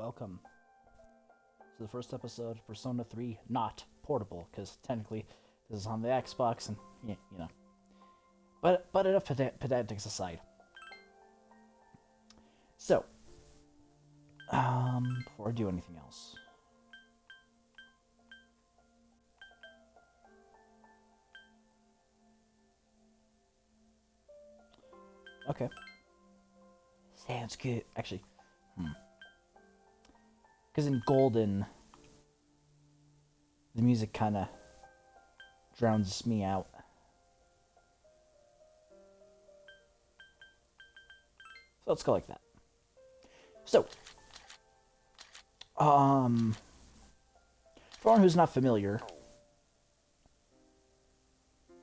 welcome to the first episode of Persona 3 not portable, because technically this is on the Xbox, and yeah, you know. But enough pedantics aside. So, before I do anything else, okay, sounds good. Actually, because in Golden, the music kind of drowns me out. So let's go like that. So, for anyone who's not familiar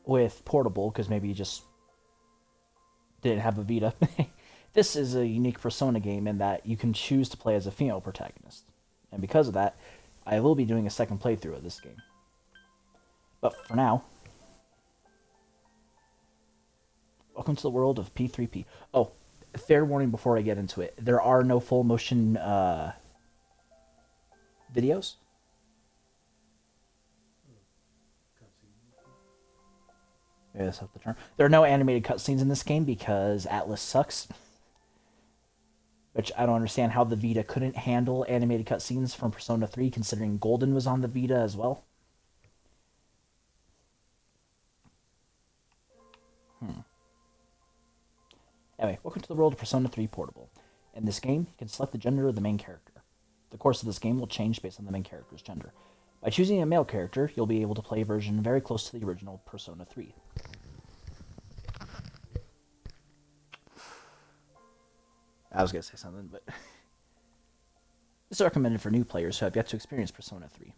with Portable, because maybe you just didn't have a Vita, this is a unique Persona game in that you can choose to play as a female protagonist. And because of that, I will be doing a second playthrough of this game. But for now, welcome to the world of P3P. Oh, fair warning before I get into it. There are no full motion videos. Yeah, that's the term. There are no animated cutscenes in this game because Atlas sucks. Which I don't understand how the Vita couldn't handle animated cutscenes from Persona 3, considering Golden was on the Vita as well. Anyway, welcome to the world of Persona 3 Portable. In this game, you can select the gender of the main character. The course of this game will change based on the main character's gender. By choosing a male character, you'll be able to play a version very close to the original Persona 3. I was going to say something, but this is recommended for new players who have yet to experience Persona 3.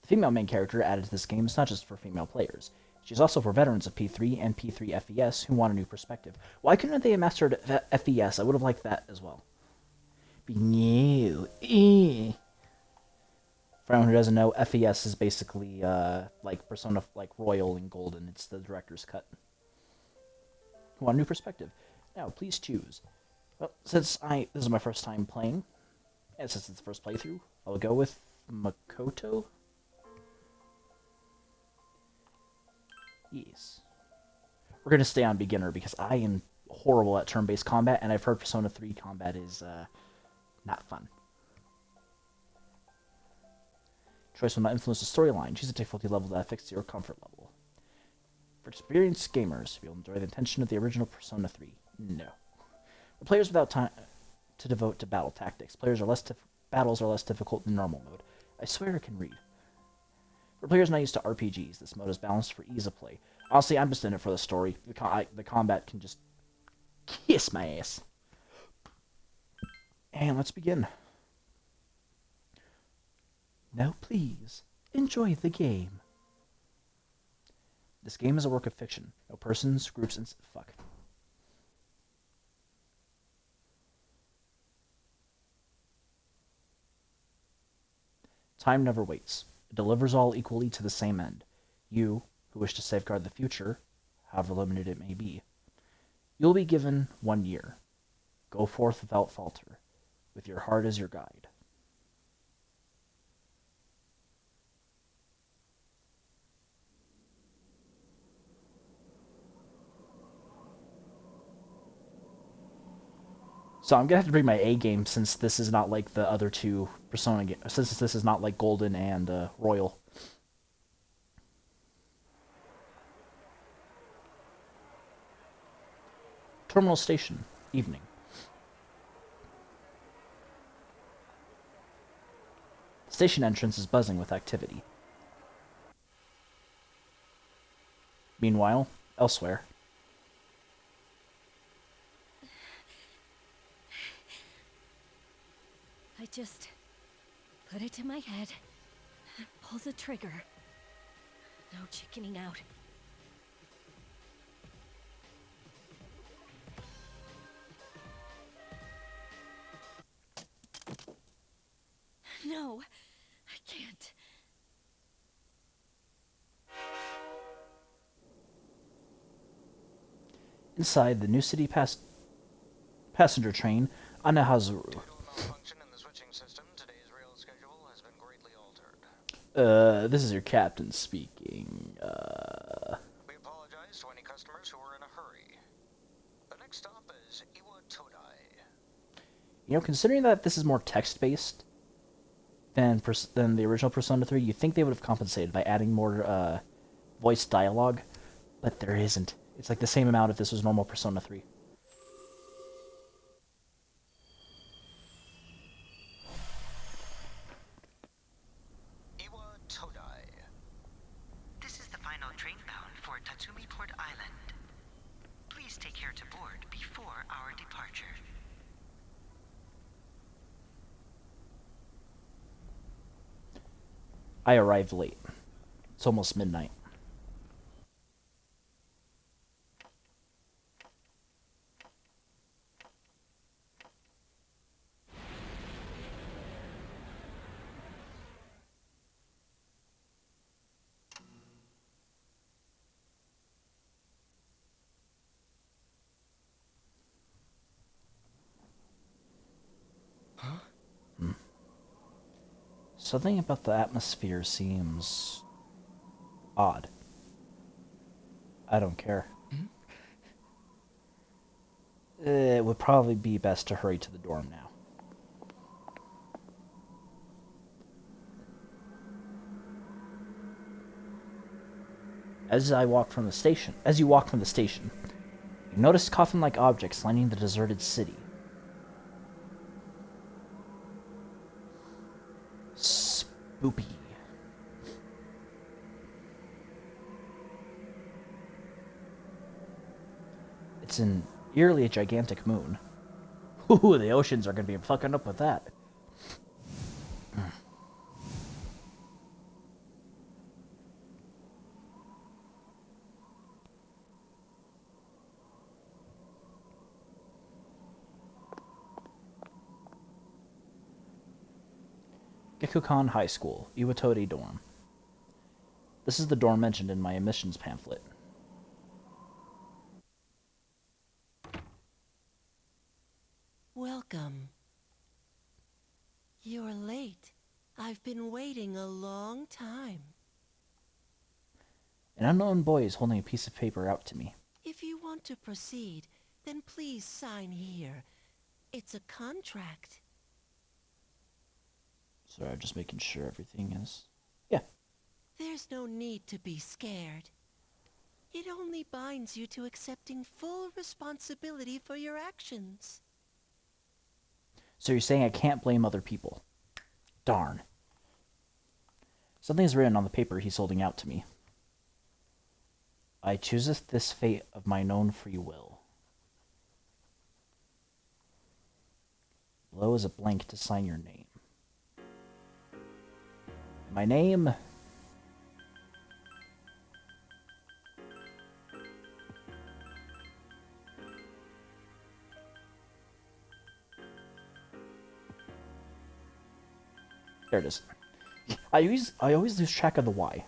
The female main character added to this game is not just for female players. She's also for veterans of P3 and P3 FES who want a new perspective. Why couldn't they have mastered FES? I would have liked that as well. Be new. For anyone who doesn't know, FES is basically like Persona, like Royal and Golden. It's the director's cut. Who want a new perspective? Now, please choose. Well, since this is my first time playing, and since it's the first playthrough, I'll go with Makoto. Yes. We're going to stay on beginner because I am horrible at turn-based combat, and I've heard Persona 3 combat is not fun. Choice will not influence the storyline. Choose a difficulty level that affects your comfort level. For experienced gamers, you'll enjoy the intention of the original Persona 3. No. For players without time to devote to battle tactics, battles are less difficult than normal mode. I swear I can read. For players not used to RPGs, this mode is balanced for ease of play. Honestly, I'm just in it for the story. The combat can just kiss my ass. And let's begin. Now please, enjoy the game. This game is a work of fiction. No persons, groups, and... fuck. Time never waits. It delivers all equally to the same end. You, who wish to safeguard the future, however limited it may be, you'll be given 1 year. Go forth without falter, with your heart as your guide. So I'm gonna have to bring my A game since this is not like the other two Persona games. Since this is not like Golden and Royal. Terminal Station, evening. The station entrance is buzzing with activity. Meanwhile, elsewhere. I just put it to my head, pull the trigger. No chickening out. No, I can't. Inside the New City passenger train on Nahazuru. This is your captain speaking. We apologize to any customers who are in a hurry. The next stop is Iwa Todai. You know, considering that this is more text-based than the original Persona 3, you think they would have compensated by adding more voice dialogue, but there isn't. It's like the same amount if this was normal Persona 3. Iwa Todai. This is the final train bound for Tatsumi Port Island. Please take care to board before our departure. I arrived late. It's almost midnight. Something about the atmosphere seems odd. I don't care. It would probably be best to hurry to the dorm now. As you walk from the station, you notice coffin-like objects lining the deserted city. Spoopy. It's an eerily gigantic moon. Ooh, the oceans are going to be fucking up with that. Gekukan High School, Iwatode dorm. This is the dorm mentioned in my admissions pamphlet. Welcome. You're late. I've been waiting a long time. An unknown boy is holding a piece of paper out to me. If you want to proceed, then please sign here. It's a contract. Sorry, I'm just making sure everything is... Yeah. There's no need to be scared. It only binds you to accepting full responsibility for your actions. So you're saying I can't blame other people? Darn. Something is written on the paper he's holding out to me. I chooseth this fate of mine own free will. Below is a blank to sign your name. My name... There it is. I always lose track of the Y.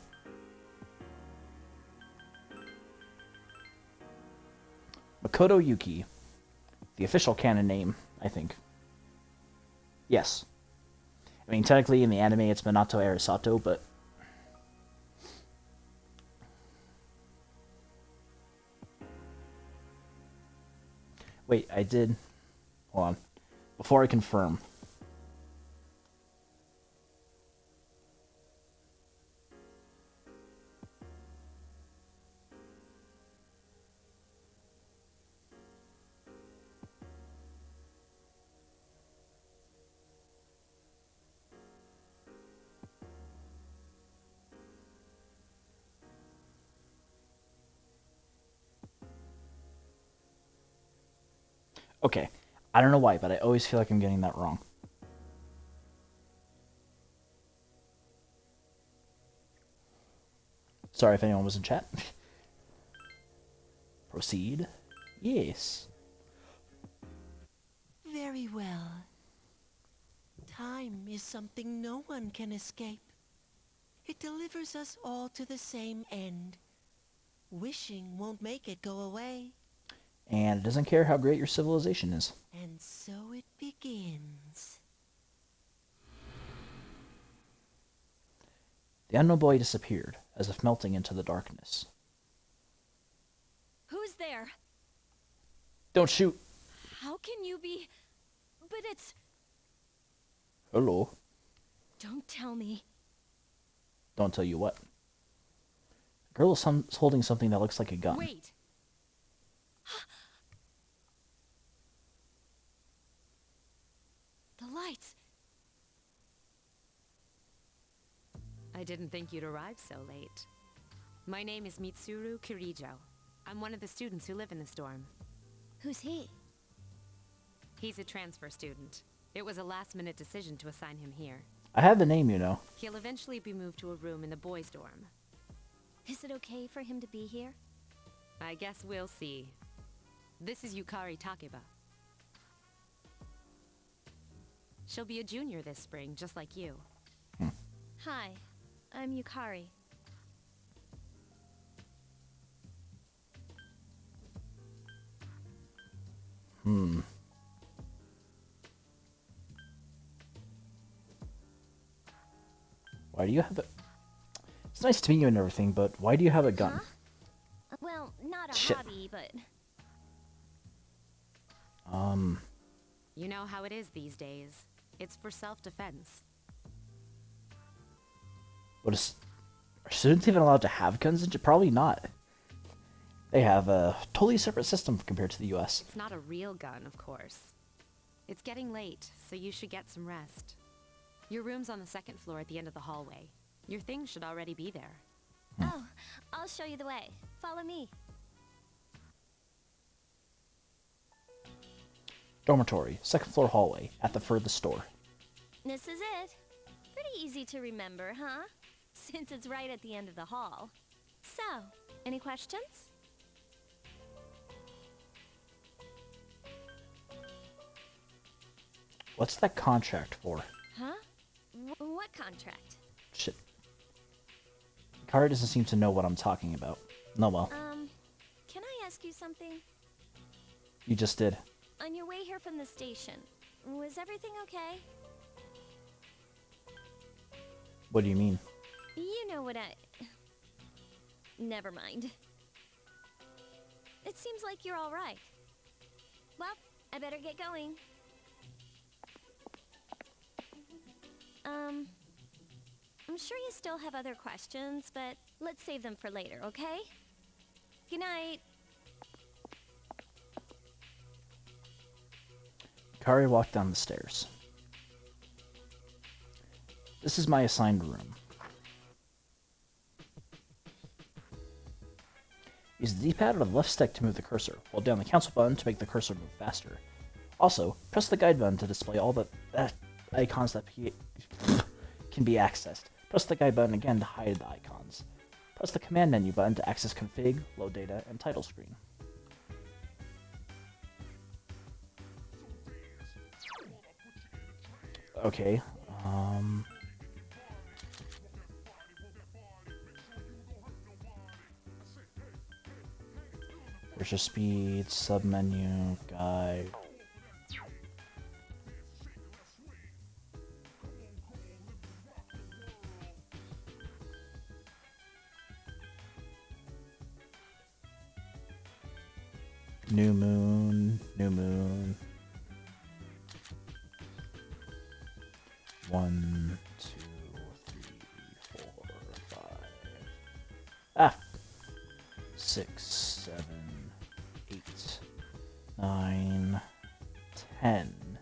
Makoto Yuki. The official canon name, I think. Yes. I mean, technically in the anime it's Minato Arisato, but... Wait, I did... Hold on. Before I confirm... Okay. I don't know why, but I always feel like I'm getting that wrong. Sorry if anyone was in chat. Proceed. Yes. Very well. Time is something no one can escape. It delivers us all to the same end. Wishing won't make it go away. And it doesn't care how great your civilization is. And so it begins. The unknown boy disappeared, as if melting into the darkness. Who's there? Don't shoot! How can you be... But it's... Hello. Don't tell me. Don't tell you what. The girl is holding something that looks like a gun. Wait. The lights. I didn't think you'd arrive so late. My name is Mitsuru Kirijo. I'm one of the students who live in this dorm. Who's he? He's a transfer student. It was a last-minute decision to assign him here. I have the name, you know. He'll eventually be moved to a room in the boys' dorm. Is it okay for him to be here? I guess we'll see. This is Yukari Takeba. She'll be a junior this spring, just like you. Hi, I'm Yukari. Why do you have a... It's nice to meet you and everything, but why do you have a gun? Huh? Well, not a Shit. hobby, but... You know how it is these days. It's for self-defense. What is... Are students even allowed to have guns? Probably not. They have a totally separate system compared to the US. It's not a real gun, of course. It's getting late, so you should get some rest. Your room's on the second floor at the end of the hallway. Your things should already be there. Oh, I'll show you the way. Follow me. Dormitory, second floor hallway, at the furthest door. This is it. Pretty easy to remember, huh? Since it's right at the end of the hall. So, any questions? What's that contract for? Huh? What contract? Shit. Kara doesn't seem to know what I'm talking about. No, well, Can I ask you something? you just did. On your way here from the station, was everything okay? What do you mean? You know what I... Never mind. It seems like you're all right. Well, I better get going. I'm sure you still have other questions, but let's save them for later, okay? Good night. Kari walked down the stairs. This is my assigned room. Use the D-pad or the left stick to move the cursor. Hold down the cancel button to make the cursor move faster. Also, press the guide button to display all the icons that can be accessed. Press the guide button again to hide the icons. Press the command menu button to access config, load data, and title screen. Okay, There's your speed, submenu, guide. New moon, new moon. 1, 2, 3, 4, 5. Ah! 6, 7, 8, 9, 10,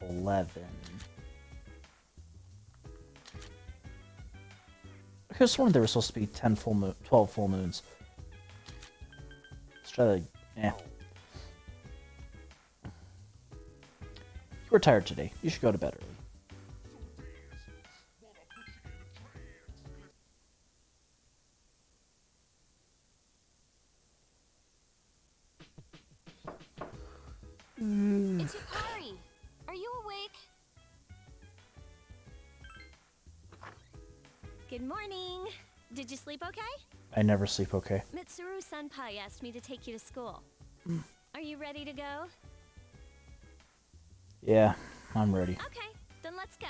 11. I could have sworn there were supposed to be 12 full moons. Let's try the... You were tired today. You should go to bed early. It's Yukari. Are you awake? Good morning. Did you sleep okay? I never sleep okay. Mitsuru Senpai asked me to take you to school. Are you ready to go? Yeah, I'm ready. Okay, then let's go.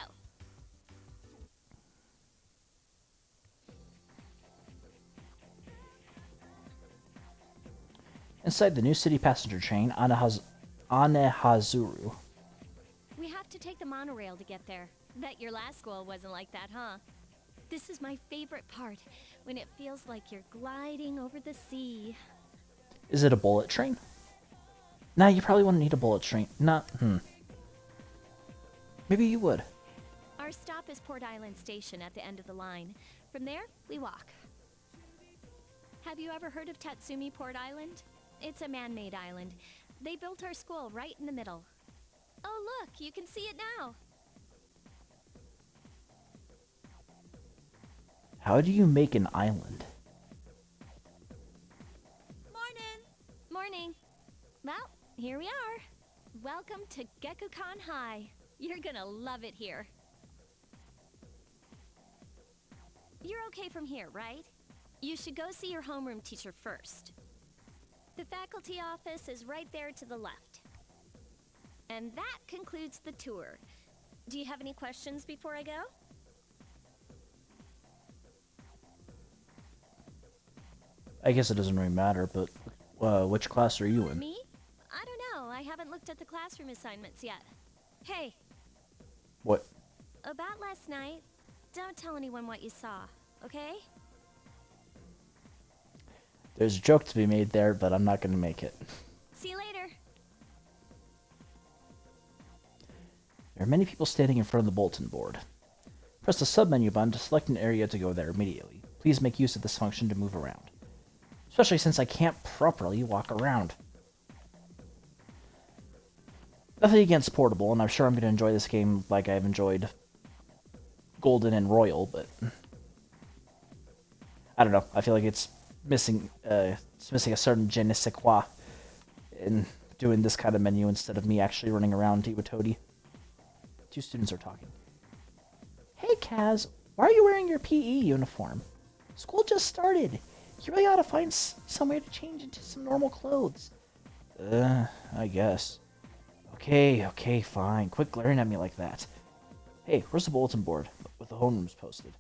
Inside the new city passenger train, Anehazuru. We have to take the monorail to get there. Bet your last school wasn't like that, huh? This is my favorite part, when it feels like you're gliding over the sea. Is it a bullet train? Nah, you probably wouldn't need a bullet train. Maybe you would. Our stop is Port Island Station at the end of the line. From there, we walk. Have you ever heard of Tatsumi Port Island? It's a man-made island. They built our school right in the middle. Oh look, you can see it now. How do you make an island? Morning! Morning. Well, here we are. Welcome to Gekukan High. You're gonna love it here. You're okay from here, right? You should go see your homeroom teacher first. The faculty office is right there to the left. And that concludes the tour. Do you have any questions before I go? I guess it doesn't really matter, but which class are you in? Me? I don't know. I haven't looked at the classroom assignments yet. Hey, What? about last night, don't tell anyone what you saw, okay? There's a joke to be made there, but I'm not going to make it. See you later. There are many people standing in front of the bulletin board. Press the sub-menu button to select an area to go there immediately. Please make use of this function to move around. Especially since I can't properly walk around. Nothing against Portable, and I'm sure I'm going to enjoy this game like I've enjoyed Golden and Royal, but I don't know. I feel like it's missing a certain je ne sais quoi in doing this kind of menu instead of me actually running around Iwatodi. Two students are talking. Hey, Kaz, why are you wearing your PE uniform? School just started. You really ought to find somewhere to change into some normal clothes. I guess. Okay, fine. Quit glaring at me like that. Hey, where's the bulletin board with the homerooms posted?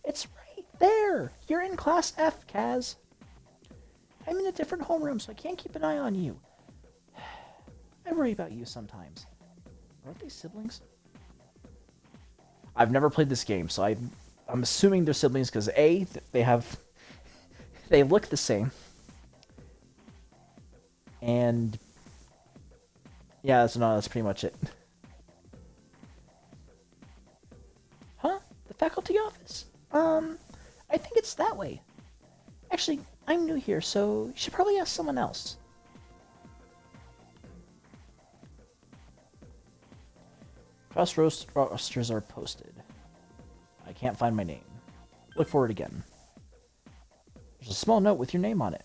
It's right there! You're in Class F, Kaz. I'm in a different homeroom, so I can't keep an eye on you. I worry about you sometimes. Aren't they siblings? I've never played this game, so I'm assuming they're siblings because A, they look the same. And yeah, that's pretty much it. Huh? The faculty office? I think it's that way. Actually, I'm new here, so you should probably ask someone else. Cross rosters are posted. I can't find my name. Look for it again. There's a small note with your name on it.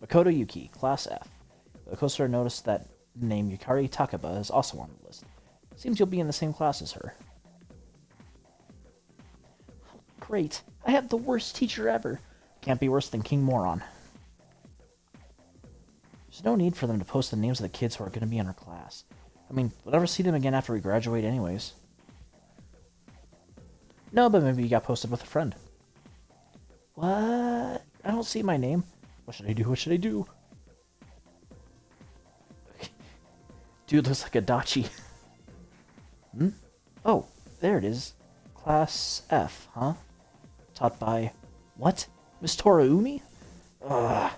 Makoto Yuki, Class F. The closer I noticed that the name Yukari Takaba is also on the list. Seems you'll be in the same class as her. Oh, great. I have the worst teacher ever. Can't be worse than King Moron. There's no need for them to post the names of the kids who are going to be in our class. I mean, we'll never see them again after we graduate anyways. No, but maybe you got posted with a friend. What? I don't see my name. What should I do? Dude looks like a Dachi. Oh, there it is. Class F, huh? Taught by... What? Miss Toraumi? Ugh.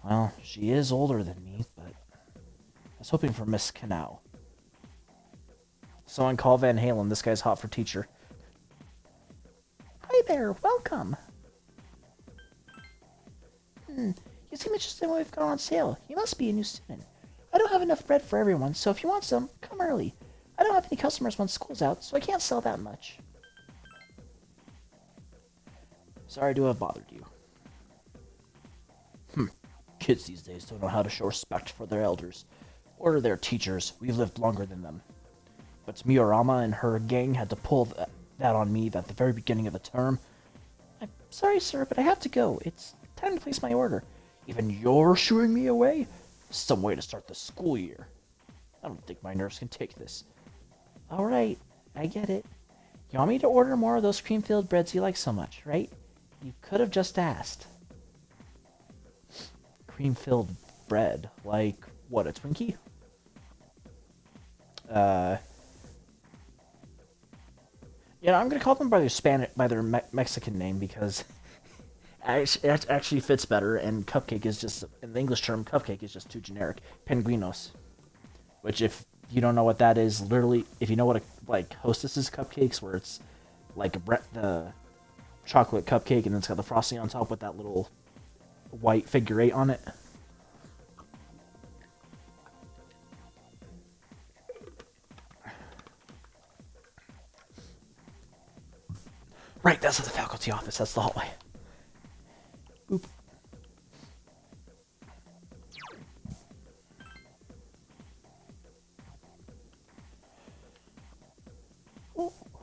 Well, she is older than me, but... I was hoping for Miss Kanao. Someone call Van Halen. This guy's hot for teacher. Hi there, welcome. You seem interested in what we've got on sale. You must be a new student. I don't have enough bread for everyone, so if you want some, come early. I don't have any customers when school's out, so I can't sell that much. Sorry to have bothered you. Kids these days don't know how to show respect for their elders. Or their teachers. We've lived longer than them. But Miorama and her gang had to pull that on me at the very beginning of the term. I'm sorry, sir, but I have to go. It's time to place my order. Even you're shooing me away? Some way to start the school year. I don't think my nerves can take this. Alright, I get it. You want me to order more of those cream-filled breads you like so much, right? You could have just asked. Cream-filled bread, like what, a Twinkie? Uh, I'm gonna call them by their Mexican name because it actually fits better. And cupcake is just, in the English term, cupcake is just too generic. Penguinos, which if you don't know what that is, literally, if you know what like Hostess's cupcakes, where it's like the chocolate cupcake and then it's got the frosting on top with that little white figure 8 on it. Right, that's the faculty office. That's the hallway. Boop.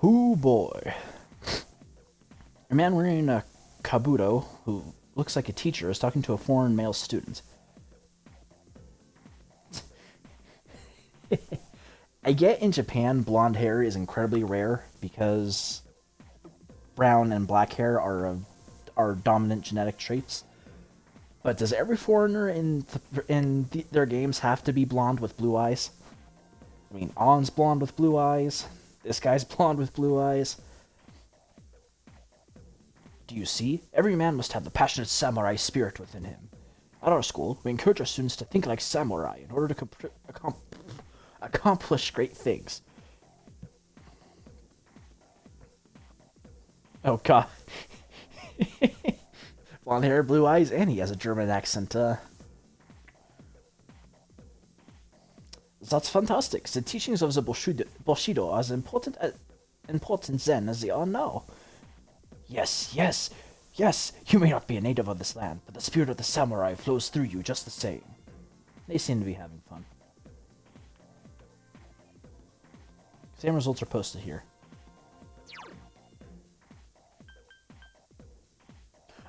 Oh boy. A man wearing a kabuto, who looks like a teacher, is talking to a foreign male student. I get in Japan, blonde hair is incredibly rare because brown and black hair are dominant genetic traits. But does every foreigner in their games have to be blonde with blue eyes? I mean, On's blonde with blue eyes. This guy's blonde with blue eyes. Do you see? Every man must have the passionate samurai spirit within him. At our school, we encourage our students to think like samurai in order to accomplish great things. Oh god. Blonde hair, blue eyes, and he has a German accent. That's fantastic. The teachings of the Bushido are as important then as they are now. Yes, you may not be a native of this land, but the spirit of the samurai flows through you just the same. They seem to be having fun. Exam results are posted here.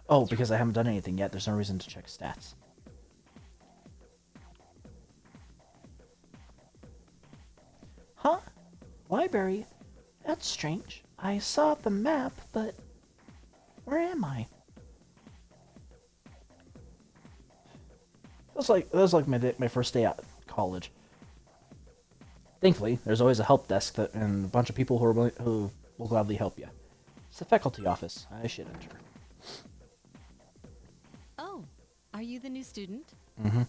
Oh, because I haven't done anything yet, there's no reason to check stats. Huh? Library? That's strange. I saw the map, but where am I? That was like my first day at college. Thankfully, there's always a help desk and a bunch of people who will gladly help you. It's the faculty office. I should enter. Oh, are you the new student? Mm-hmm.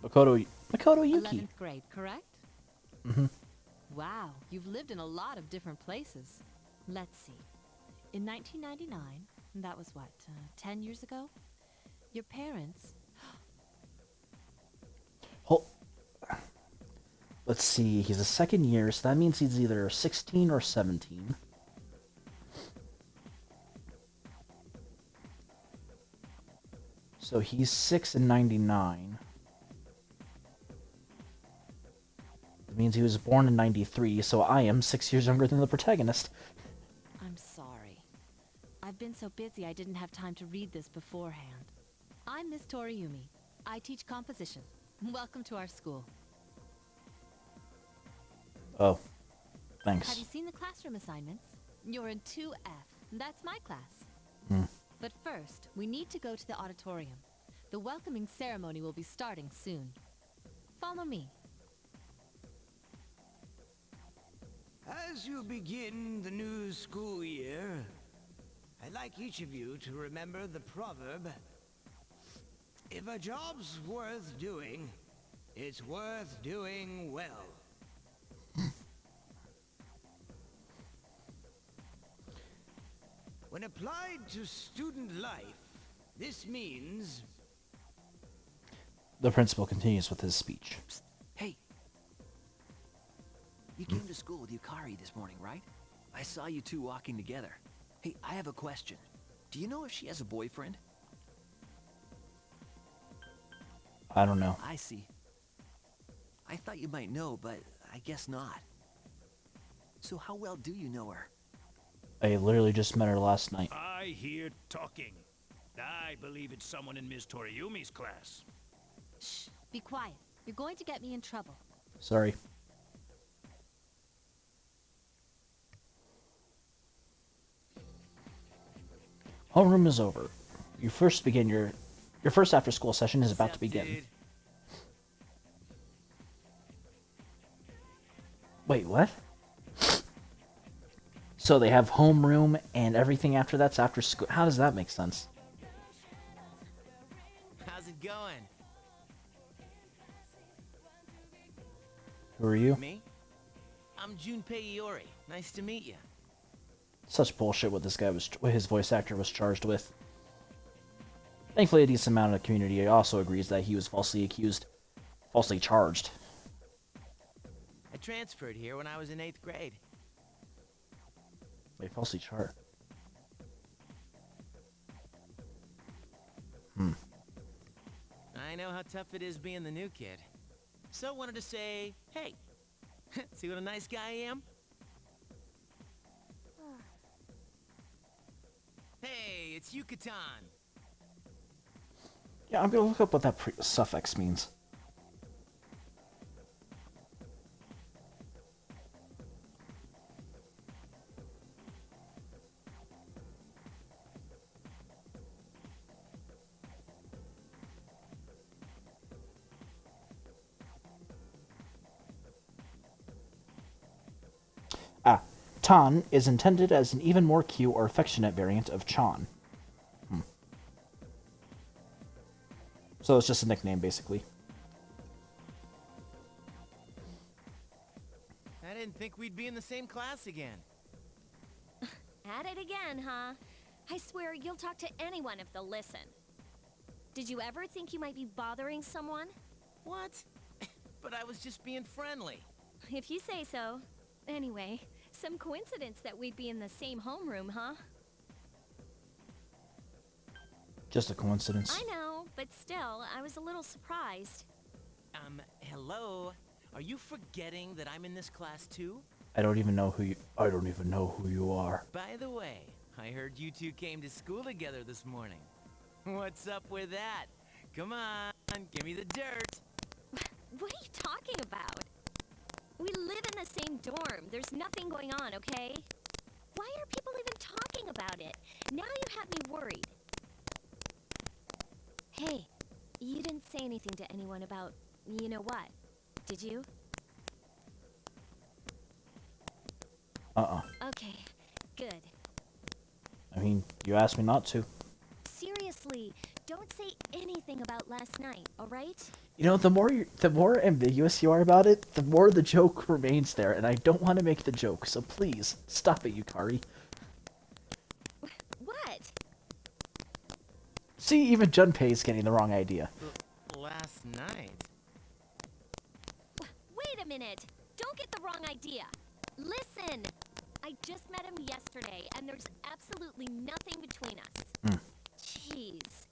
Makoto Yuki. 11th grade, correct? Mm-hmm. Wow, you've lived in a lot of different places. Let's see. In 1999, that was what, 10 years ago? Your parents... Let's see, he's a second year, so that means he's either 16 or 17. So he's 6 in 99. It means he was born in 93, so I am 6 years younger than the protagonist. I'm sorry. I've been so busy I didn't have time to read this beforehand. I'm Miss Toriumi. I teach composition. Welcome to our school. Oh, thanks. Have you seen the classroom assignments? You're in 2F. That's my class. Hmm. But first, we need to go to the auditorium. The welcoming ceremony will be starting soon. Follow me. As you begin the new school year, I'd like each of you to remember the proverb, if a job's worth doing, it's worth doing well. When applied to student life, this means... The principal continues with his speech. Psst. Hey! You came to school with Yukari this morning, right? I saw you two walking together. Hey, I have a question. Do you know if she has a boyfriend? I don't know. I see. I thought you might know, but I guess not. So how well do you know her? I literally just met her last night. I hear talking. I believe it's someone in Ms. Toriumi's class. Shh, be quiet. You're going to get me in trouble. Sorry. Homeroom is over. You first begin your Your first after-school session is about to Sup, begin. dude? Wait, what? So they have homeroom and everything after that's after school. How does that make sense? How's it going? Who are you? Me? I'm Junpei Iori. Nice to meet you. Such bullshit what this guy was, what his voice actor was charged with. Thankfully, a decent amount of the community also agrees that he was falsely charged. I transferred here when I was in 8th grade. Wait, falsely charged? I know how tough it is being the new kid. So wanted to say, hey, see what a nice guy I am? Hey, it's Yucatan. Yeah, I'm gonna look up what that suffix means. Ah, Tan is intended as an even more cute or affectionate variant of Chan. So it's just a nickname, basically. I didn't think we'd be in the same class again. At it again, huh? I swear you'll talk to anyone if they'll listen. Did you ever think you might be bothering someone? What? But I was just being friendly. If you say so. Anyway, some coincidence that we'd be in the same homeroom, huh? Just a coincidence. I know, but still, I was a little surprised. Hello? Are you forgetting that I'm in this class too? I don't even know who you are. By the way, I heard you two came to school together this morning. What's up with that? Come on, give me the dirt. What are you talking about? We live in the same dorm. There's nothing going on, okay? Why are people even talking about it? Now you have me worried. Hey, you didn't say anything to anyone about, you know what, did you? Okay, good. I mean, you asked me not to. Seriously, don't say anything about last night, alright? You know, the more ambiguous you are about it, the more the joke remains there, and I don't want to make the joke, so please, stop it, Yukari. What? See, even Junpei's getting the wrong idea. Last night? Wait a minute! Don't get the wrong idea! Listen! I just met him yesterday, and there's absolutely nothing between us. Jeez.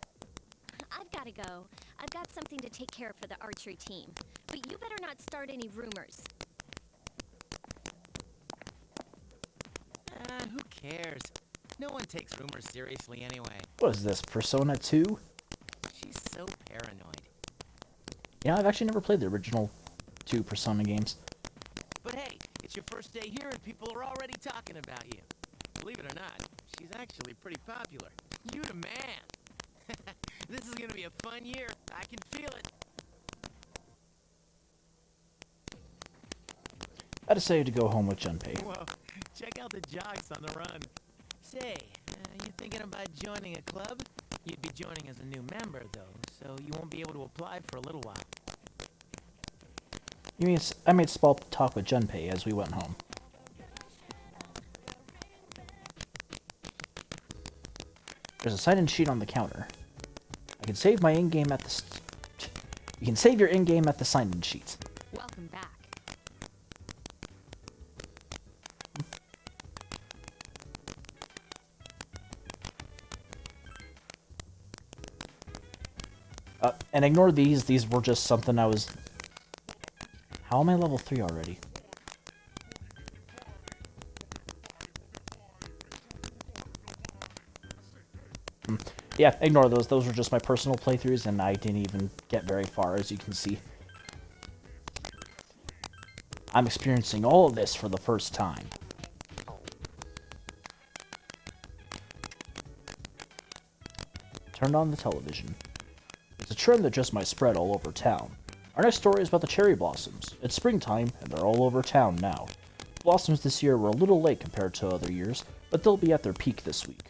I've gotta go. I've got something to take care of for the archery team. But you better not start any rumors. Who cares? No one takes rumors seriously anyway. What is this, Persona 2? She's so paranoid. Yeah, I've actually never played the original 2 Persona games. But hey, it's your first day here and people are already talking about you. Believe it or not, she's actually pretty popular. You the man. This is gonna be a fun year. I can feel it. I decided to go home with Junpei. Whoa, check out the jocks on the run. Say, you thinking about joining a club? You'd be joining as a new member, though, so you won't be able to apply for a little while. You mean I made small talk with Junpei as we went home. There's a sign-in sheet on the counter. I can save my in-game at the... You can save your in-game at the sign-in sheet. Welcome back. And ignore these. These were just something I was... How am I level 3 already? Yeah, ignore those. Those were just my personal playthroughs, and I didn't even get very far, as you can see. I'm experiencing all of this for the first time. Turned on the television. It's a trend that just might spread all over town. Our next story is about the cherry blossoms. It's springtime, and they're all over town now. Blossoms this year were a little late compared to other years, but they'll be at their peak this week.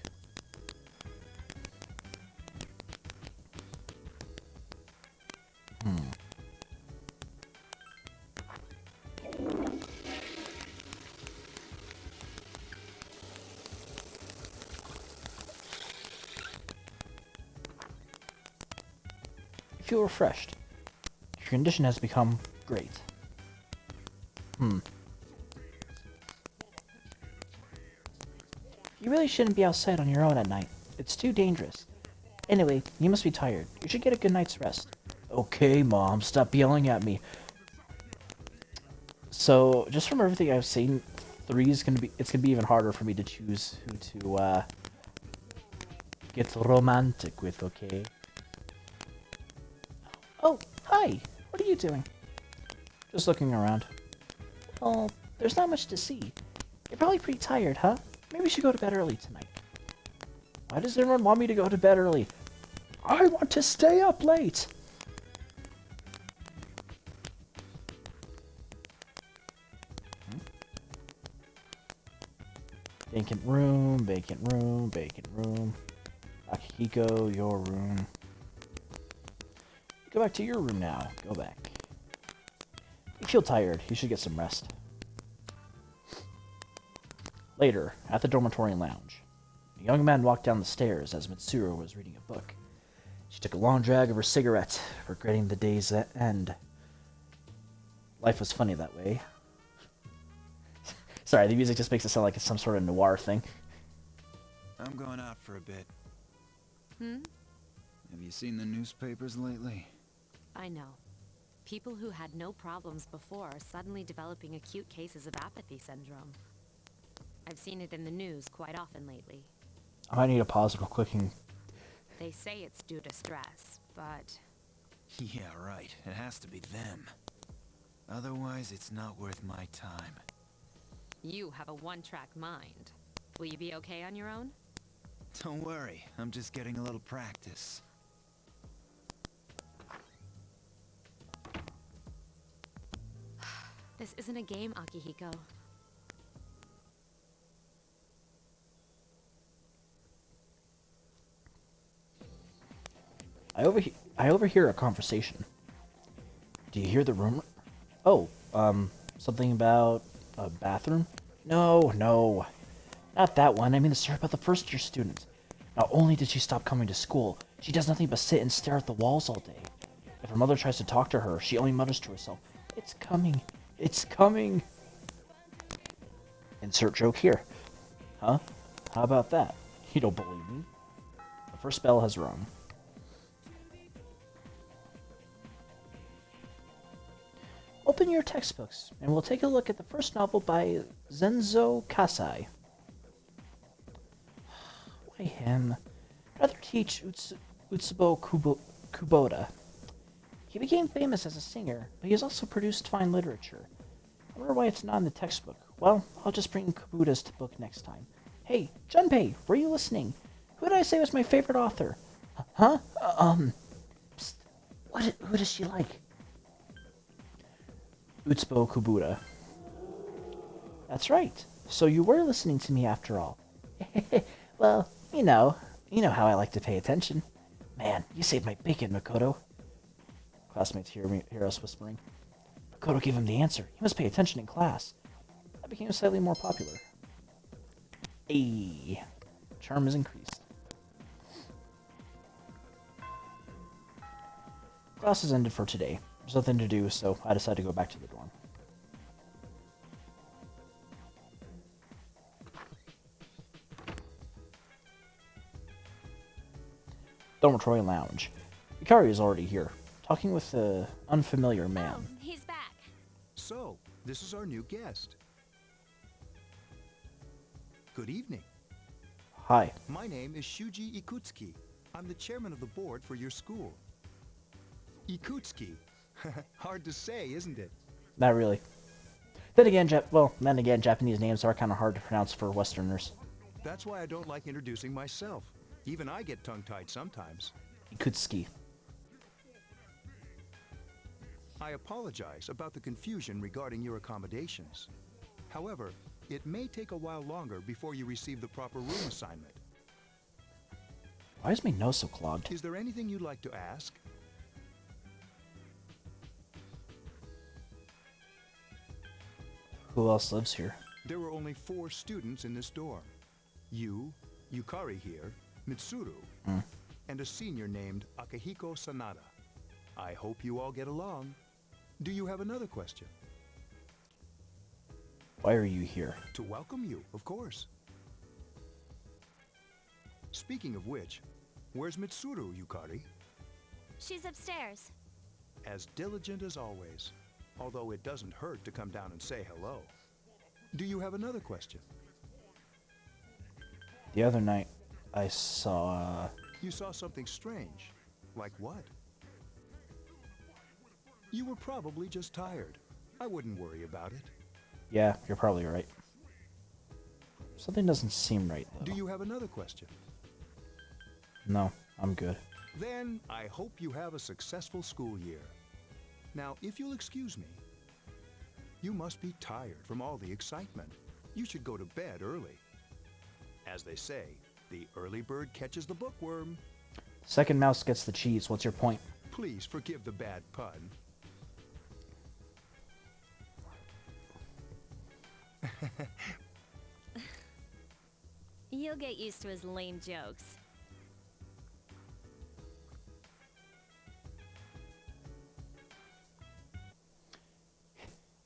You feel refreshed. Your condition has become great. You really shouldn't be outside on your own at night. It's too dangerous. Anyway, you must be tired. You should get a good night's rest. Okay, Mom, stop yelling at me. So, just from everything I've seen, 3 is it's gonna be even harder for me to choose who to get romantic with, okay? Oh, hi! What are you doing? Just looking around. Well, there's not much to see. You're probably pretty tired, huh? Maybe we should go to bed early tonight. Why does everyone want me to go to bed early? I want to stay up late! Vacant room, vacant room, vacant room. Akihiko, your room. Go back to your room now. Go back. You feel tired. You should get some rest. Later, at the dormitory lounge, a young man walked down the stairs as Mitsuru was reading a book. She took a long drag of her cigarette, regretting the day's end. Life was funny that way. Sorry, the music just makes it sound like it's some sort of noir thing. I'm going out for a bit. Hmm? Have you seen the newspapers lately? I know. People who had no problems before are suddenly developing acute cases of apathy syndrome. I've seen it in the news quite often lately. I might need a pause real quick and... They say it's due to stress, but... Yeah, right. It has to be them. Otherwise, it's not worth my time. You have a one-track mind. Will you be okay on your own? Don't worry, I'm just getting a little practice. This isn't a game, Akihiko. I overhear a conversation. Do you hear the rumor? Oh, something about a bathroom? No, not that one. I mean the story about the first-year student. Not only did she stop coming to school, she does nothing but sit and stare at the walls all day. If her mother tries to talk to her, she only mutters to herself, "It's coming, it's coming." Insert joke here. Huh? How about that? You don't believe me? The first bell has rung. Open your textbooks, and we'll take a look at the first novel by Zenzo Kasai. Why him? I'd rather teach Utsubo Kubota. He became famous as a singer, but he has also produced fine literature. I wonder why it's not in the textbook. Well, I'll just bring Kubuta's book next time. Hey, Junpei, were you listening? Who did I say was my favorite author? Huh? Psst. Who does she like? Utsubo Kubota. That's right. So you were listening to me after all. Well, you know how I like to pay attention. Man, you saved my bacon, Makoto. Classmates hear us whispering. Makoto gave him the answer. He must pay attention in class. I became slightly more popular. Ayy. Charm is increased. Class is ended for today. There's nothing to do, so I decided to go back to the dorm. Dormitory lounge. Ikari is already here, talking with an unfamiliar man. Oh, he's back. So, this is our new guest. Good evening. Hi. My name is Shuji Ikutsuki. I'm the chairman of the board for your school. Ikutsuki. Hard to say, isn't it? Not really. Then again, Japanese names are kind of hard to pronounce for Westerners. That's why I don't like introducing myself. Even I get tongue-tied sometimes. Ikutsuki. I apologize about the confusion regarding your accommodations. However, it may take a while longer before you receive the proper room assignment. Why is my nose so clogged? Is there anything you'd like to ask? Who else lives here? There are only 4 students in this dorm. You, Yukari here, Mitsuru, and a senior named Akihiko Sanada. I hope you all get along. Do you have another question? Why are you here? To welcome you, of course. Speaking of which, where's Mitsuru, Yukari? She's upstairs. As diligent as always, although it doesn't hurt to come down and say hello. Do you have another question? The other night, I saw... You saw something strange. Like what? You were probably just tired. I wouldn't worry about it. Yeah, you're probably right. Something doesn't seem right, though. Do you have another question? No, I'm good. Then I hope you have a successful school year. Now, if you'll excuse me, you must be tired from all the excitement. You should go to bed early. As they say, the early bird catches the bookworm. Second mouse gets the cheese. What's your point? Please forgive the bad pun. You'll get used to his lame jokes.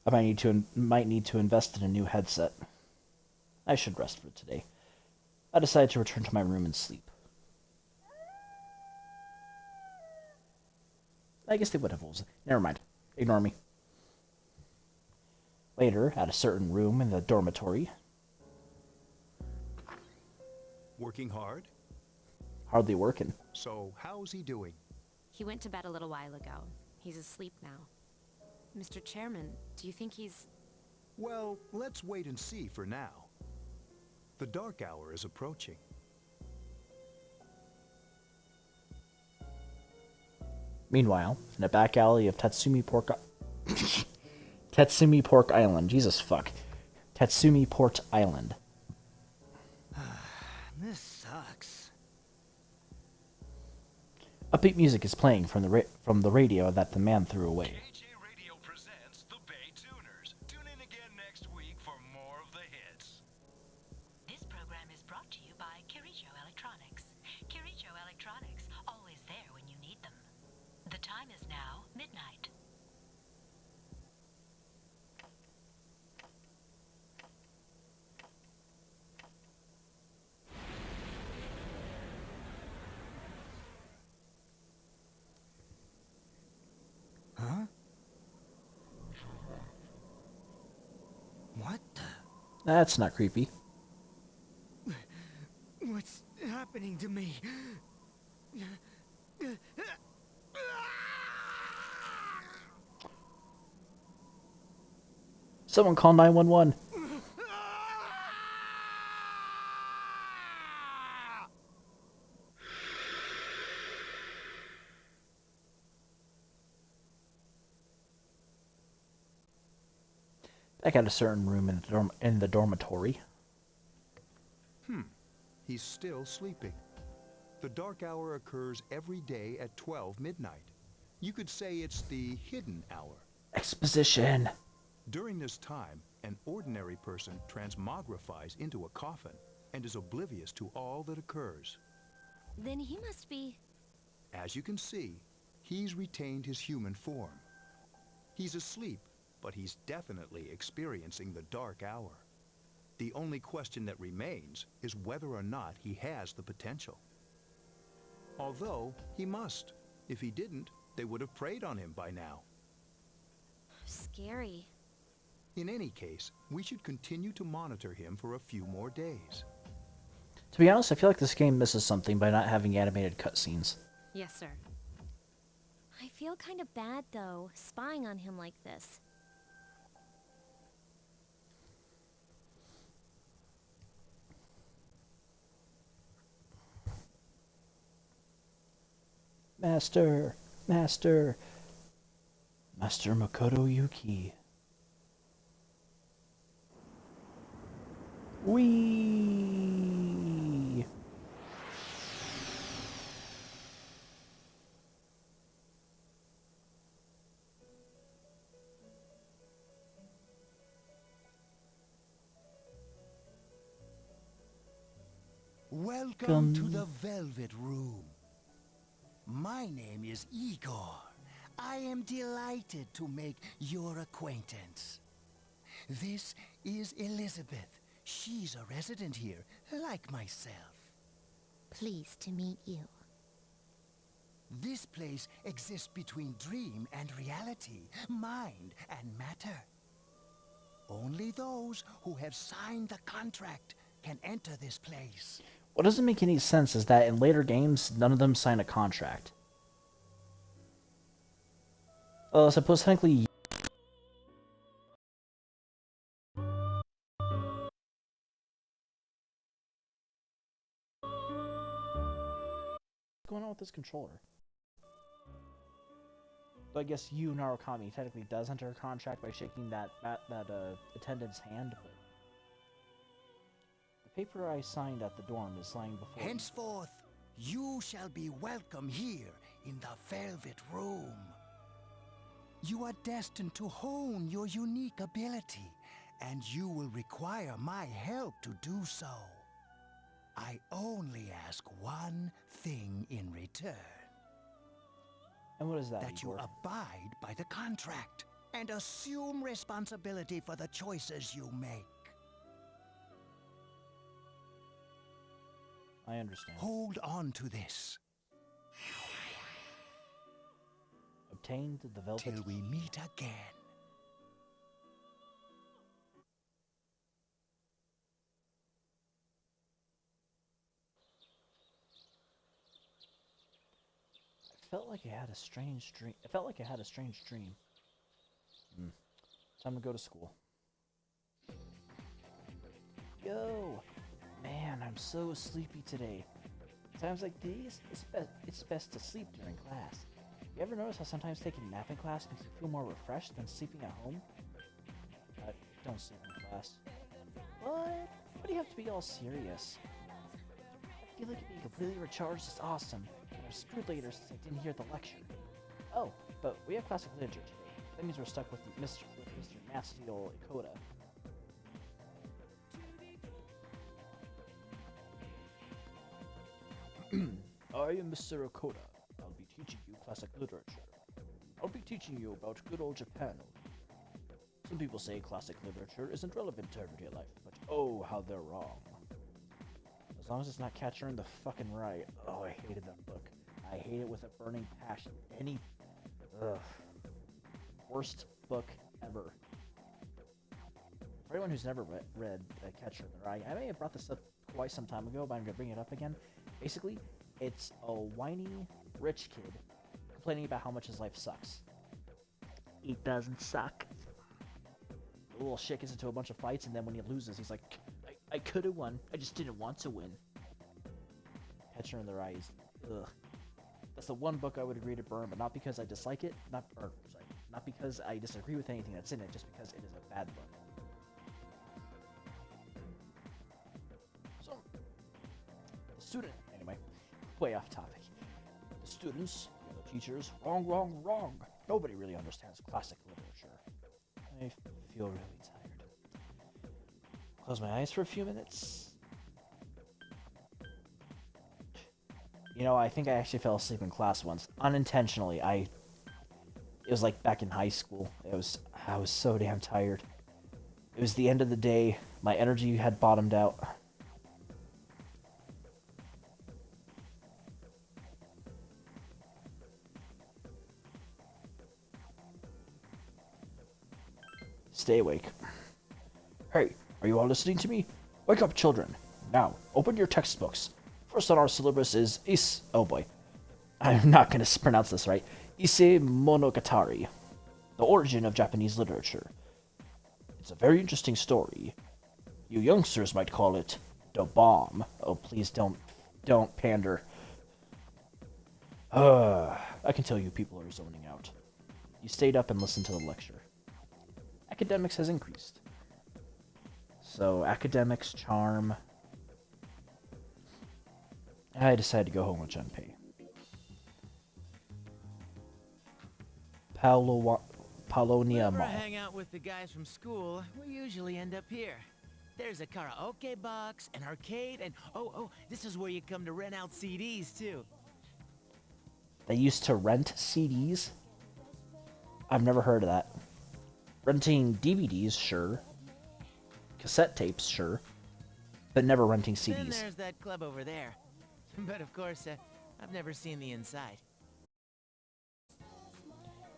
I might need to invest in a new headset. I should rest for today. I decided to return to my room and sleep. I guess they would have wolves. Never mind. Ignore me. Later, at a certain room in the dormitory. Working hard? Hardly working. So, how's he doing? He went to bed a little while ago. He's asleep now. Mr. Chairman, do you think he's... Well, let's wait and see for now. The dark hour is approaching. Meanwhile, in a back alley of Tatsumi Port Island. Jesus fuck. Tatsumi Port Island. This sucks. Upbeat music is playing from the radio that the man threw away. KJ Radio presents the Bay Tuners. Tune in again next week for more of the hits. This program is brought to you by Kirijo Electronics. Kirijo Electronics, always there when you need them. The time is now midnight. Huh? What the? That's not creepy. What's happening to me? Someone call 911. Back at a certain room in the dormitory. He's still sleeping. The dark hour occurs every day at 12 midnight. You could say it's the hidden hour. Exposition. During this time, an ordinary person transmogrifies into a coffin and is oblivious to all that occurs. Then he must be... As you can see, he's retained his human form. He's asleep, but he's definitely experiencing the dark hour. The only question that remains is whether or not he has the potential. Although, he must. If he didn't, they would have preyed on him by now. scary. In any case, we should continue to monitor him for a few more days. To be honest, I feel like this game misses something by not having animated cutscenes. Yes, sir. I feel kind of bad, though, spying on him like this. Master! Master! Master Makoto Yuki. Whee! Welcome to the Velvet Room. My name is Igor. I am delighted to make your acquaintance. This is Elizabeth. She's a resident here, like myself. Pleased to meet you. This place exists between dream and reality, mind and matter. Only those who have signed the contract can enter this place. What doesn't make any sense is that in later games, none of them sign a contract. I suppose technically... What's going on with this controller? So I guess you, Narukami, technically does enter a contract by shaking that attendant's hand, but... The paper I signed at the dorm is lying before... Henceforth, you shall be welcome here in the Velvet Room. You are destined to hone your unique ability, and you will require my help to do so. I only ask one thing in return. And what is that, That you abide by the contract and assume responsibility for the choices you make. I understand. Hold on to this. Obtained the velvet till we meet again. I felt like I had a strange dream. Time to go to school. Yo! Man, I'm so sleepy today. Times like these, it's best to sleep during class. You ever notice how sometimes taking a nap in class makes you feel more refreshed than sleeping at home? Don't sleep in class. What? Why do you have to be all serious? I feel like being completely recharged is awesome. I'm screwed later since I didn't hear the lecture. Oh, but we have classic literature today. That means we're stuck with Mr. Nasty old Ikoda. I am Mr. Ikoda. I'll be teaching you classic literature. I'll be teaching you about good old Japan. Some people say classic literature isn't relevant to everyday life, but oh, how they're wrong. As long as it's not Catcher in the fucking Rye. Oh, I hated that book. I hate it with a burning passion. Worst book ever. For anyone who's never read Catcher in the Rye, I may have brought this up quite some time ago, but I'm gonna bring it up again. Basically, it's a whiny, rich kid complaining about how much his life sucks. It doesn't suck. The little shit gets into a bunch of fights, and then when he loses, he's like, I could have won, I just didn't want to win. Catcher in the Rye is, ugh. That's the one book I would agree to burn, but not because I dislike it, not because I disagree with anything that's in it, just because it is a bad book. So, the student, anyway, way off topic. The students, the teachers, wrong. Nobody really understands classic literature. I feel really tired. Close my eyes for a few minutes. You know, I think I actually fell asleep in class once, unintentionally. It was like back in high school. I was so damn tired. It was the end of the day. My energy had bottomed out. Stay awake. Hey, are you all listening to me? Wake up, children. Now, open your textbooks. First on our syllabus is oh boy. I'm not going to pronounce this right. Ise Monogatari. The origin of Japanese literature. It's a very interesting story. You youngsters might call it the bomb. Oh, please don't pander. I can tell you people are zoning out. You stayed up and listened to the lecture. Academics has increased. So, academics, charm. I decided to go home with Junpei. Polonia Whenever I Mall. hang out with the guys from school, we usually end up here. There's a karaoke box, an arcade, and oh, this is where you come to rent out CDs too. They used to rent CDs? I've never heard of that. Renting DVDs, sure. Cassette tapes, sure. But never renting CDs. Then there's that club over there. But of course, I've never seen the inside.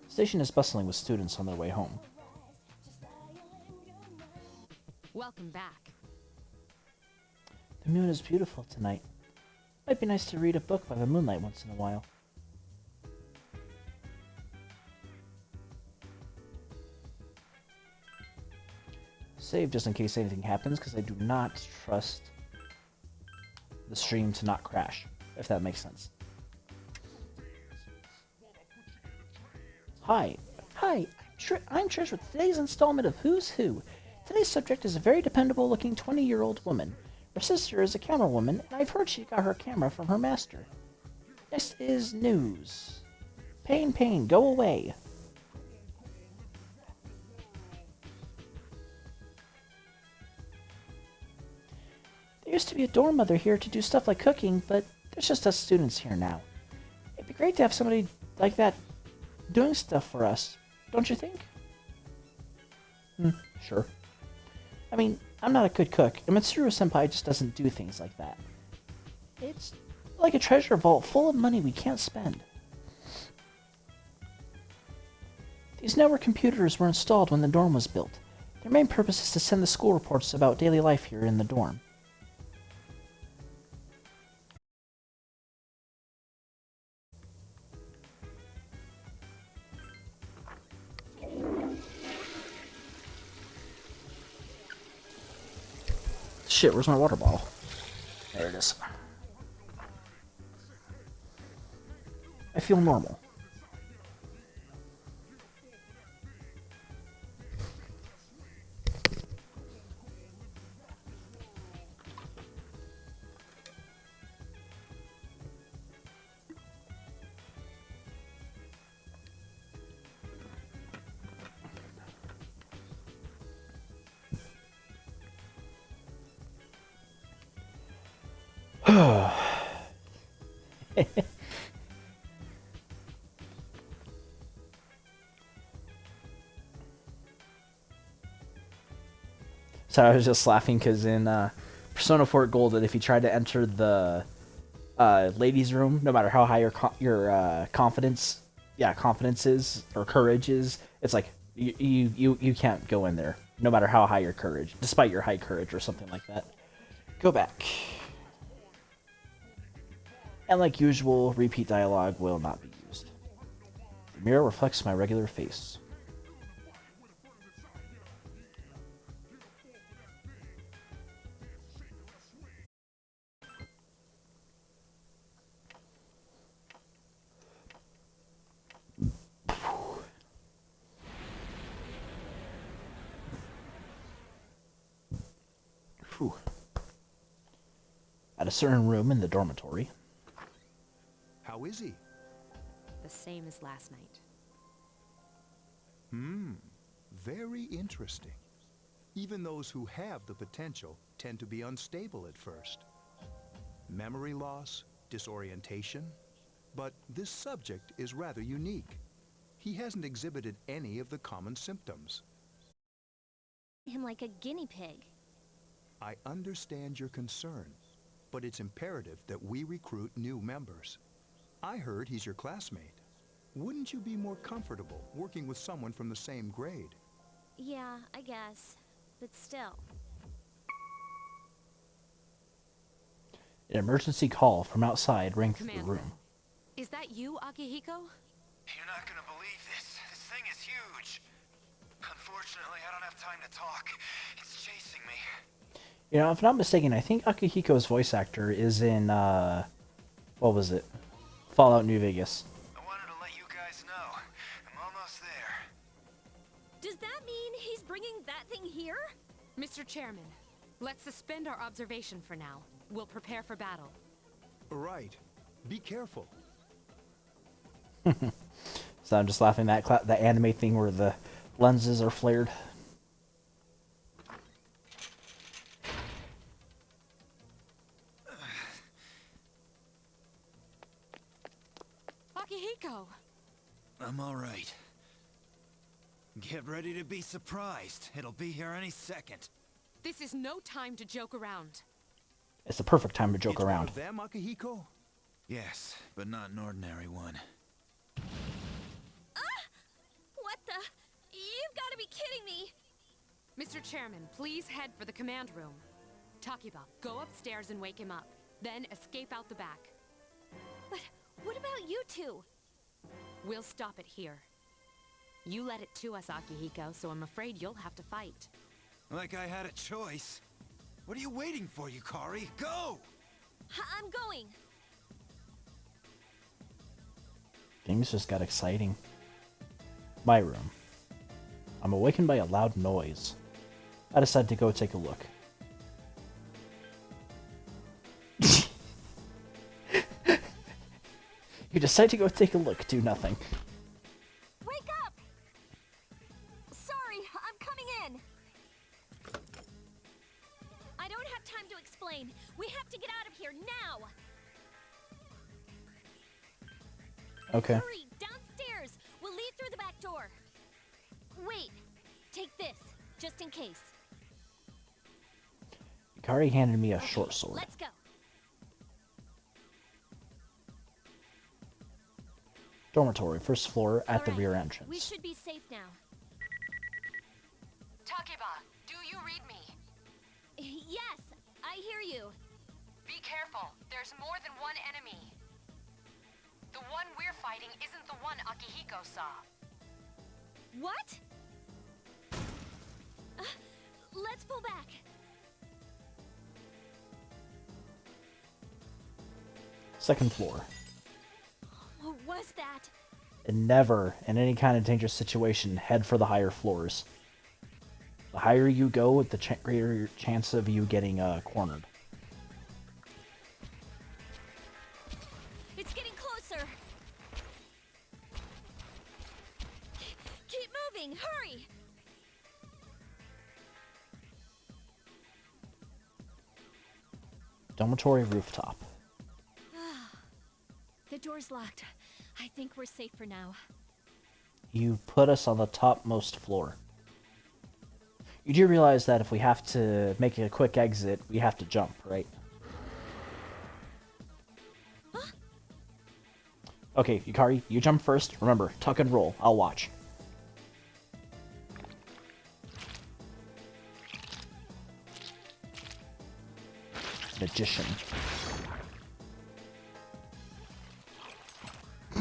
The station is bustling with students on their way home. Welcome back. The moon is beautiful tonight. Might be nice to read a book by the moonlight once in a while. Save just in case anything happens, because I do not trust the stream to not crash, if that makes sense. Hi, I'm Trish with today's installment of Who's Who. Today's subject is a very dependable-looking 20-year-old woman. Her sister is a camerawoman, and I've heard she got her camera from her master. Next is news. Pain, go away. There used to be a dorm mother here to do stuff like cooking, but there's just us students here now. It'd be great to have somebody like that doing stuff for us, don't you think? Sure. I mean, I'm not a good cook, and Mitsuru-senpai just doesn't do things like that. It's like a treasure vault full of money we can't spend. These network computers were installed when the dorm was built. Their main purpose is to send the school reports about daily life here in the dorm. Shit, where's my water bottle? There it is. I feel normal. So I was just laughing because in Persona 4 Golden, if you tried to enter the ladies' room, no matter how high your confidence is or courage is, it's like you can't go in there, no matter how high your courage, despite your high courage or something like that. Go back. And like usual, repeat dialogue will not be used. The mirror reflects my regular face. Whew. At a certain room in the dormitory. How is he? The same as last night. Very interesting. Even those who have the potential tend to be unstable at first. Memory loss, disorientation. But this subject is rather unique. He hasn't exhibited any of the common symptoms. Him like a guinea pig. I understand your concern, but it's imperative that we recruit new members. I heard he's your classmate. Wouldn't you be more comfortable working with someone from the same grade? Yeah, I guess. But still. An emergency call from outside rang through the room. Is that you, Akihiko? You're not gonna believe this. This thing is huge. Unfortunately, I don't have time to talk. It's chasing me. You know, if I'm not mistaken, I think Akihiko's voice actor is in, what was it? Fallout New Vegas. I wanted to let you guys know. I'm almost there. He's bringing that thing here? Mr. Chairman, let's suspend our observation for now. We'll prepare for battle. Right. Be careful. So I'm just laughing at that anime thing where the lenses are flared. Akihiko! I'm all right. Get ready to be surprised. It'll be here any second. This is no time to joke around. It's the perfect time to joke It's one around. of them, Akihiko? Yes, but not an ordinary one. What the? You've got to be kidding me! Mr. Chairman, please head for the command room. Takiba, go upstairs and wake him up. Then escape out the back. But what about you two? We'll stop it here. You led it to us, Akihiko, so I'm afraid you'll have to fight. Like I had a choice. What are you waiting for, Yukari? Go! I'm going! Things just got exciting. My room. I'm awakened by a loud noise. I decide to go take a look. You decide to go take a look, do nothing. Wake up! Sorry, I'm coming in. I don't have time to explain. We have to get out of here now. Okay. Hurry, downstairs. We'll leave through the back door. Wait, take this, just in case. Yukari handed me a short sword. Let's go. Dormitory, first floor, at the All right, rear entrance. We should be safe now. Takiba, do you read me? Yes, I hear you. Be careful. There's more than one enemy. The one we're fighting isn't the one Akihiko saw. What? Let's pull back. Second floor. What was that? And never, in any kind of dangerous situation, head for the higher floors. The higher you go, the greater chance of you getting cornered. It's getting closer. Keep moving, hurry! Dormitory rooftop. The door's locked. I think we're safe for now. You put us on the topmost floor. You do realize that if we have to make a quick exit, we have to jump, right? Huh? Okay, Yukari, you jump first. Remember, tuck and roll. I'll watch. Magician.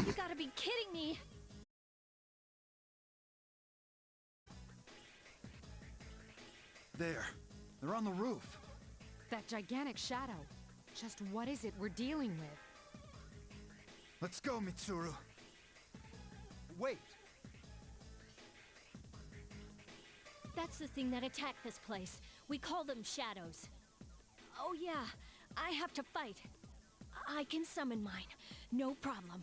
You gotta be kidding me! There. They're on the roof. That gigantic shadow. Just what is it we're dealing with? Let's go, Mitsuru. Wait. That's the thing that attacked this place. We call them shadows. Oh yeah, I have to fight. I can summon mine. No problem.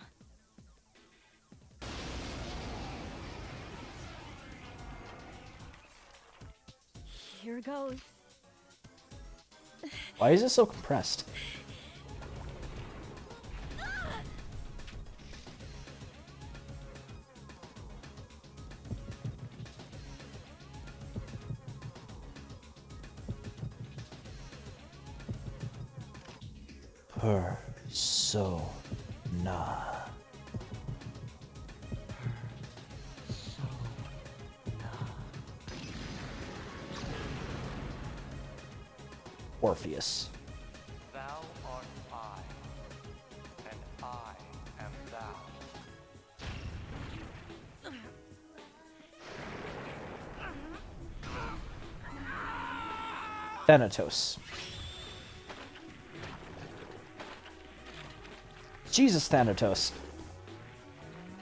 Here goes. Why is it so compressed? Persona. Orpheus. Thou art I, and I am thou. Thanatos. Jesus, Thanatos.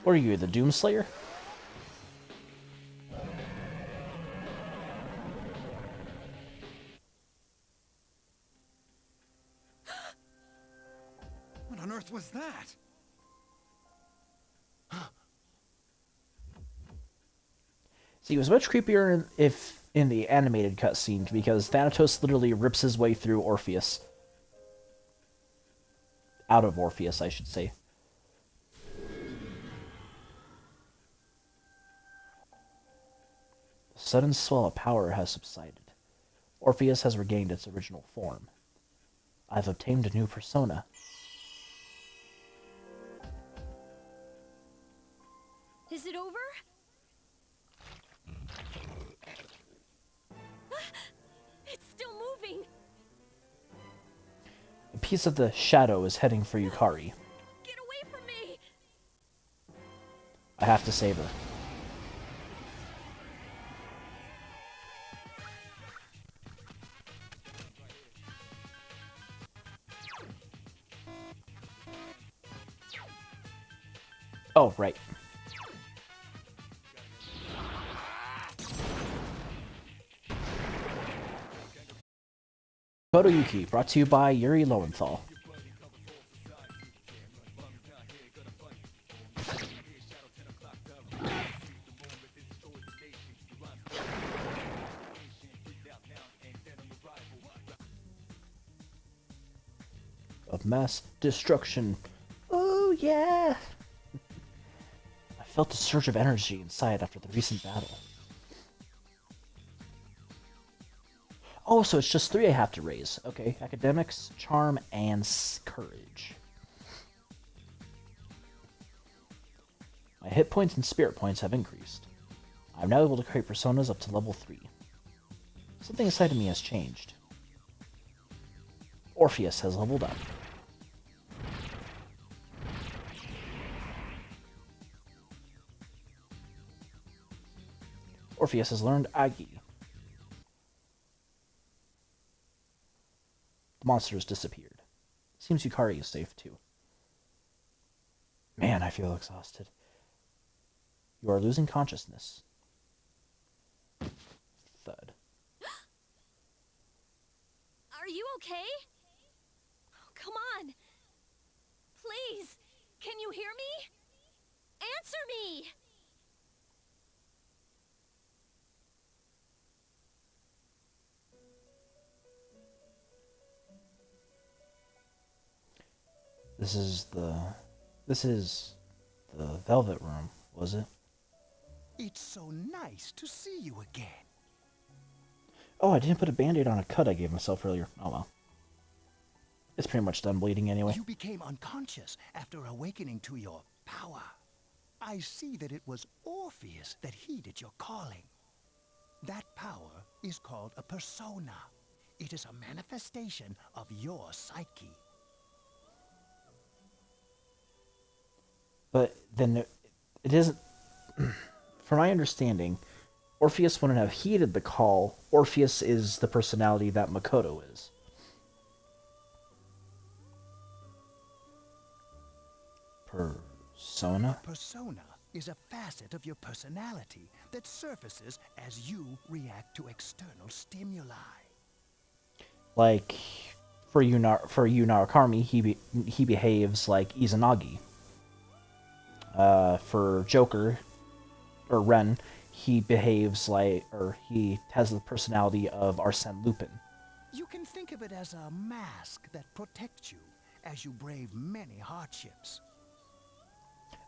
What are you, the Doomslayer? was that? See, it was much creepier if in the animated cutscene, because Thanatos literally rips his way through Orpheus. Out of Orpheus, I should say. The sudden swell of power has subsided. Orpheus has regained its original form. I've obtained a new persona. Is it over? It's still moving. A piece of the shadow is heading for Yukari. Get away from me! I have to save her. Oh, right. Koto Yuki, brought to you by Yuri Lowenthal. Of mass destruction. Oh, yeah! I felt a surge of energy inside after the recent battle. Oh, so it's just 3 I have to raise. Okay, academics, charm, and courage. My hit points and spirit points have increased. I'm now able to create personas up to level 3. Something inside of me has changed. Orpheus has leveled up. Orpheus has learned Agi. The monster has disappeared. Seems Yukari is safe too. Man, I feel exhausted. You are losing consciousness. Thud. Are you okay? Oh, come on. Please. Can you hear me? Answer me! This is the Velvet Room, was it? It's so nice to see you again. Oh, I didn't put a band-aid on a cut I gave myself earlier. Oh well. It's pretty much done bleeding anyway. You became unconscious after awakening to your power. I see that it was Orpheus that heeded your calling. That power is called a persona. It is a manifestation of your psyche. But then it isn't... From my understanding, Orpheus wouldn't have heeded the call. Orpheus is the personality that Makoto is. Persona? A persona is a facet of your personality that surfaces as you react to external stimuli. Like, for Yu Narukami, he behaves like Izanagi. For Joker, or Ren, he behaves like, or he has the personality of Arsène Lupin. You can think of it as a mask that protects you as you brave many hardships.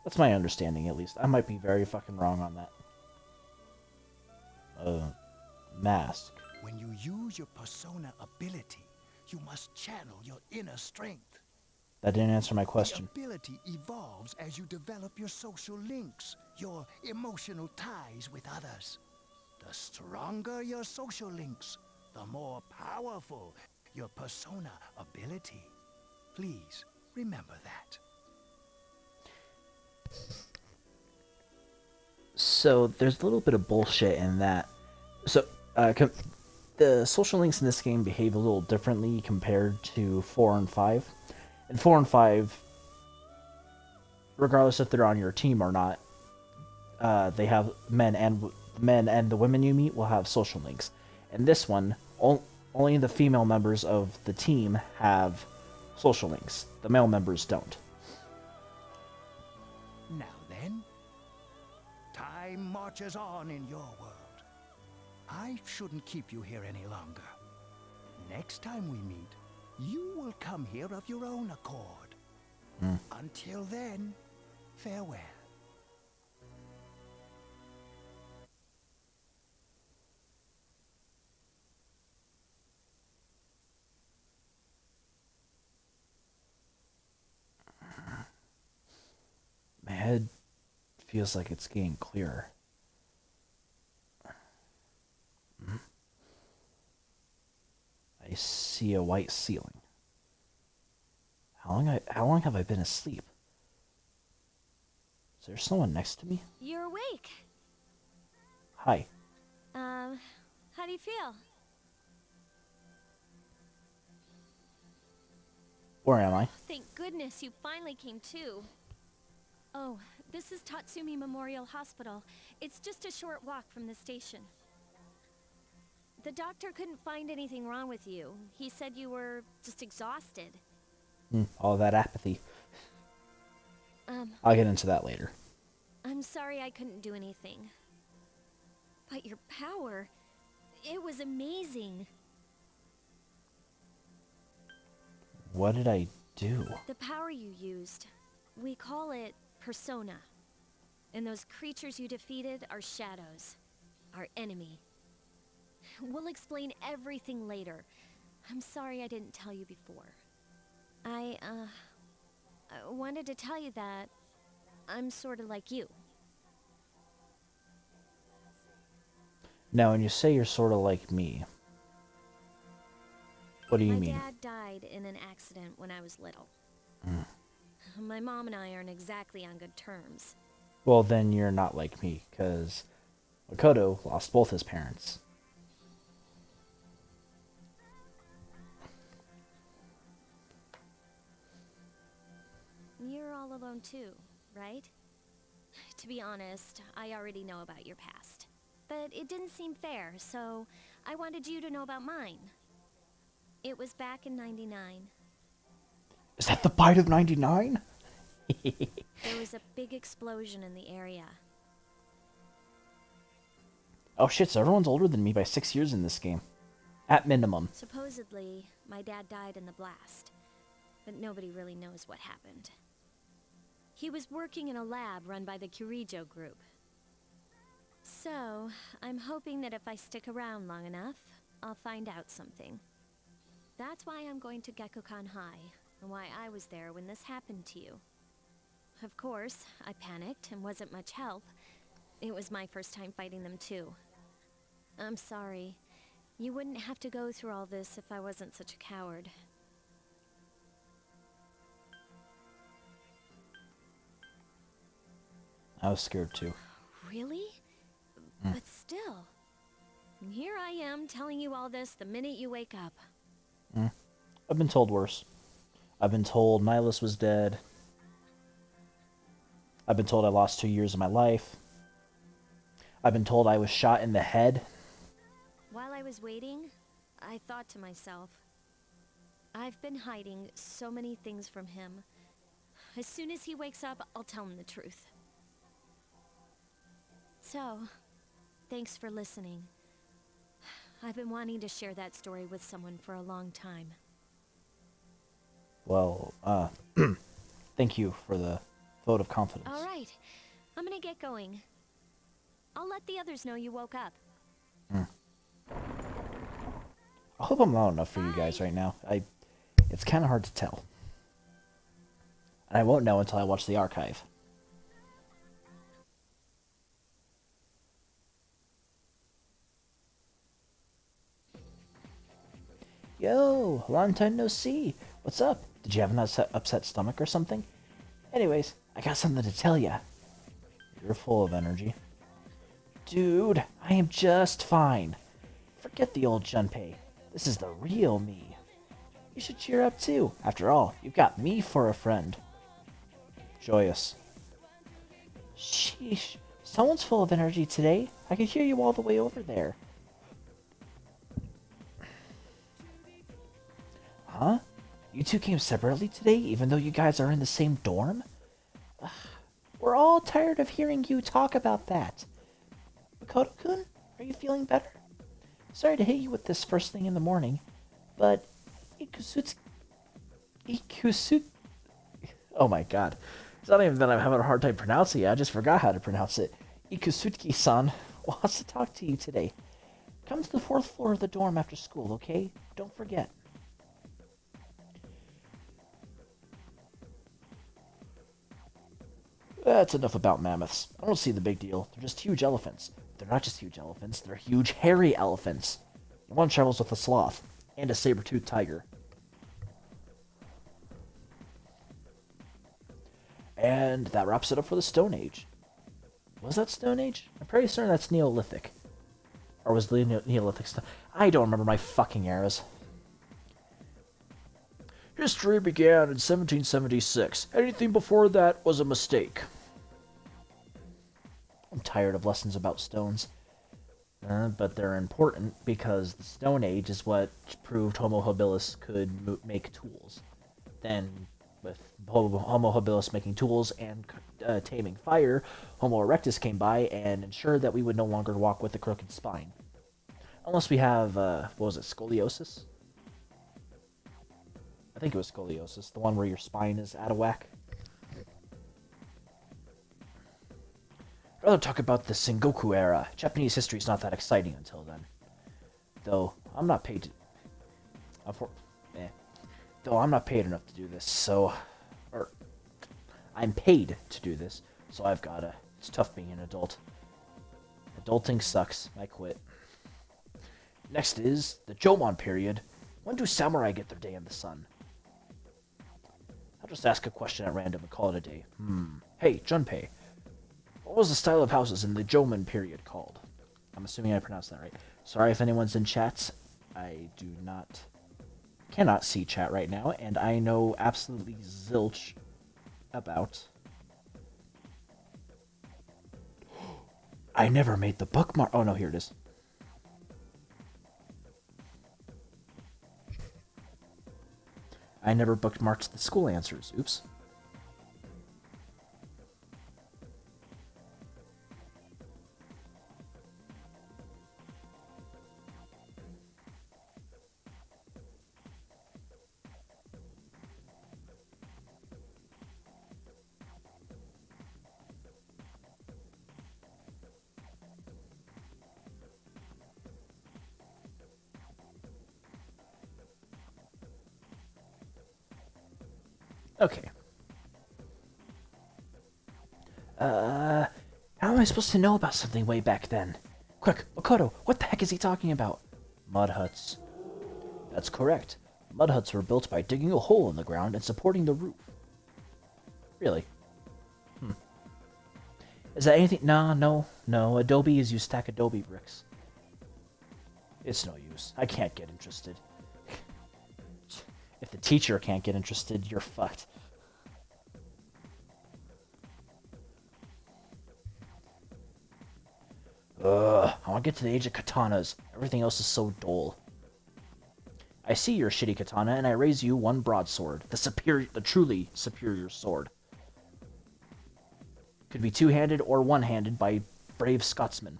That's my understanding, at least. I might be very fucking wrong on that. Mask. When you use your persona ability, you must channel your inner strength. That didn't answer my question. The ability evolves as you develop your social links, your emotional ties with others. The stronger your social links, the more powerful your persona ability. Please remember that. So there's a little bit of bullshit in that. So the social links in this game behave a little differently compared to 4 and 5. In 4 and 5, regardless if they're on your team or not, they have men and the women you meet will have social links. In this one, only the female members of the team have social links. The male members don't. Now then, time marches on in your world. I shouldn't keep you here any longer. Next time we meet, you will come here of your own accord. Until then, farewell. My head feels like it's getting clearer. I see a white ceiling. How long have I been asleep? Is there someone next to me? You're awake. Hi. How do you feel? Where am I? Thank goodness you finally came to. Oh, this is Tatsumi Memorial Hospital. It's just a short walk from the station. The doctor couldn't find anything wrong with you. He said you were just exhausted. All that apathy. I'll get into that later. I'm sorry I couldn't do anything. But your power, it was amazing. What did I do? The power you used, we call it persona. And those creatures you defeated are shadows, our enemy. We'll explain everything later. I'm sorry I didn't tell you before. I wanted to tell you that I'm sort of like you. Now, when you say you're sort of like me, what do you mean? My dad died in an accident when I was little. My mom and I aren't exactly on good terms. Well, then you're not like me, because Makoto lost both his parents. You're all alone too, right? To be honest, I already know about your past. But it didn't seem fair, so I wanted you to know about mine. It was back in '99. Is that the bite of 99? There was a big explosion in the area. Oh shit, so everyone's older than me by 6 years in this game. At minimum. Supposedly, my dad died in the blast, but nobody really knows what happened. He was working in a lab run by the Kirijo group. So, I'm hoping that if I stick around long enough, I'll find out something. That's why I'm going to Gekukan High, and why I was there when this happened to you. Of course, I panicked and wasn't much help. It was my first time fighting them too. I'm sorry. You wouldn't have to go through all this if I wasn't such a coward. I was scared too. Really? But still. Here I am telling you all this the minute you wake up. I've been told worse. I've been told Nihilus was dead. I've been told I lost 2 years of my life. I've been told I was shot in the head. While I was waiting, I thought to myself, I've been hiding so many things from him. As soon as he wakes up, I'll tell him the truth. So, thanks for listening. I've been wanting to share that story with someone for a long time. Well, thank you for the vote of confidence. All right, I'm gonna get going. I'll let the others know you woke up. I hope I'm loud enough for you guys right now. It's kind of hard to tell. And I won't know until I watch the archive. Yo, long time no see. What's up? Did you have an upset stomach or something? Anyways, I got something to tell ya. You're full of energy. Dude, I am just fine. Forget the old Junpei. This is the real me. You should cheer up too. After all, you've got me for a friend. Joyous. Sheesh. Someone's full of energy today. I could hear you all the way over there. Huh? You two came separately today, even though you guys are in the same dorm? We're all tired of hearing you talk about that. Makoto-kun, are you feeling better? Sorry to hit you with this first thing in the morning, but Ikusut... Oh my god. It's not even that I'm having a hard time pronouncing it, I just forgot how to pronounce it. Ikusutki-san wants to talk to you today. Come to the 4th floor of the dorm after school, okay? Don't forget. That's enough about mammoths. I don't see the big deal. They're just huge elephants. They're not just huge elephants, they're huge hairy elephants. One travels with a sloth and a saber-toothed tiger. And that wraps it up for the Stone Age. Was that Stone Age? I'm pretty certain that's Neolithic. Or was the Neolithic stuff? I don't remember my fucking eras. History began in 1776. Anything before that was a mistake. I'm tired of lessons about stones. But they're important because the Stone Age is what proved Homo habilis could make tools. Then, with Homo habilis making tools and taming fire, Homo erectus came by and ensured that we would no longer walk with a crooked spine. Unless we have, what was it, scoliosis? I think it was scoliosis, the one where your spine is out of whack. I'd rather talk about the Sengoku era. Japanese history is not that exciting until then. Though, I'm not paid to... Though I'm not paid enough to do this, so... Or... I'm paid to do this, so I've gotta... It's tough being an adult. Adulting sucks. I quit. Next is the Jomon period. When do samurai get their day in the sun? I'll just ask a question at random and call it a day. Hey, Junpei. What was the style of houses in the Jomon period called? I'm assuming I pronounced that right. Sorry if anyone's in chats. I cannot see chat right now, and I know absolutely zilch about... I never made the bookmark. Oh no, here it is. I never bookmarked the school answers. Oops. Okay. How am I supposed to know about something way back then? Quick, Makoto, what the heck is he talking about? Mud huts. That's correct. Mud huts were built by digging a hole in the ground and supporting the roof. Really? Is that anything? Nah, no. Adobe is you stack Adobe bricks. It's no use. I can't get interested. If the teacher can't get interested, you're fucked. I want to get to the age of katanas. Everything else is so dull. I see your shitty katana, and I raise you one broadsword. The truly superior sword. Could be two-handed or one-handed by brave Scotsman.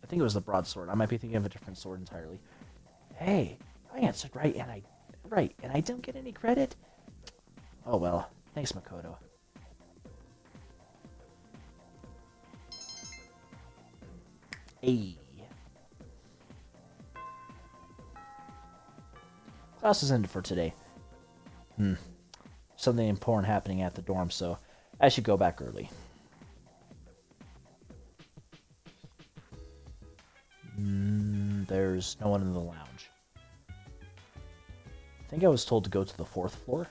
I think it was the broadsword. I might be thinking of a different sword entirely. Hey, I answered right, and I don't get any credit? Oh well. Thanks, Makoto. Hey. Class is ended for today. Something important happening at the dorm, so I should go back early. There's no one in the lounge. I think I was told to go to the 4th floor.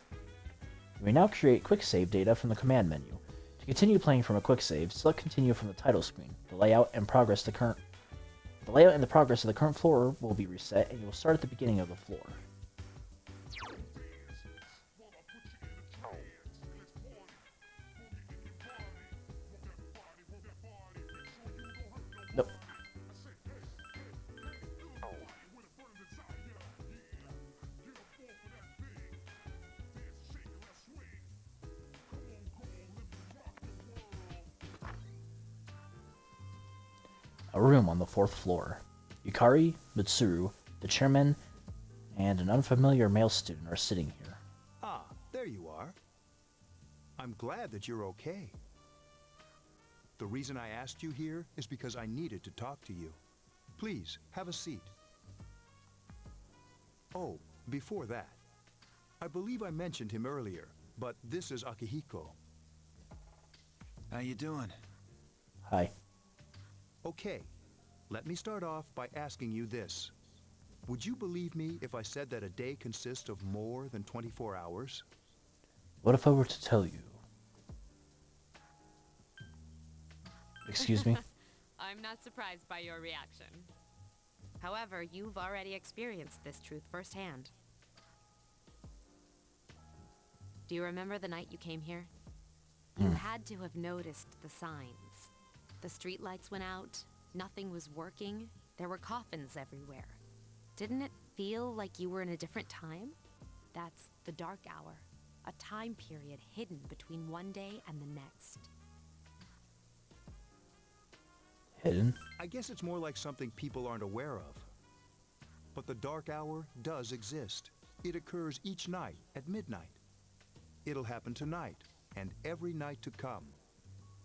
You may now create quick save data from the command menu. To continue playing from a quick save, select continue from the title screen. The layout and the progress of the current floor will be reset, and you will start at the beginning of the floor. Nope. A room on the 4th floor. Yukari, Mitsuru, the chairman, and an unfamiliar male student are sitting here. Ah, there you are. I'm glad that you're okay. The reason I asked you here is because I needed to talk to you. Please, have a seat. Oh, before that, I believe I mentioned him earlier, but this is Akihiko. How you doing? Hi. Okay, let me start off by asking you this. Would you believe me if I said that a day consists of more than 24 hours? What if I were to tell you? Excuse me? I'm not surprised by your reaction. However, you've already experienced this truth firsthand. Do you remember the night you came here? You had to have noticed the signs. The streetlights went out, nothing was working, there were coffins everywhere. Didn't it feel like you were in a different time? That's the dark hour, a time period hidden between one day and the next. Hidden? I guess it's more like something people aren't aware of. But the dark hour does exist. It occurs each night at midnight. It'll happen tonight and every night to come.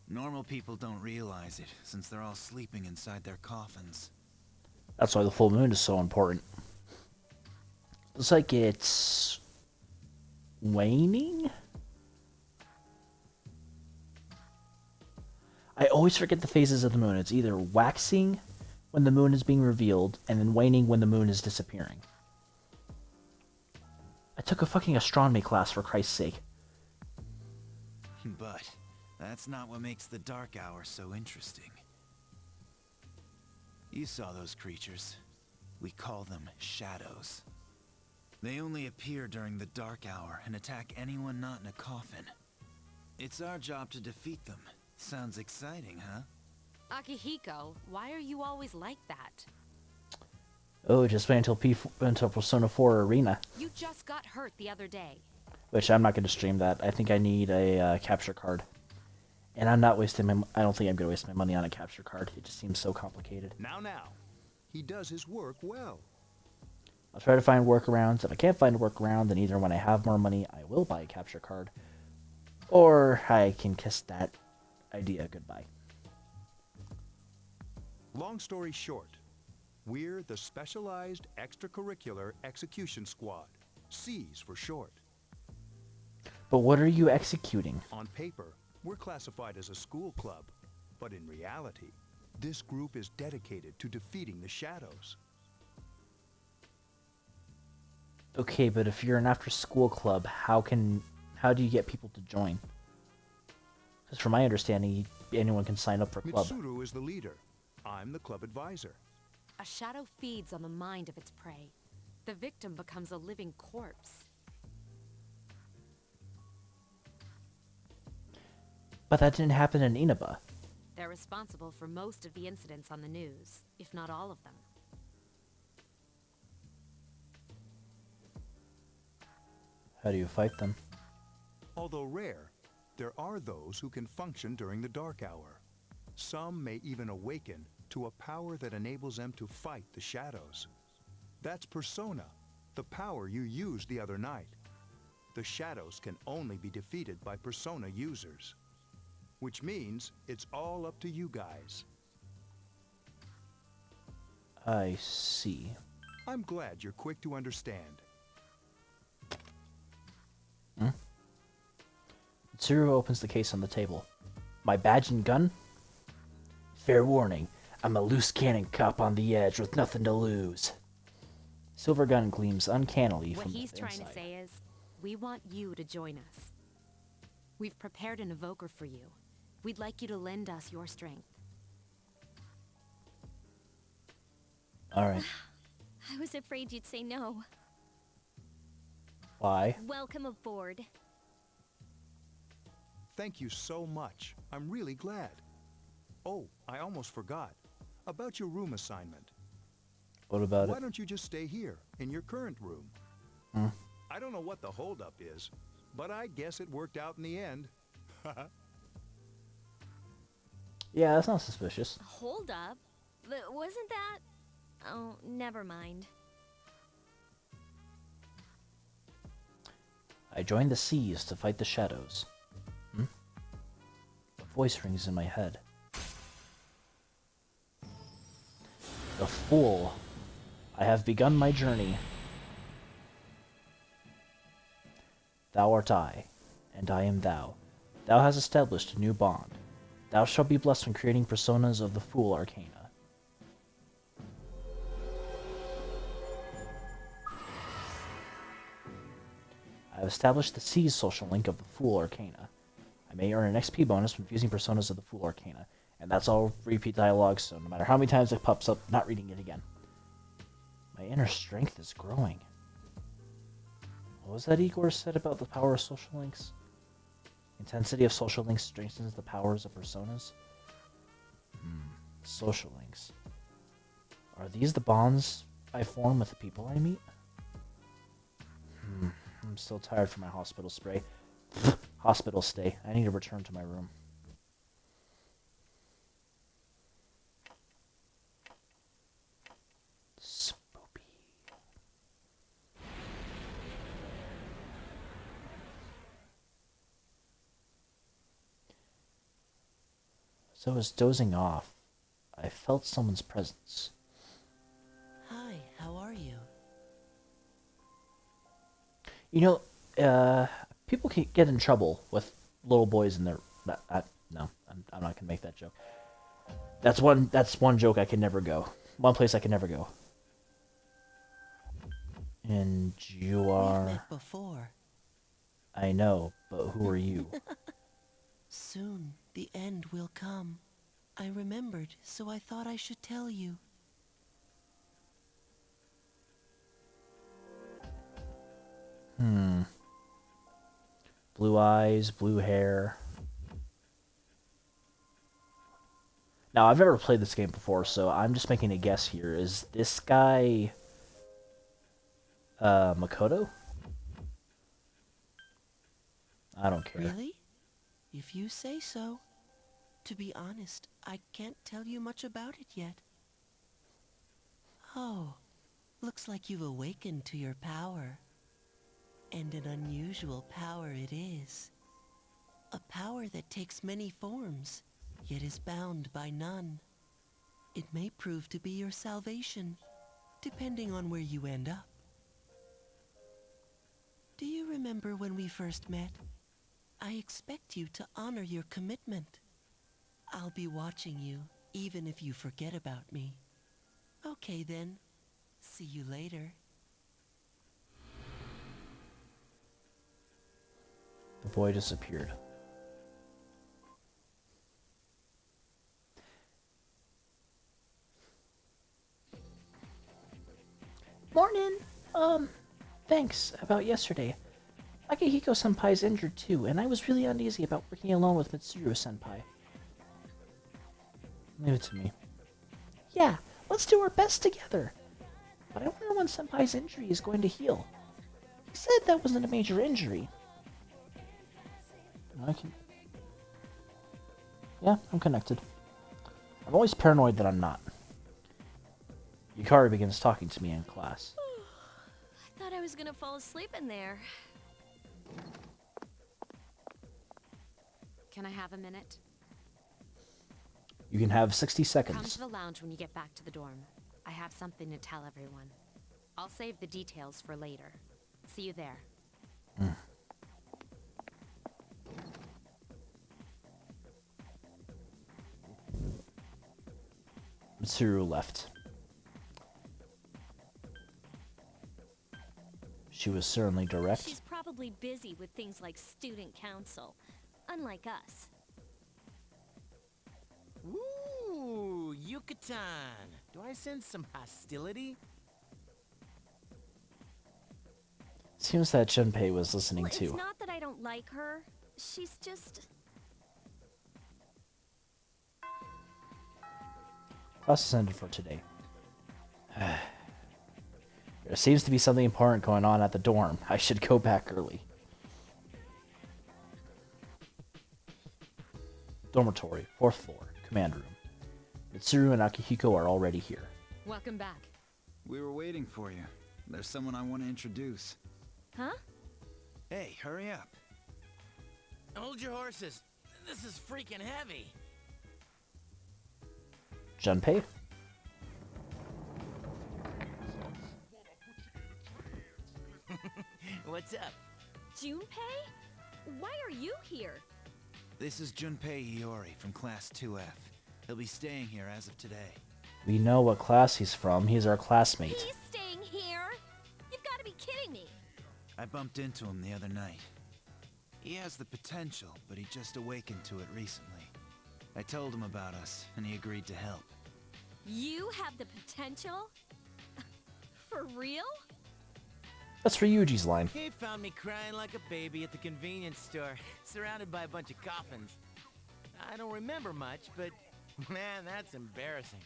Normal people don't realize it, since they're all sleeping inside their coffins. That's why the full moon is so important. Looks like it's waning? I always forget the phases of the moon. It's either waxing when the moon is being revealed, and then waning when the moon is disappearing. I took a fucking astronomy class, for Christ's sake. But that's not what makes the dark hour so interesting. You saw those creatures. We call them shadows. They only appear during the dark hour and attack anyone not in a coffin. It's our job to defeat them. Sounds exciting, huh? Akihiko, why are you always like that? Oh, just wait until Persona 4 Arena. You just got hurt the other day. Which I'm not going to stream that. I think I need a capture card. And I'm not wasting my... I don't think I'm going to waste my money on a capture card. It just seems so complicated. Now. He does his work well. I'll try to find workarounds. If I can't find a workaround, then either when I have more money, I will buy a capture card. Or I can kiss that idea goodbye. Long story short, we're the Specialized Extracurricular Execution Squad. C's for short. But what are you executing? On paper, we're classified as a school club. But in reality, this group is dedicated to defeating the shadows. Okay, but if you're an after-school club, how do you get people to join? Because from my understanding, anyone can sign up for club. Mitsuru is the leader. I'm the club advisor. A shadow feeds on the mind of its prey. The victim becomes a living corpse. But that didn't happen in Inaba. They're responsible for most of the incidents on the news, if not all of them. How do you fight them? Although rare, there are those who can function during the dark hour. Some may even awaken to a power that enables them to fight the shadows. That's Persona, the power you used the other night. The shadows can only be defeated by Persona users. Which means it's all up to you guys. I see. I'm glad you're quick to understand. Mitsuru opens the case on the table. My badge and gun? Fair warning, I'm a loose cannon cop on the edge with nothing to lose. Silver gun gleams uncannily What from the he's trying inside. to say is, we want you to join us. We've prepared an evoker for you. We'd like you to lend us your strength. Alright. I was afraid you'd say no. Why? Welcome aboard. Thank you so much. I'm really glad. Oh, I almost forgot. About your room assignment. What about Why it? don't you just stay here, in your current room? I don't know what the holdup is, but I guess it worked out in the end. Yeah, that sounds suspicious. Hold up. Wasn't that? Oh, never mind. I joined the seas to fight the shadows. Hmm? A voice rings in my head. The fool. I have begun my journey. Thou art I, and I am thou. Thou hast established a new bond. Thou shalt be blessed when creating personas of the Fool Arcana. I have established the C's social link of the Fool Arcana. I may earn an XP bonus from fusing personas of the Fool Arcana. And that's all repeat dialogue, so no matter how many times it pops up, not reading it again. My inner strength is growing. What was that Igor said about the power of social links? Intensity of social links strengthens the powers of personas? Social links. Are these the bonds I form with the people I meet? I'm still tired from my hospital stay. I need to return to my room. As I was dozing off, I felt someone's presence. Hi, how are you? You know, people can get in trouble with little boys in their... no, I'm not gonna make that joke. That's one joke I can never go. One place I can never go. And you are... We've met before. I know, but who are you? Soon, the end will come. I remembered, so I thought I should tell you. Blue eyes, blue hair. Now, I've never played this game before, so I'm just making a guess here. Is this guy... Makoto? I don't care. Really? If you say so. To be honest, I can't tell you much about it yet. Oh, looks like you've awakened to your power. And an unusual power it is. A power that takes many forms, yet is bound by none. It may prove to be your salvation, depending on where you end up. Do you remember when we first met? I expect you to honor your commitment. I'll be watching you, even if you forget about me. Okay then. See you later. The boy disappeared. Morning! Thanks about yesterday. Akihiko-senpai's injured too, and I was really uneasy about working alone with Mitsuru-senpai. Leave it to me. Yeah, let's do our best together. But I wonder when Senpai's injury is going to heal. He said that wasn't a major injury. Yeah, I'm connected. I'm always paranoid that I'm not. Yukari begins talking to me in class. I thought I was gonna fall asleep in there. Can I have a minute? You can have 60 Come seconds. to the lounge when you get back to the dorm. I have something to tell everyone. I'll save the details for later. See you there. Mitsuru left. She was certainly direct. She's probably busy with things like student council, unlike us. Ooh, Yucatan. Do I sense some hostility? Seems that Junpei was listening Well, too. it's not that I don't like her. She's just... Class is ended for today. There seems to be something important going on at the dorm. I should go back early. Dormitory, 4th floor, command room. Mitsuru and Akihiko are already here. Welcome back. We were waiting for you. There's someone I want to introduce. Huh? Hey, hurry up. Hold your horses. This is freaking heavy. Junpei? What's up? Junpei? Why are you here? This is Junpei Iori from Class 2F. He'll be staying here as of today. We know what class he's from. He's our classmate. He's staying here? You've got to be kidding me. I bumped into him the other night. He has the potential, but he just awakened to it recently. I told him about us, and he agreed to help. You have the potential? For real? That's for Yuji's line. He found me crying like a baby at the convenience store, surrounded by a bunch of coffins. I don't remember much, but man, that's embarrassing.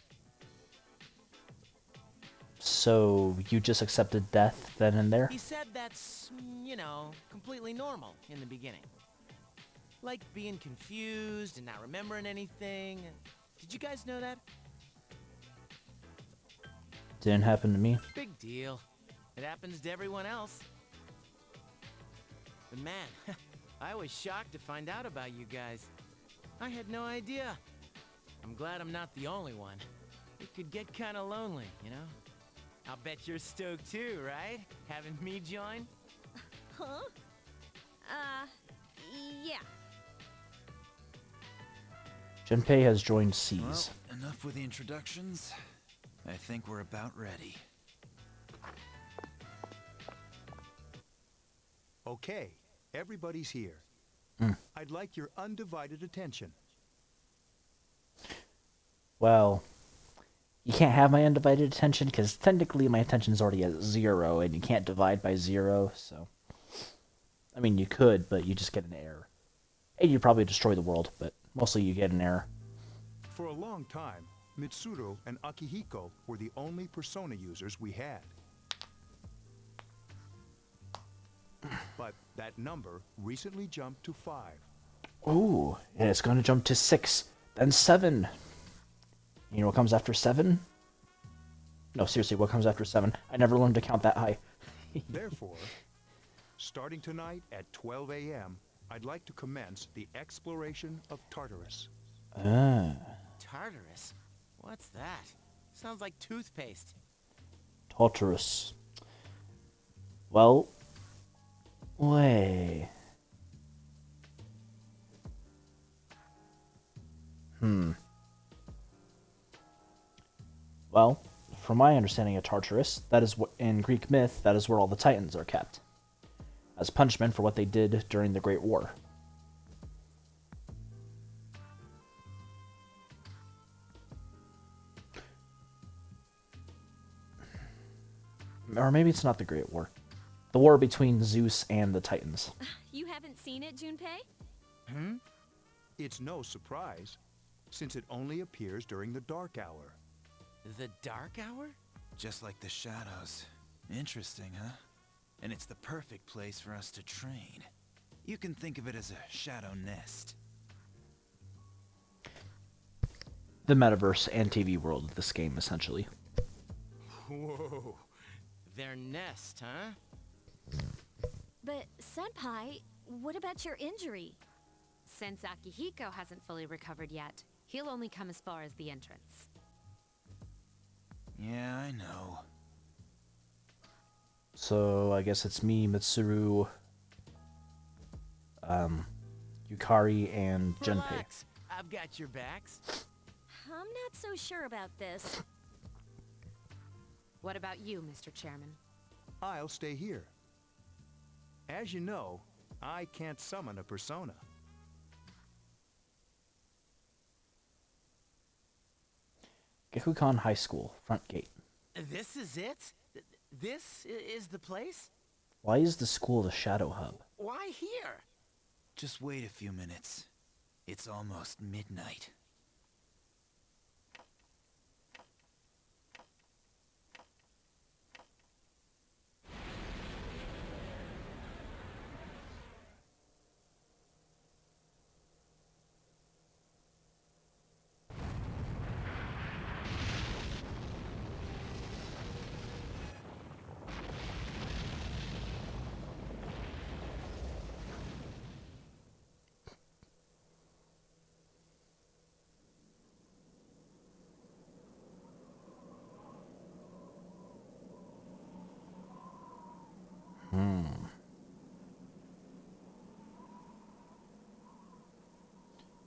So, you just accepted death then and there? He said that's, you know, completely normal in the beginning. Like being confused and not remembering anything. Did you guys know that? Didn't happen to me. Big deal. It happens to everyone else. But man, I was shocked to find out about you guys. I had no idea. I'm glad I'm not the only one. It could get kind of lonely, you know? I'll bet you're stoked too, right? Having me join? Huh? Yeah. Junpei has joined C's. Well, enough with the introductions. I think we're about ready. Okay, everybody's here. I'd like your undivided attention. Well, you can't have my undivided attention because technically my attention is already at 0 and you can't divide by 0, so... I mean, you could, but you just get an error. And you'd probably destroy the world, but mostly you get an error. For a long time, Mitsuru and Akihiko were the only persona users we had. But that number recently jumped to 5. Ooh, and it's going to jump to 6, then 7. You know what comes after 7? No, seriously, what comes after 7? I never learned to count that high. Therefore, starting tonight at 12 a.m., I'd like to commence the exploration of Tartarus. Tartarus? What's that? Sounds like toothpaste. Tartarus. Well... Wait... Well, from my understanding of Tartarus, that is in Greek myth, that is where all the Titans are kept. As punishment for what they did during the Great War. Or maybe it's not the Great War. The war between Zeus and the Titans. You haven't seen it, Junpei? It's no surprise, since it only appears during the dark hour. The dark hour? Just like the shadows. Interesting, huh? And it's the perfect place for us to train. You can think of it as a shadow nest. The metaverse and TV world of this game, essentially. Whoa. Their nest, huh? But, Senpai, what about your injury? Since Akihiko hasn't fully recovered yet, he'll only come as far as the entrance. Yeah, I know. So, I guess it's me, Mitsuru, Yukari, and Junpei. Relax. I've got your backs. I'm not so sure about this. What about you, Mr. Chairman? I'll stay here. As you know, I can't summon a persona. Gekukan High School, front gate. This is it? This is the place? Why is the school the Shadow Hub? Why here? Just wait a few minutes. It's almost midnight.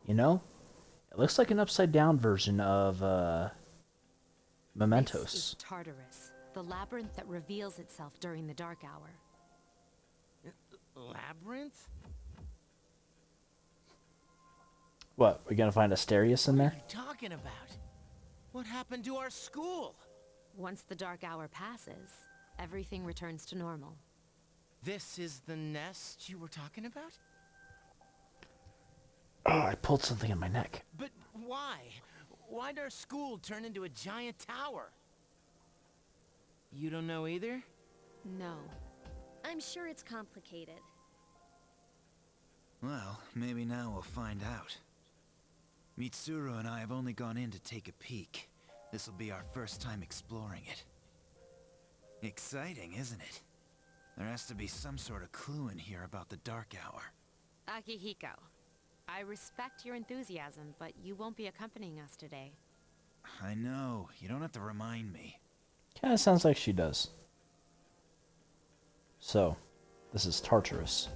You know, it looks like an upside-down version of Mementos. This is Tartarus, the labyrinth that reveals itself during the dark hour. Labyrinth? What, we gonna find Asterius in there? What are you talking about? What happened to our school? Once the dark hour passes, everything returns to normal. This is the nest you were talking about? Oh, I pulled something in my neck. But why? Why'd our school turn into a giant tower? You don't know either? No. I'm sure it's complicated. Well, maybe now we'll find out. Mitsuru and I have only gone in to take a peek. This'll be our first time exploring it. Exciting, isn't it? There has to be some sort of clue in here about the dark hour. Akihiko, I respect your enthusiasm, but you won't be accompanying us today. I know, you don't have to remind me. Kinda sounds like she does. So, this is Tartarus.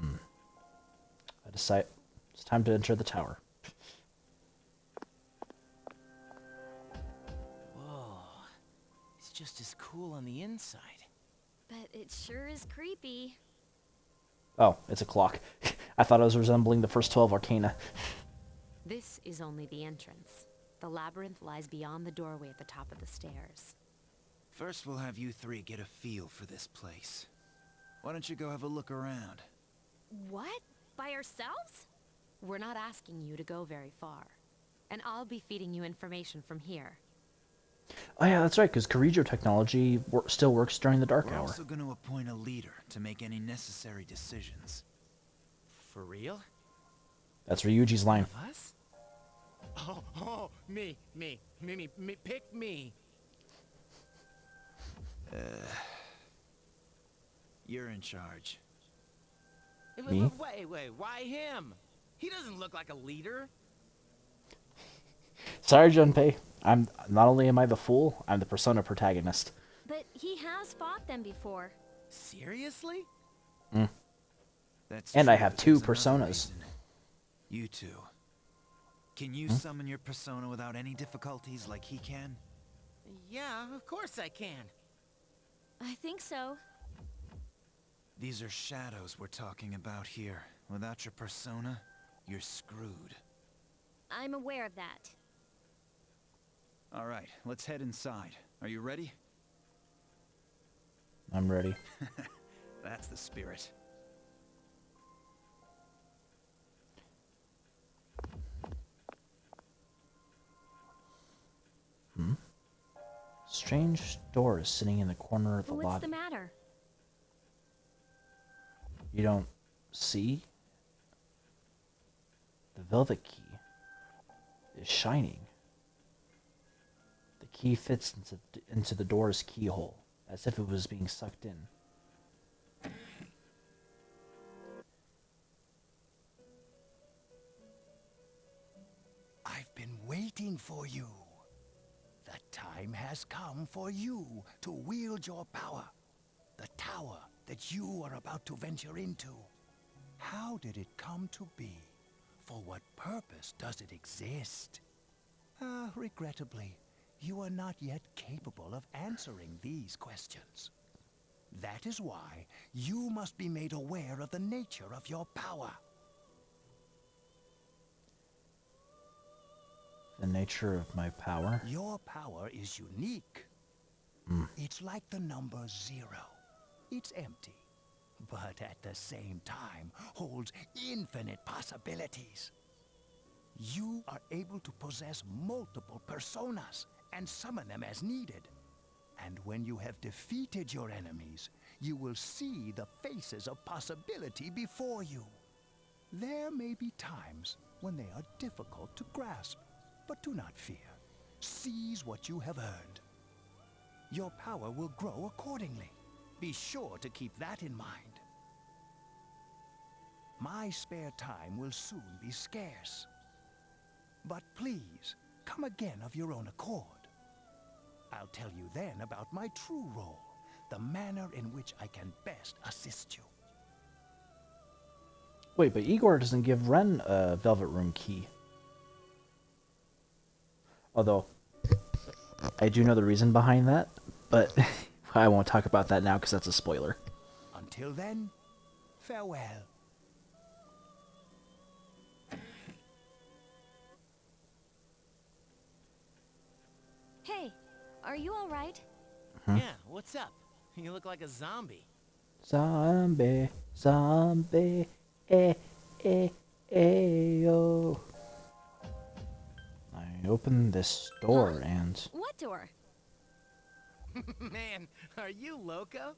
I decide it's time to enter the tower. Whoa. It's just as cool on the inside. But it sure is creepy. Oh, it's a clock. I thought it was resembling the first 12 arcana. This is only the entrance. The labyrinth lies beyond the doorway at the top of the stairs. First, we'll have you three get a feel for this place. Why don't you go have a look around? What? By ourselves? We're not asking you to go very far. And I'll be feeding you information from here. Oh yeah, that's right, because Kirijo technology still works during the dark We're hour. also going to appoint a leader to make any necessary decisions. For real? That's Ryuji's line. Of us? Oh, me, pick me. You're in charge. Me? Wait, why him? He doesn't look like a leader. Sorry, Junpei. Not only am I the fool, I'm the persona protagonist. But he has fought them before. Seriously? That's And true, I have but two there's another personas. reason. You two. Can you summon your persona without any difficulties like he can? Yeah, of course I can. I think so. These are shadows we're talking about here. Without your persona, you're screwed. I'm aware of that. All right, let's head inside. Are you ready? I'm ready. That's the spirit. Strange door is sitting in the corner of the What's lobby. the matter? You don't see? The velvet key is shining. The key fits into the door's keyhole, as if it was being sucked in. I've been waiting for you. The time has come for you to wield your power. The tower that you are about to venture into. How did it come to be? For what purpose does it exist? Regrettably, you are not yet capable of answering these questions. That is why you must be made aware of the nature of your power. The nature of my power? Your power is unique. It's like the number 0. It's empty, but at the same time holds infinite possibilities. You are able to possess multiple personas and summon them as needed. And when you have defeated your enemies, you will see the faces of possibility before you. There may be times when they are difficult to grasp, but do not fear. Seize what you have earned. Your power will grow accordingly. Be sure to keep that in mind. My spare time will soon be scarce. But please, come again of your own accord. I'll tell you then about my true role, the manner in which I can best assist you. Wait, but Igor doesn't give Ren a Velvet Room key. Although, I do know the reason behind that, but I won't talk about that now because that's a spoiler. Until then, farewell. Hey, are you all right? Yeah, what's up? You look like a zombie. Zombie, zombie, eh, yo. I opened this door and... What door? Man, are you loco?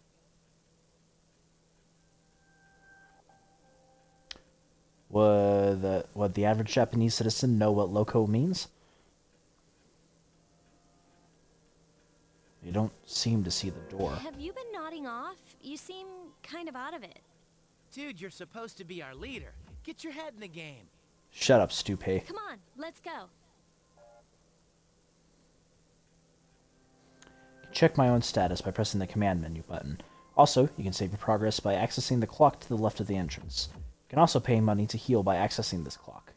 Would the average Japanese citizen know what loco means? You don't seem to see the door. Have you been nodding off? You seem kind of out of it. Dude, you're supposed to be our leader. Get your head in the game. Shut up, Stupé. Come on, let's go. Check my own status by pressing the command menu button. Also, you can save your progress by accessing the clock to the left of the entrance. You can also pay money to heal by accessing this clock.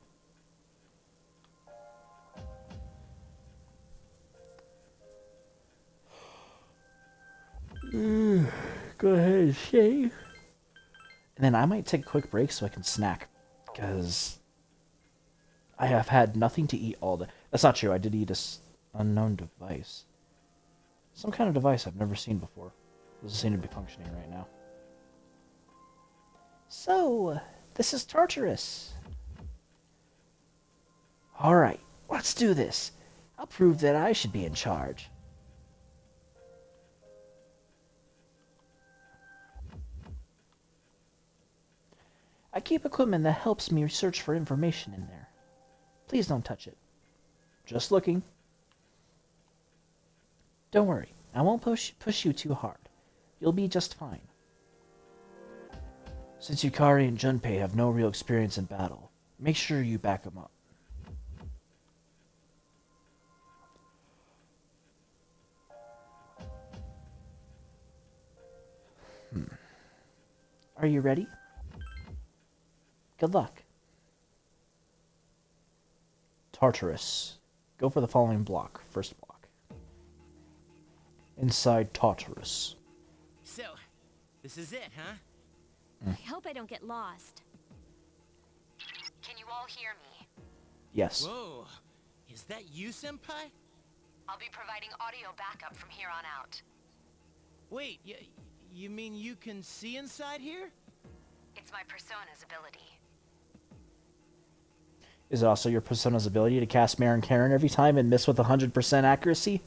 Go ahead, shave. And then I might take a quick break so I can snack, because I have had nothing to eat all day. That's not true. I did eat a unknown device. Some kind of device I've never seen before. Doesn't seem to be functioning right now. So, this is Tartarus. Alright, let's do this. I'll prove that I should be in charge. I keep equipment that helps me search for information in there. Please don't touch it. Just looking. Don't worry, I won't push you too hard. You'll be just fine. Since Yukari and Junpei have no real experience in battle, make sure you back them up. Are you ready? Good luck. Tartarus. Go for the following block. First block. Inside Tartarus. So, this is it, huh? I hope I don't get lost. Can you all hear me? Yes. Whoa. Is that you, Senpai? I'll be providing audio backup from here on out. Wait, you mean you can see inside here? It's my persona's ability. Is it also your persona's ability to cast Mare and Karen every time and miss with 100% accuracy?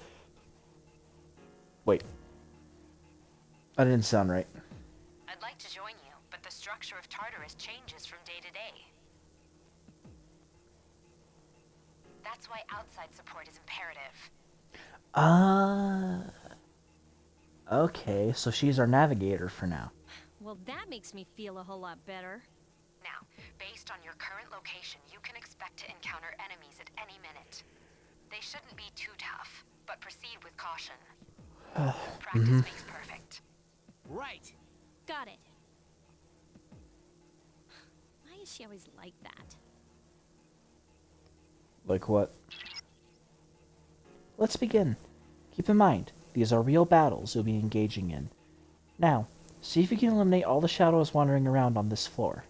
Wait. That didn't sound right. I'd like to join you, but the structure of Tartarus changes from day to day. That's why outside support is imperative. Okay, so she's our navigator for now. Well, that makes me feel a whole lot better. Now, based on your current location, you can expect to encounter enemies at any minute. They shouldn't be too tough, but proceed with caution. Practice makes perfect. Right. Got it. Why is she always like that? Like what? Let's begin. Keep in mind, these are real battles you'll be engaging in. Now, see if you can eliminate all the shadows wandering around on this floor.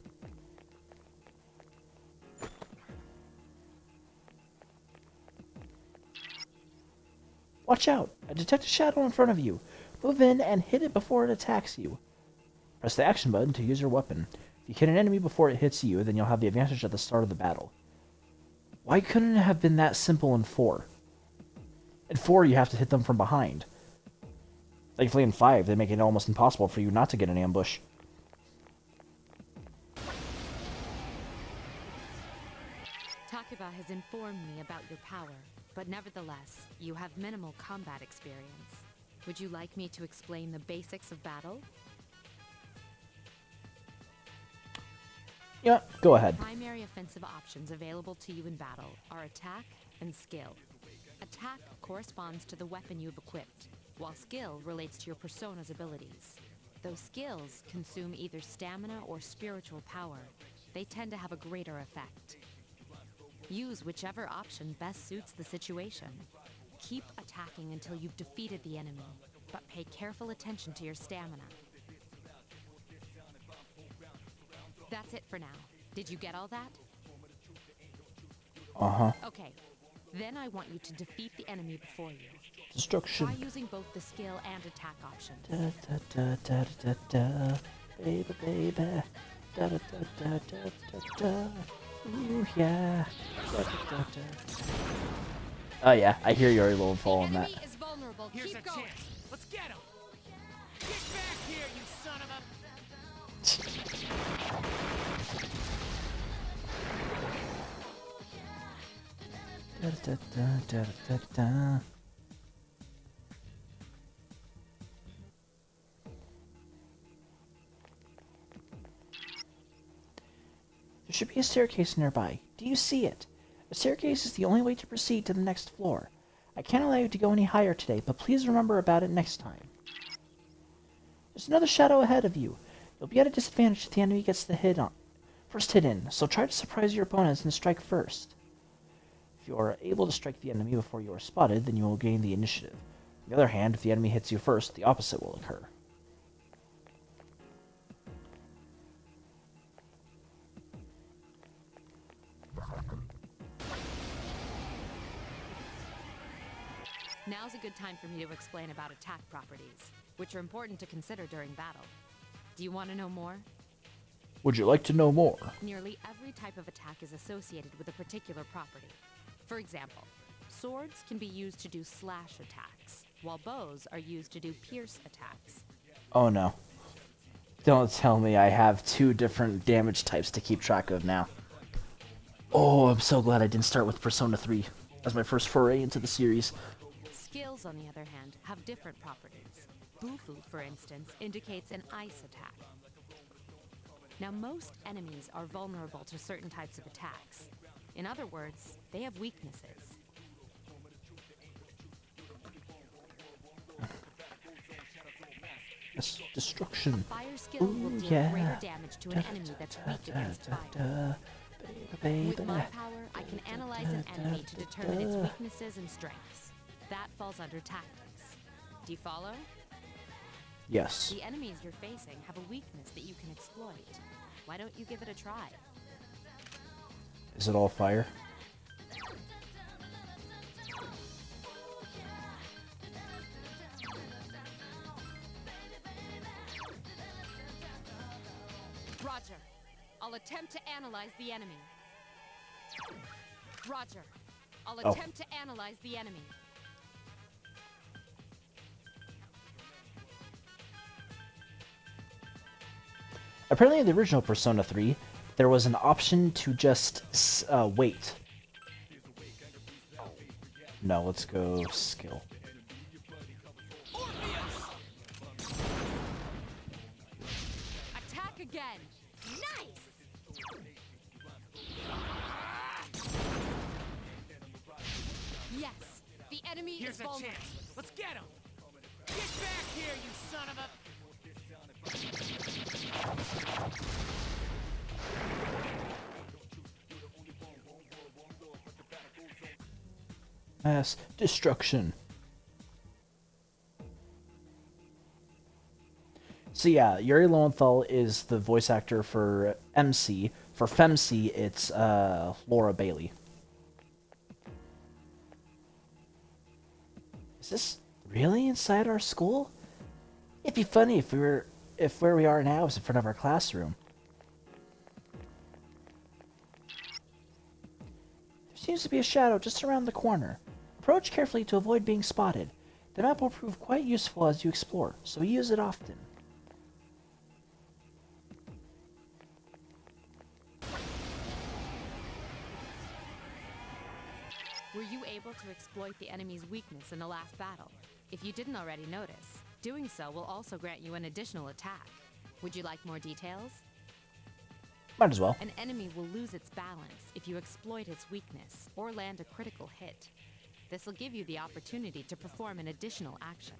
Watch out! I detect a shadow in front of you. Move in and hit it before it attacks you. Press the action button to use your weapon. If you hit an enemy before it hits you, then you'll have the advantage at the start of the battle. Why couldn't it have been that simple in 4? In 4, you have to hit them from behind. Thankfully in 5, they make it almost impossible for you not to get an ambush. Takeba has informed me about your power, but nevertheless, you have minimal combat experience. Would you like me to explain the basics of battle? Yeah, go ahead. Primary offensive options available to you in battle are attack and skill. Attack corresponds to the weapon you've equipped, while skill relates to your persona's abilities. Though skills consume either stamina or spiritual power, they tend to have a greater effect. Use whichever option best suits the situation. Keep attacking until you've defeated the enemy, but pay careful attention to your stamina. That's it for now. Did you get all that? Uh-huh. Okay. Then I want you to defeat the enemy before you. Destruction. Try using both the skill and attack options. Da da da da da da, baby, baby. Da da da da da da da. Ooh yeah. Da da da da. Oh yeah, I hear Yuri Lowenthal on that. Is vulnerable. Here's Keep a going. chance. Let's get him. Get back here, you son of a... Da da da da da da. There should be a staircase nearby. Do you see it? A staircase is the only way to proceed to the next floor. I can't allow you to go any higher today, but please remember about it next time. There's another shadow ahead of you. You'll be at a disadvantage if the enemy gets the first hit in, so try to surprise your opponents and strike first. If you are able to strike the enemy before you are spotted, then you will gain the initiative. On the other hand, if the enemy hits you first, the opposite will occur. Now's a good time for me to explain about attack properties, which are important to consider during battle. Do you want to know more? Would you like to know more? Nearly every type of attack is associated with a particular property. For example, swords can be used to do slash attacks, while bows are used to do pierce attacks. Oh no. Don't tell me I have 2 different damage types to keep track of now. Oh, I'm so glad I didn't start with Persona 3 as my first foray into the series. Skills, on the other hand, have different properties. Bufu, for instance, indicates an ice attack. Now, most enemies are vulnerable to certain types of attacks. In other words, they have weaknesses. Destruction. A fire skill will deal greater damage to an enemy that's weak against fire. With my power, I can analyze an enemy to determine its weaknesses and strengths. That falls under tactics. Do you follow? Yes. The enemies you're facing have a weakness that you can exploit. Why don't you give it a try? Is it all fire? Roger. I'll attempt to analyze the enemy. Roger. I'll attempt to analyze the enemy. Apparently in the original Persona 3, there was an option to just wait. No, let's go skill. Attack again. Nice. Yes, the enemy Here's is a vulnerable. chance. Let's get him. Get back here, you son of a... Mass destruction. So yeah, Yuri Lowenthal is the voice actor for MC. For Femc, it's Laura Bailey. Is this really inside our school? It'd be funny if where we are now is in front of our classroom. There seems to be a shadow just around the corner. Approach carefully to avoid being spotted. The map will prove quite useful as you explore, so use it often. Were you able to exploit the enemy's weakness in the last battle? If you didn't already notice, doing so will also grant you an additional attack. Would you like more details? Might as well. An enemy will lose its balance if you exploit its weakness or land a critical hit. This will give you the opportunity to perform an additional action.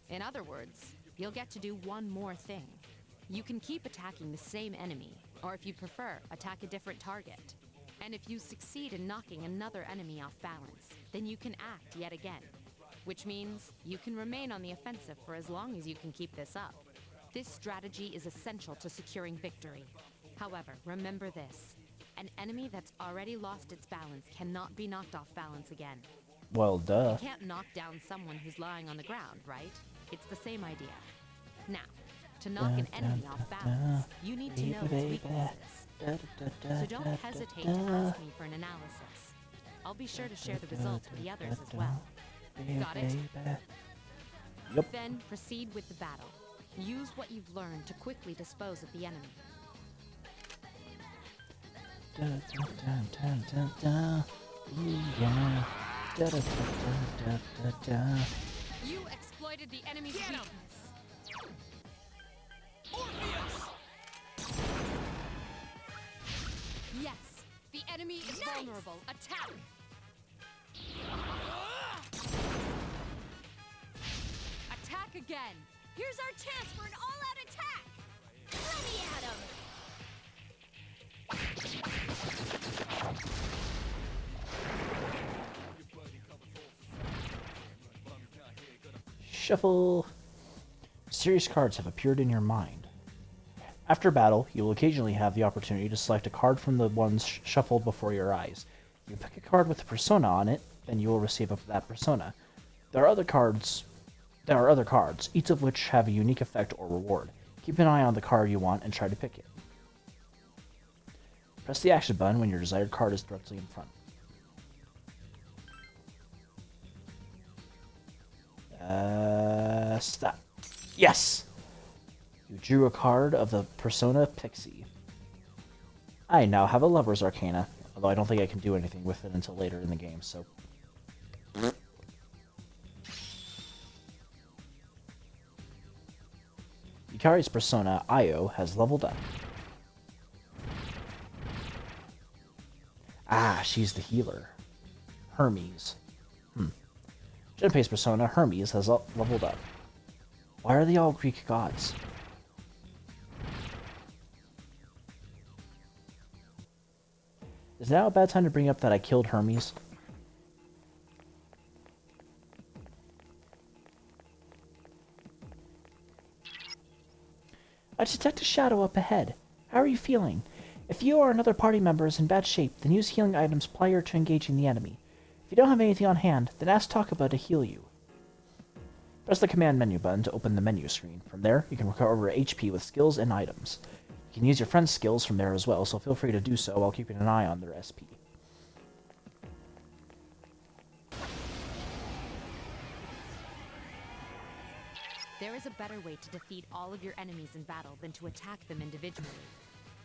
In other words, you'll get to do one more thing. You can keep attacking the same enemy, Or if you prefer, attack a different target. And if you succeed in knocking another enemy off balance, then you can act yet again. Which means you can remain on the offensive for as long as you can keep this up. This strategy is essential to securing victory. However, remember this. An enemy that's already lost its balance cannot be knocked off balance again. Well, duh. You can't knock down someone who's lying on the ground, right? It's the same idea. Now, to knock an enemy off balance, you need to know its weaknesses. So don't hesitate to ask me for an analysis. I'll be sure to share the results with the others as well. Got it? Yep. Then proceed with the battle. Use what you've learned to quickly dispose of the enemy. You exploited the enemy's weakness. Yes, the enemy is vulnerable. Attack! Attack again! Here's our chance for an all-out attack! Let me at him! Shuffle. Serious cards have appeared in your mind. After battle, you will occasionally have the opportunity to select a card from the ones shuffled before your eyes. If you pick a card with a persona on it, then you will receive that persona. There are other cards, each of which have a unique effect or reward. Keep an eye on the card you want and try to pick it. Press the action button when your desired card is directly in front. Stop. Yes! You drew a card of the persona Pixie. I now have a Lover's Arcana, although I don't think I can do anything with it until later in the game, so... Yukari's persona, Io, has leveled up. Ah, she's the healer. Hermes. Junpei's persona, Hermes, has leveled up. Why are they all Greek gods? Is now a bad time to bring up that I killed Hermes? I detect a shadow up ahead. How are you feeling? If you or another party member is in bad shape, then use healing items prior to engaging the enemy. If you don't have anything on hand, then ask Takaba to heal you. Press the command menu button to open the menu screen. From there, you can recover HP with skills and items. You can use your friend's skills from there as well, so feel free to do so while keeping an eye on their SP. There is a better way to defeat all of your enemies in battle than to attack them individually.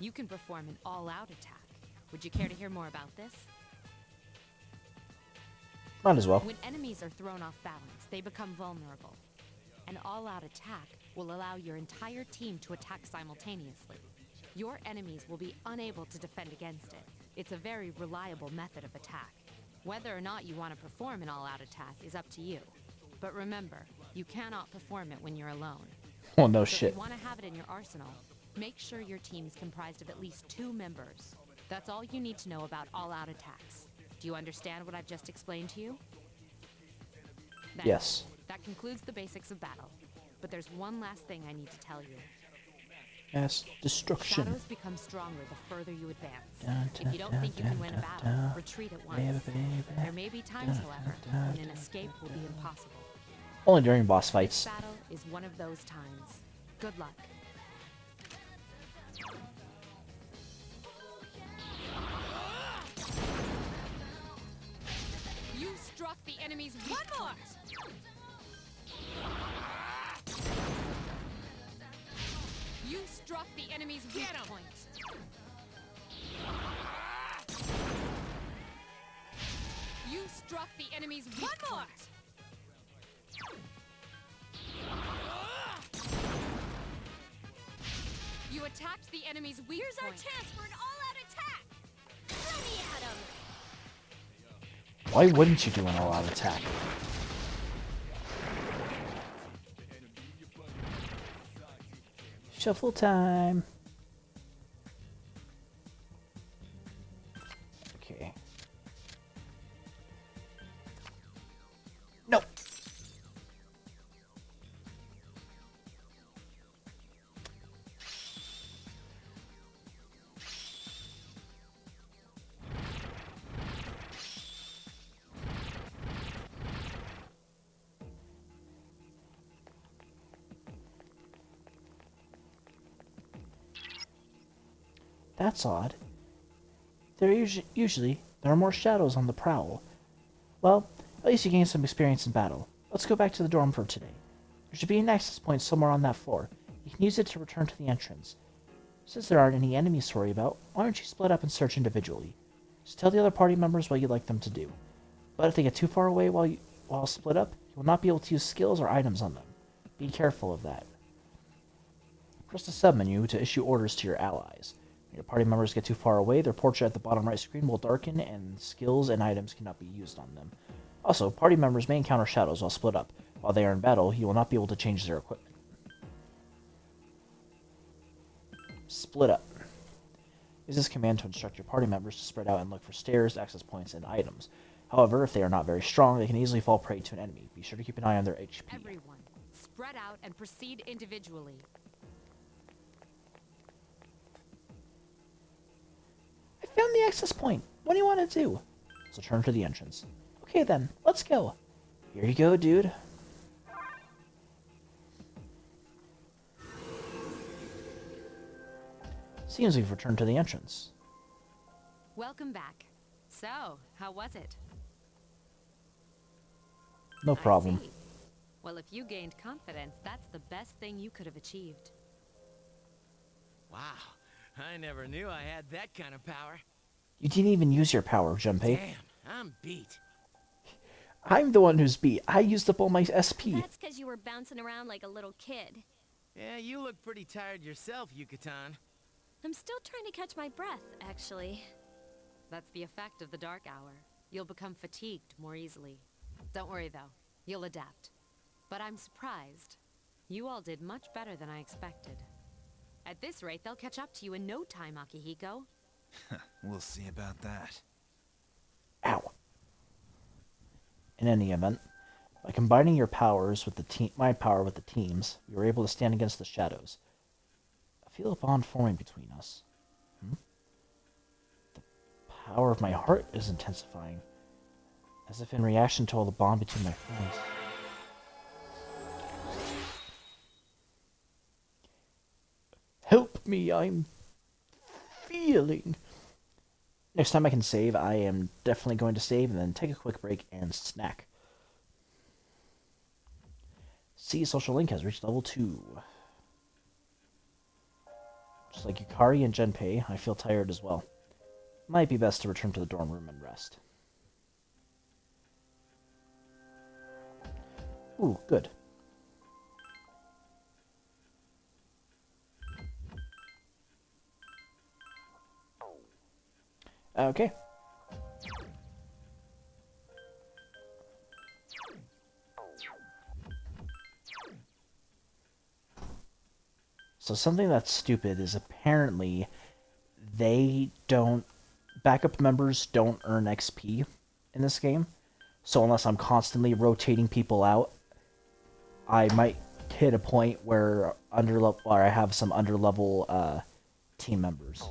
You can perform an all-out attack. Would you care to hear more about this? Might as well. When enemies are thrown off balance, they become vulnerable. An all-out attack will allow your entire team to attack simultaneously. Your enemies will be unable to defend against it. It's a very reliable method of attack. Whether or not you want to perform an all-out attack is up to you. But remember, you cannot perform it when you're alone. Oh, no So shit. if you want to have it in your arsenal, make sure your team's comprised of at least 2 members. That's all you need to know about all-out attacks. Do you understand what I've just explained to you? Yes. That concludes the basics of battle. But there's one last thing I need to tell you. Yes, destruction. Shadows become stronger the further you advance. If you don't think you can win a battle, retreat at once. There may be times, however, when an escape will be impossible. Only during boss fights. This battle is one of those times. Good luck. You struck the enemy's weak point. You struck the enemy's weak point. You struck the enemy's weak point. You attacked the enemy's weak Here's our point. chance for an all-out attack! Let me at him! Why wouldn't you do an all-out attack? Shuffle time. That's odd. Usually, there are more shadows on the prowl. Well, at least you gained some experience in battle. Let's go back to the dorm for today. There should be an access point somewhere on that floor. You can use it to return to the entrance. Since there aren't any enemies to worry about, why don't you split up and search individually? Just tell the other party members what you'd like them to do. But if they get too far away while split up, you will not be able to use skills or items on them. Be careful of that. Press the submenu to issue orders to your allies. When your party members get too far away, their portrait at the bottom right screen will darken and skills and items cannot be used on them. Also, party members may encounter shadows while split up. While they are in battle, you will not be able to change their equipment. Split up. Use this command to instruct your party members to spread out and look for stairs, access points, and items. However, if they are not very strong, they can easily fall prey to an enemy. Be sure to keep an eye on their HP. Everyone, spread out and proceed individually. I found the access point. What do you want to do? So turn to the entrance. Okay then, let's go. Here you go, dude. Seems we've returned to the entrance. Welcome back. So, how was it? No problem. I see. Well, if you gained confidence, that's the best thing you could have achieved. Wow, I never knew I had that kind of power. You didn't even use your power, Junpei. Damn, I'm beat. I'm the one who's beat. I used up all my SP. That's because you were bouncing around like a little kid. Yeah, you look pretty tired yourself, Yucatan. I'm still trying to catch my breath, actually. That's the effect of the dark hour. You'll become fatigued more easily. Don't worry, though. You'll adapt. But I'm surprised. You all did much better than I expected. At this rate, they'll catch up to you in no time, Akihiko. We'll see about that. Ow. In any event, by combining your powers with my power with the team's, we were able to stand against the shadows. I feel a bond forming between us. The power of my heart is intensifying, as if in reaction to all the bond between my friends. Help me, I'm feeling. Next time I can save, I am definitely going to save and then take a quick break and snack. See, Social Link has reached level 2. Just like Yukari and Junpei, I feel tired as well. Might be best to return to the dorm room and rest. Ooh, good. Okay. So something that's stupid is apparently backup members don't earn XP in this game. So unless I'm constantly rotating people out, I might hit a point where I have some underlevel team members.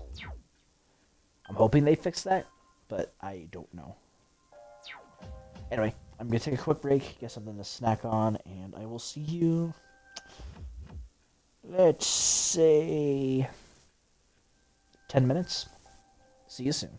I'm hoping they fix that, but I don't know. Anyway, I'm going to take a quick break, get something to snack on, and I will see you, let's say, 10 minutes. See you soon.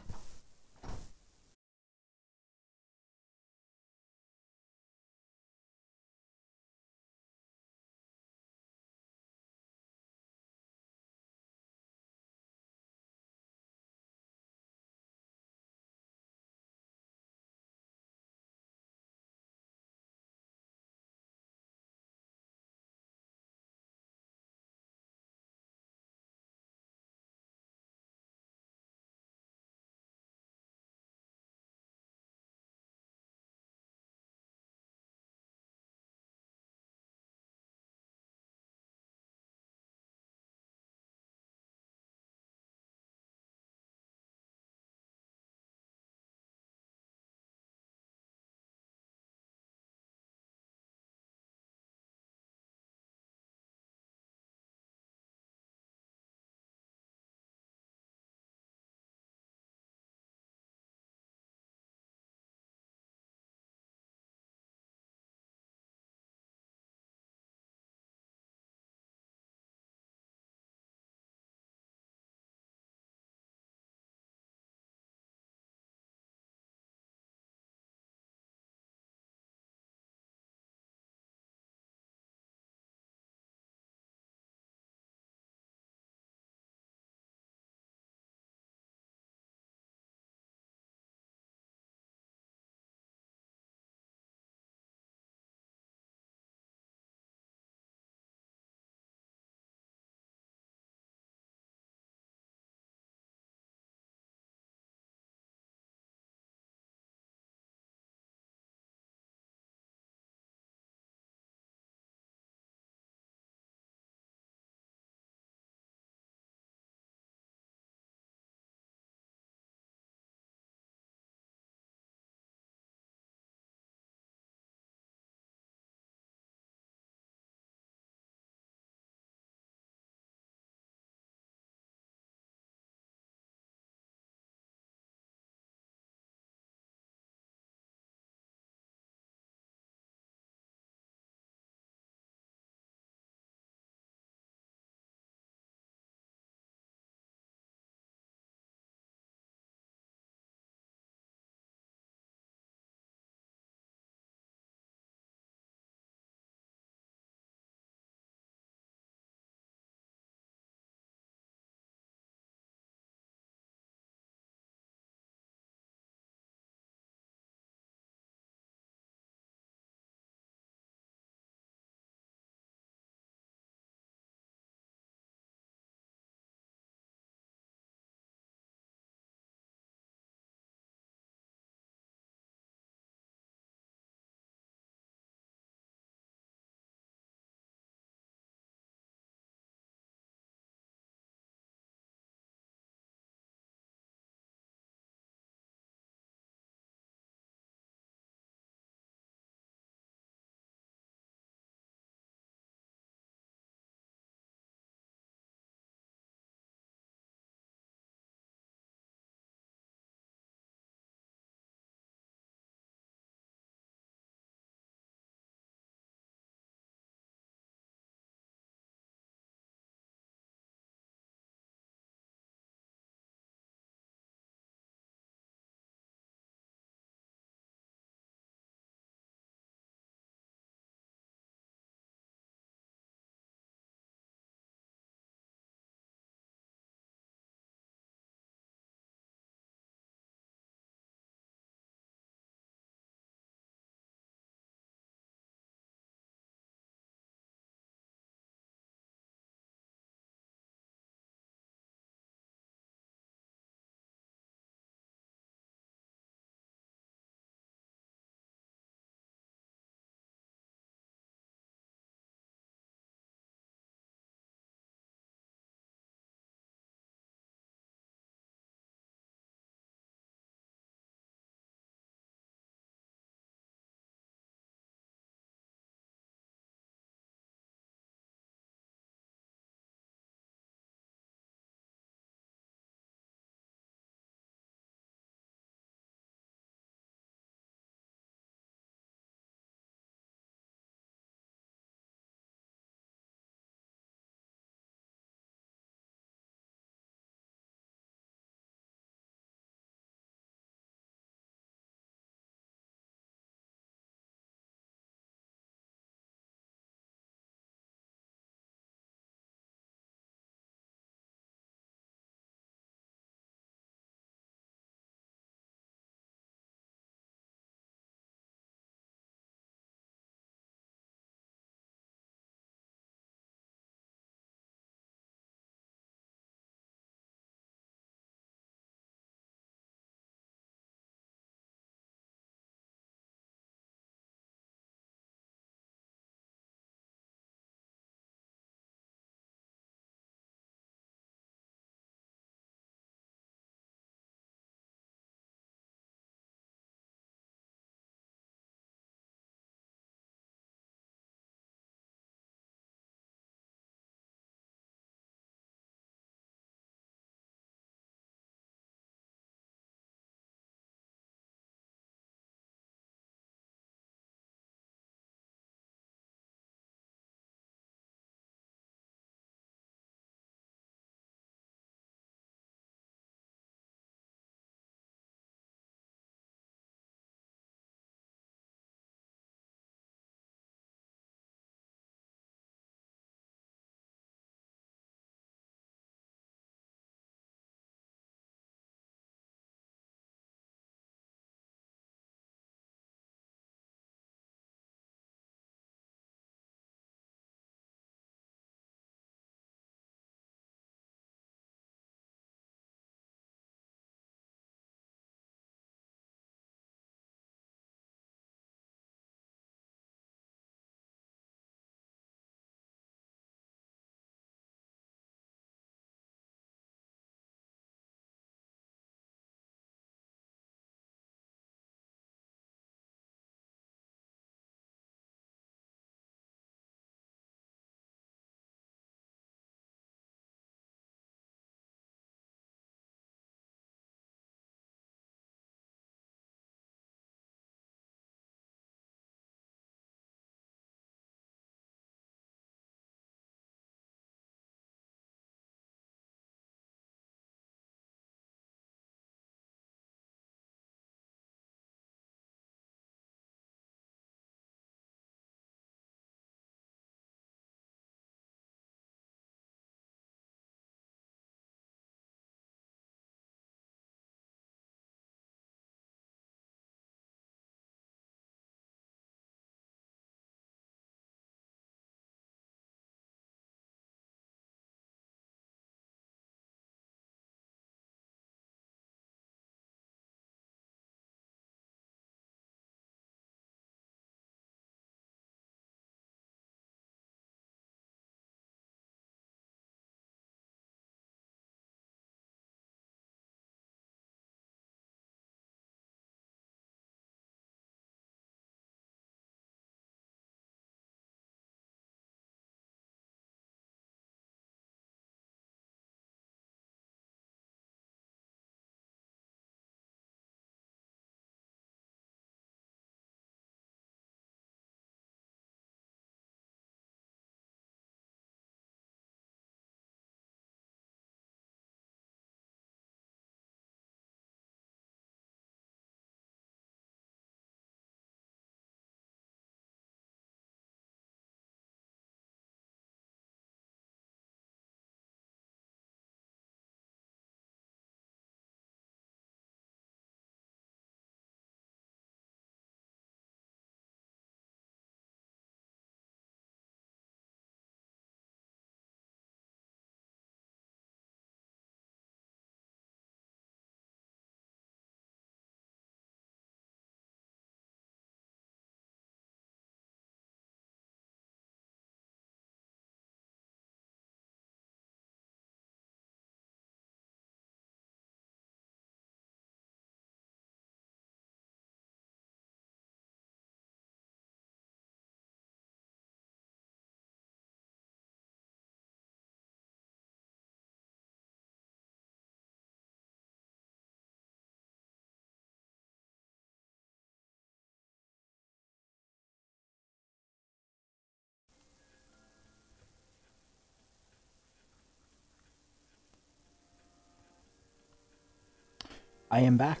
I am back.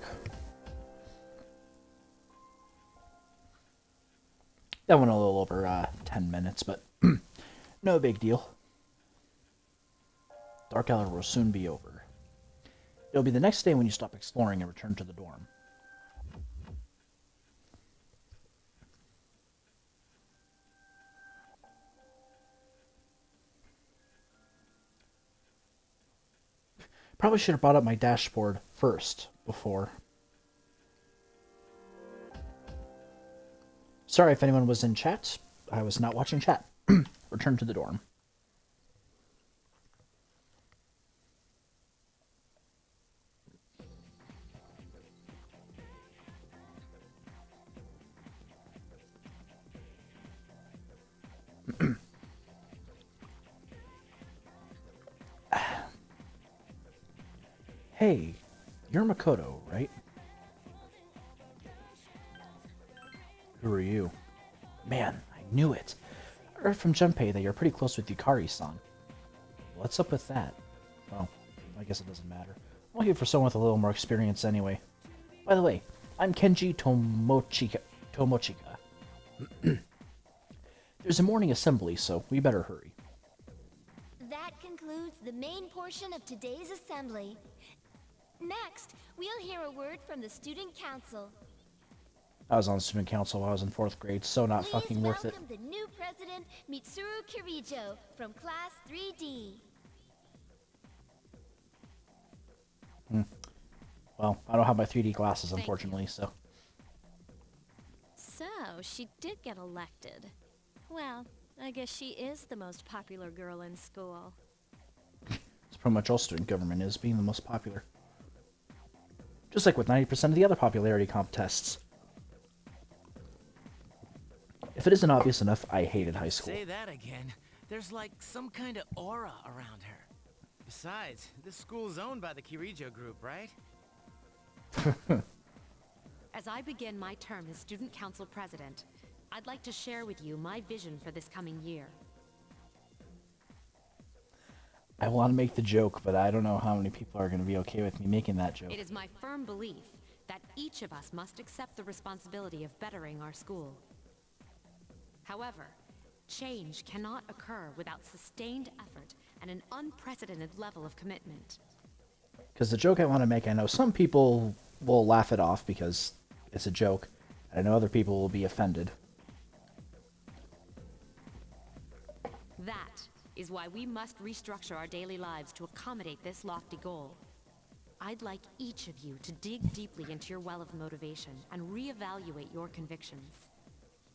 That went a little over 10 minutes, but no big deal. Dark hour will soon be over. It'll be the next day when you stop exploring and return to the dorm. Probably should have brought up my dashboard first before. Sorry if anyone was in chat. I was not watching chat. Return to the dorm. Hey, you're Makoto, right? Who are you? Man, I knew it. I heard from Junpei that you're pretty close with Yukari-san. What's up with that? Well, I guess it doesn't matter. I'm looking for someone with a little more experience anyway. By the way, I'm Kenji Tomochika. There's a morning assembly, so we better hurry. That concludes the main portion of today's assembly. Next, we'll hear a word from the student council. I was on student council while I was in 4th grade, so not fucking worth it. Welcome the new president, Mitsuru Kirijo, from Class 3D. Well, I don't have my 3D glasses, unfortunately, so... So, she did get elected. Well, I guess she is the most popular girl in school. It's pretty much all student government is, being the most popular. Just like with 90% of the other popularity contests. If it isn't obvious enough, I hated high school. Say that again. There's like some kind of aura around her. Besides, this school's owned by the Kirijo group, right? As I begin my term as student council president, I'd like to share with you my vision for this coming year. I want to make the joke, but I don't know how many people are going to be okay with me making that joke. It is my firm belief that each of us must accept the responsibility of bettering our school. However, change cannot occur without sustained effort and an unprecedented level of commitment. Because the joke I want to make, I know some people will laugh it off because it's a joke. I know other people will be offended. That is why we must restructure our daily lives to accommodate this lofty goal. I'd like each of you to dig deeply into your well of motivation and reevaluate your convictions.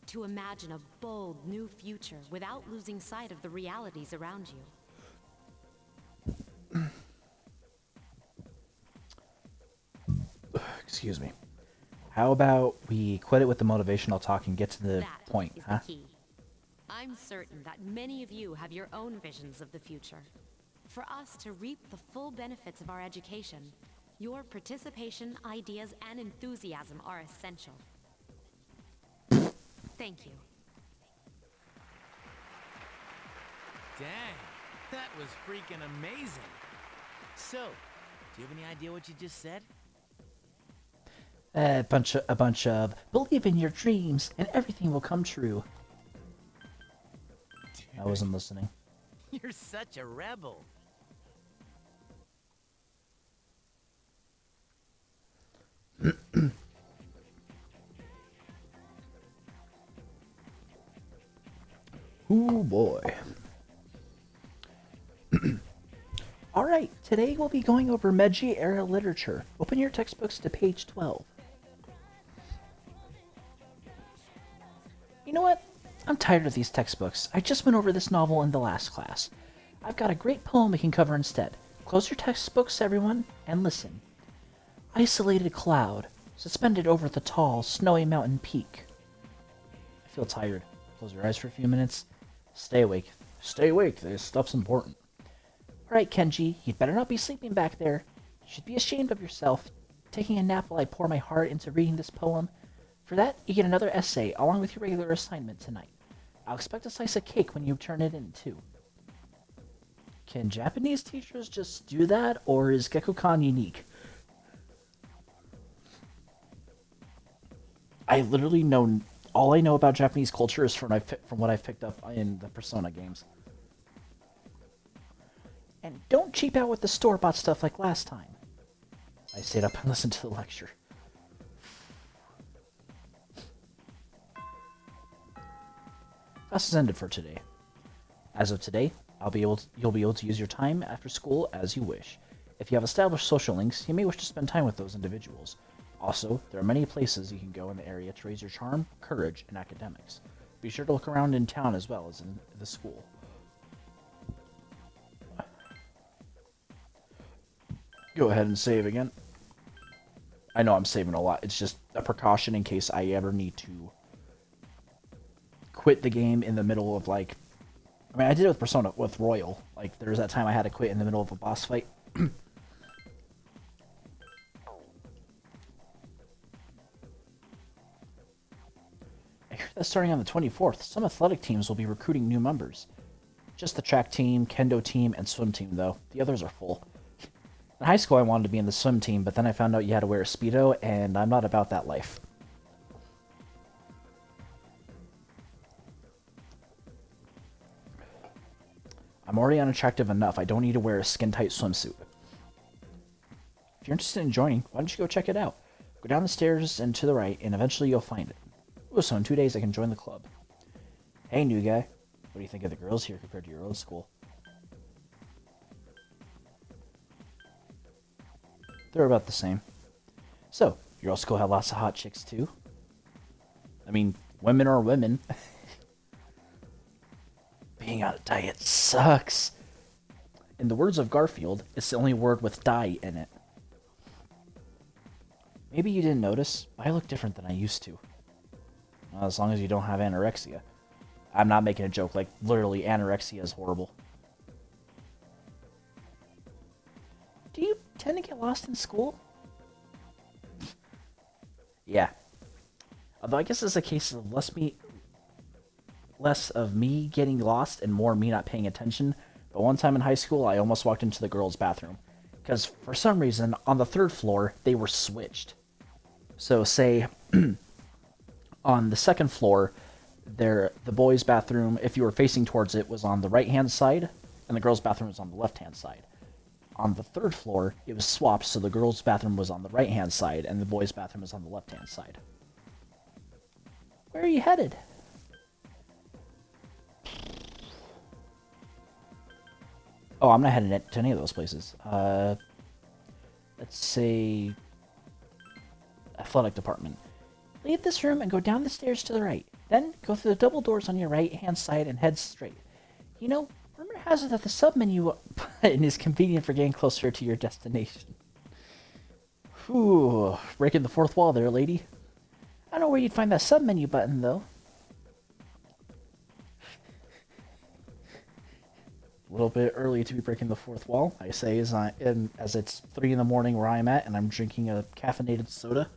To imagine a bold new future without losing sight of the realities around you. Excuse me. How about we quit it with the motivational talk and get to the point, huh? The key. I'm certain that many of you have your own visions of the future. For us to reap the full benefits of our education, your participation, ideas, and enthusiasm are essential. Thank you. Dang, that was freaking amazing. So, do you have any idea what you just said? A bunch of believe in your dreams and everything will come true. I wasn't listening. You're such a rebel. Ooh boy. Alright, today we'll be going over Meiji era literature. Open your textbooks to page 12. You know what? I'm tired of these textbooks. I just went over this novel in the last class. I've got a great poem we can cover instead. Close your textbooks, everyone, and listen. Isolated cloud, suspended over the tall, snowy mountain peak. I feel tired. Close your eyes for a few minutes. Stay awake. Stay awake. This stuff's important. Alright, Kenji, you'd better not be sleeping back there. You should be ashamed of yourself. Taking a nap while I pour my heart into reading this poem. For that, you get another essay, along with your regular assignment tonight. I'll expect a slice of cake when you turn it in, too. Can Japanese teachers just do that, or is Gekkoukan unique? I literally know all I know about Japanese culture is from what I've picked up in the Persona games. And don't cheap out with the store-bought stuff like last time. I stayed up and listened to the lecture. Class is ended for today. As of today, you'll be able to use your time after school as you wish. If you have established social links, you may wish to spend time with those individuals. Also, there are many places you can go in the area to raise your charm, courage, and academics. Be sure to look around in town as well as in the school. Go ahead and save again. I know I'm saving a lot. It's just a precaution in case I ever need to quit the game in the middle of, like... I mean, I did it with Persona, with Royal. Like, there was that time I had to quit in the middle of a boss fight. I hear that starting on the 24th, some athletic teams will be recruiting new members. Just the track team, kendo team, and swim team, though. The others are full. In high school, I wanted to be in the swim team, but then I found out you had to wear a Speedo, and I'm not about that life. I'm already unattractive enough. I don't need to wear a skin-tight swimsuit. If you're interested in joining, why don't you go check it out? Go down the stairs and to the right, and eventually you'll find it. Ooh, so in 2 days I can join the club. Hey, new guy. What do you think of the girls here compared to your old school? They're about the same. So, your old school had lots of hot chicks too? I mean, women are women. Being on a diet sucks. In the words of Garfield, it's the only word with die in it. Maybe you didn't notice, but I look different than I used to. Well, as long as you don't have anorexia. I'm not making a joke, like, literally, anorexia is horrible. Do you tend to get lost in school? Yeah. Although I guess it's a case of less of me getting lost and more me not paying attention. But one time in high school, I almost walked into the girls' bathroom. Because for some reason, on the 3rd floor, they were switched. So say, on the 2nd floor, the boys' bathroom, if you were facing towards it, was on the right-hand side, and the girls' bathroom was on the left-hand side. On the 3rd floor, it was swapped, so the girls' bathroom was on the right-hand side, and the boys' bathroom was on the left-hand side. Where are you headed? Oh, I'm not heading to any of those places. Let's say... Athletic department. Leave this room and go down the stairs to the right. Then, go through the double doors on your right-hand side and head straight. You know, rumor has it that the sub-menu button is convenient for getting closer to your destination. Whew, breaking the 4th wall there, lady. I don't know where you'd find that sub-menu button, though. A little bit early to be breaking the 4th wall, I say, as it's 3 in the morning where I'm at, and I'm drinking a caffeinated soda.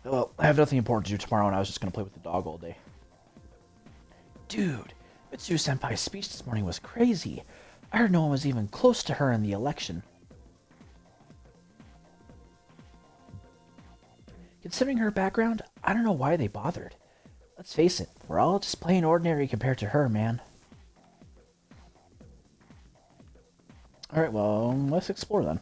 Well, I have nothing important to do tomorrow, and I was just going to play with the dog all day. Dude, Mitsuru-senpai's speech this morning was crazy. I heard no one was even close to her in the election. Considering her background, I don't know why they bothered. Let's face it, we're all just plain ordinary compared to her, man. Alright, well, let's explore then.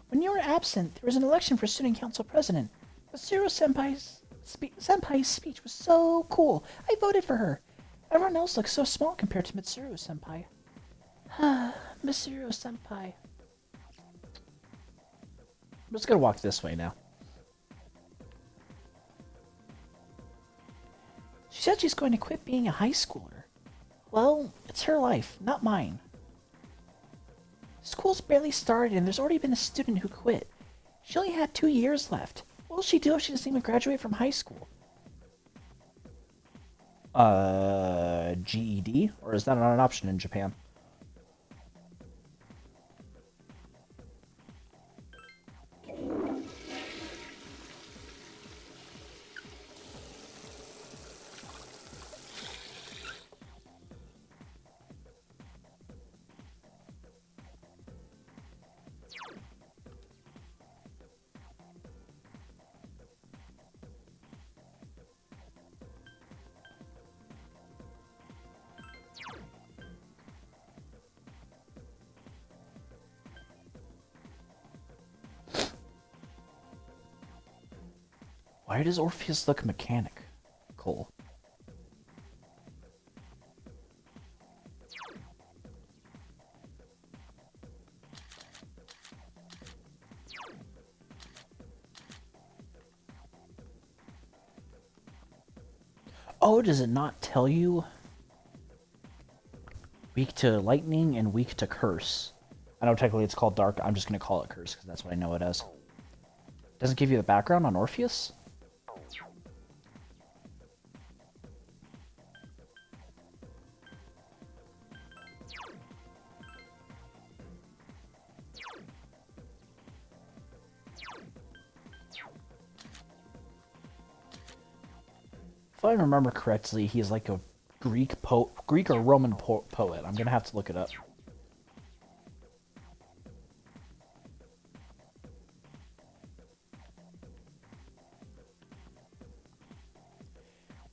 When you were absent, there was an election for student council president. Mitsuru-senpai's speech was so cool. I voted for her. Everyone else looks so small compared to Mitsuru-senpai. Mitsuru-senpai. I'm just gonna walk this way now. She said she's going to quit being a high schooler. Well, it's her life, not mine. School's barely started and there's already been a student who quit. She only had 2 years left. What will she do if she doesn't even graduate from high school? GED? Or is that not an option in Japan? Why does Orpheus look mechanical? Oh, does it not tell you? Weak to lightning and weak to curse. I know technically it's called dark. I'm just going to call it curse because that's what I know it as. Doesn't give you the background on Orpheus? If I remember correctly, he's like a Greek or Roman poet. I'm gonna have to look it up.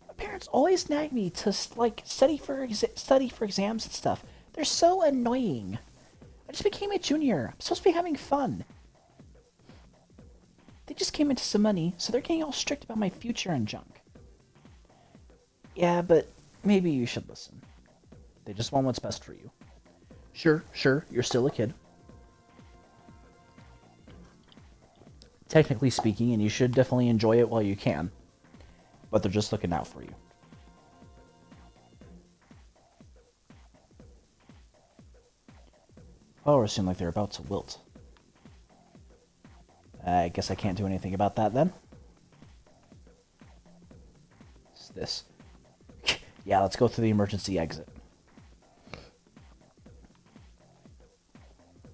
My parents always nag me to like study for exams and stuff. They're so annoying. I just became a junior. I'm supposed to be having fun. They just came into some money, so they're getting all strict about my future and junk. Yeah, but maybe you should listen. They just want what's best for you. Sure, you're still a kid. Technically speaking, and you should definitely enjoy it while you can. But they're just looking out for you. Flowers seem like they're about to wilt. I guess I can't do anything about that then. What's this? Yeah, let's go through the emergency exit.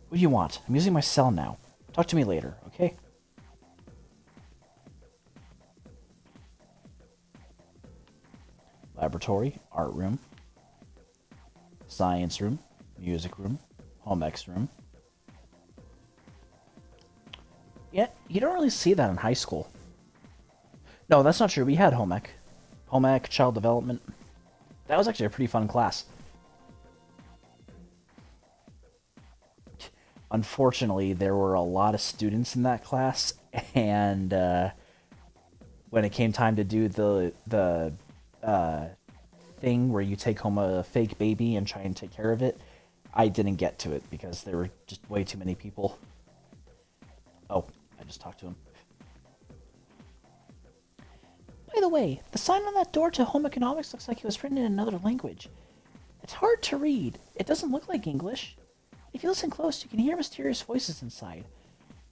What do you want? I'm using my cell now. Talk to me later, okay? Laboratory, art room, science room, music room, home ec room. Yeah, you don't really see that in high school. No, that's not true. We had home ec. Home ec, child development. That was actually a pretty fun class. Unfortunately, there were a lot of students in that class, and when it came time to do the thing where you take home a fake baby and try and take care of it, I didn't get to it because there were just way too many people. Oh, I just talked to him. By the way, the sign on that door to home economics looks like it was written in another language. It's hard to read. It doesn't look like English. If you listen close, you can hear mysterious voices inside.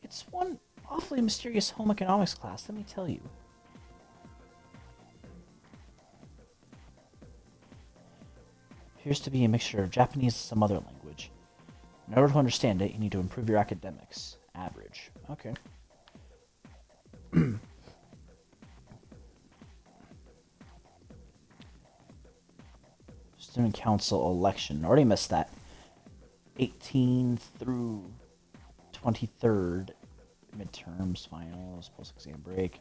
It's one awfully mysterious home economics class, let me tell you. Appears to be a mixture of Japanese and some other language. In order to understand it, you need to improve your academics. Average. Okay. Student Council election. Already missed that. 18th through 23rd. Midterms, finals, post-exam break.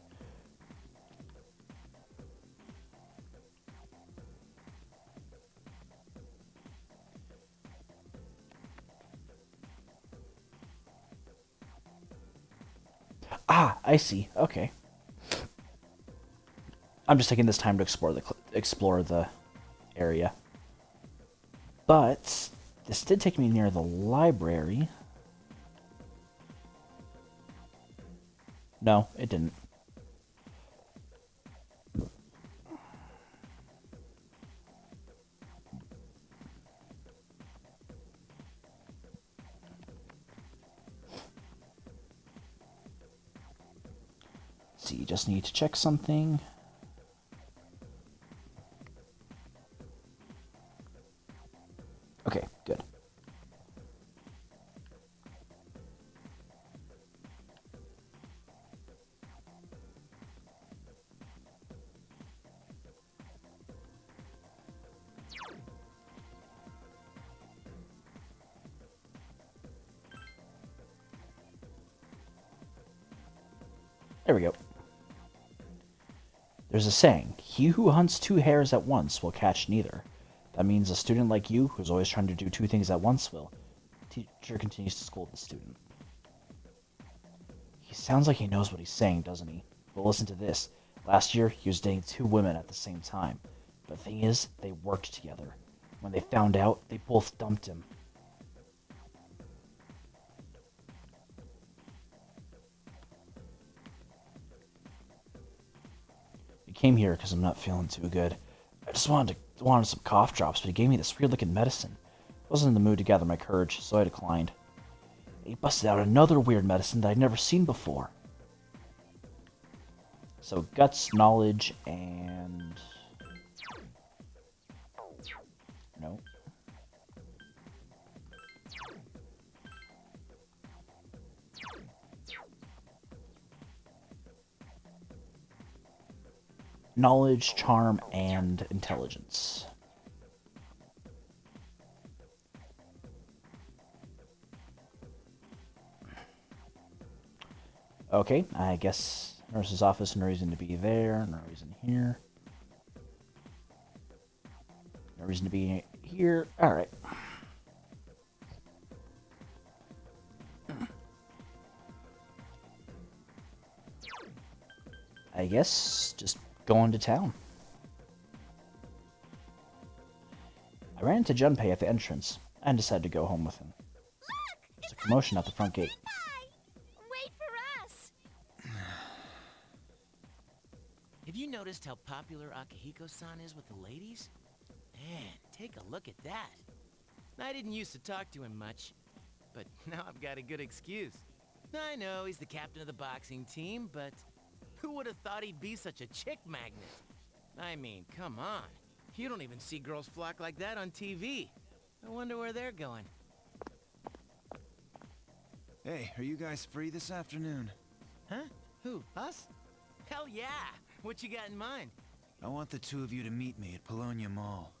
Ah, I see. Okay. I'm just taking this time to explore the area. But this did take me near the library. No, it didn't. Let's see, you just need to check something. Okay, good. There we go. There's a saying, he who hunts two hares at once will catch neither. That means a student like you, who's always trying to do two things at once, will. Teacher continues to scold the student. He sounds like he knows what he's saying, doesn't he? Well, listen to this. Last year, he was dating 2 women at the same time. But the thing is, they worked together. When they found out, they both dumped him. He came here because I'm not feeling too good. I just wanted some cough drops, but he gave me this weird-looking medicine. I wasn't in the mood to gather my courage, so I declined. He busted out another weird medicine that I'd never seen before. So, guts, knowledge, and... No. Knowledge, charm, and intelligence. Okay, I guess nurse's office, no reason to be there, no reason here. No reason to be here. Alright. I guess just going to town. I ran into Junpei at the entrance and decided to go home with him. There's a commotion at the front gate. Wait for us! Have you noticed how popular Akihiko-san is with the ladies? Man, take a look at that. I didn't used to talk to him much, but now I've got a good excuse. I know he's the captain of the boxing team, but who would have thought he'd be such a chick magnet? I mean, come on. You don't even see girls flock like that on TV. I wonder where they're going. Hey, are you guys free this afternoon? Huh? Who, us? Hell yeah! What you got in mind? I want the 2 of you to meet me at Polonia Mall.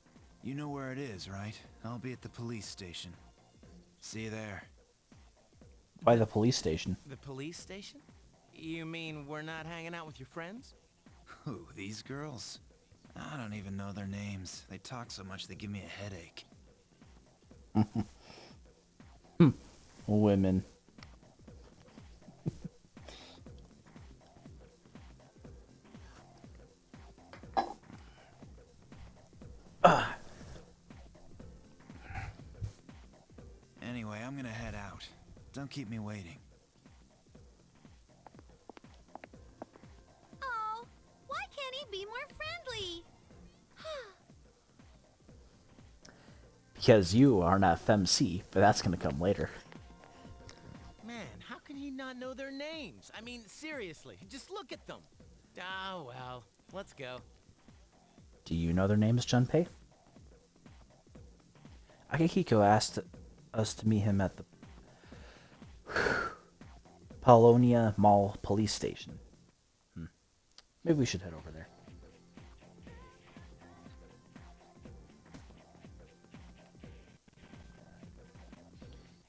You know where it is, right? I'll be at the police station. See you there. By the police station. The police station? You mean we're not hanging out with your friends? Who, these girls? I don't even know their names. They talk so much they give me a headache. Women. Anyway, I'm gonna head out. Don't keep me waiting. Oh, why can't he be more friendly? Because you are not FemC, but that's gonna come later. Man, how can he not know their names? I mean, seriously, just look at them. Ah, well, let's go. Do you know their names, Junpei? Akihiko asked us to meet him at the Polonia Mall police station. Maybe we should head over there.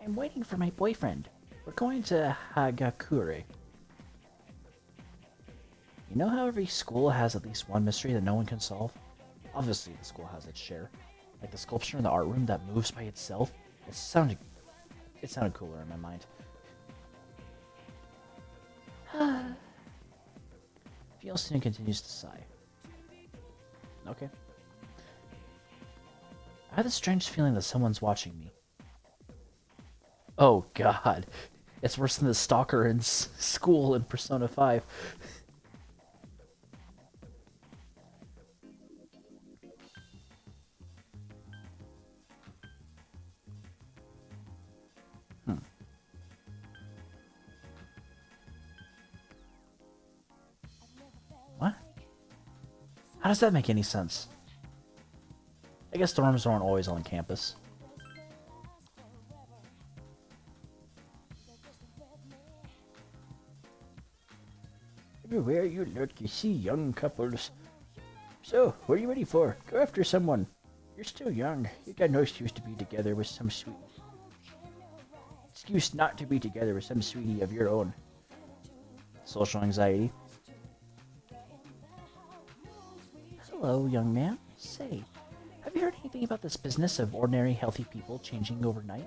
I'm waiting for my boyfriend. We're going to Hagakure. You know how every school has at least one mystery that no one can solve? Obviously, the school has its share. Like the sculpture in the art room that moves by itself. It sounded cooler in my mind. Fielstein continues to sigh. Okay. I have this strange feeling that someone's watching me. Oh god. It's worse than the stalker in school in Persona 5. What? How does that make any sense? I guess dorms aren't always on campus. Everywhere you look, you see young couples. So, what are you ready for? Go after someone. You're still young. You got no excuse to be together with some sweet... Excuse not to be together with some sweetie of your own. Social anxiety. Hello, young man. Say, have you heard anything about this business of ordinary, healthy people changing overnight?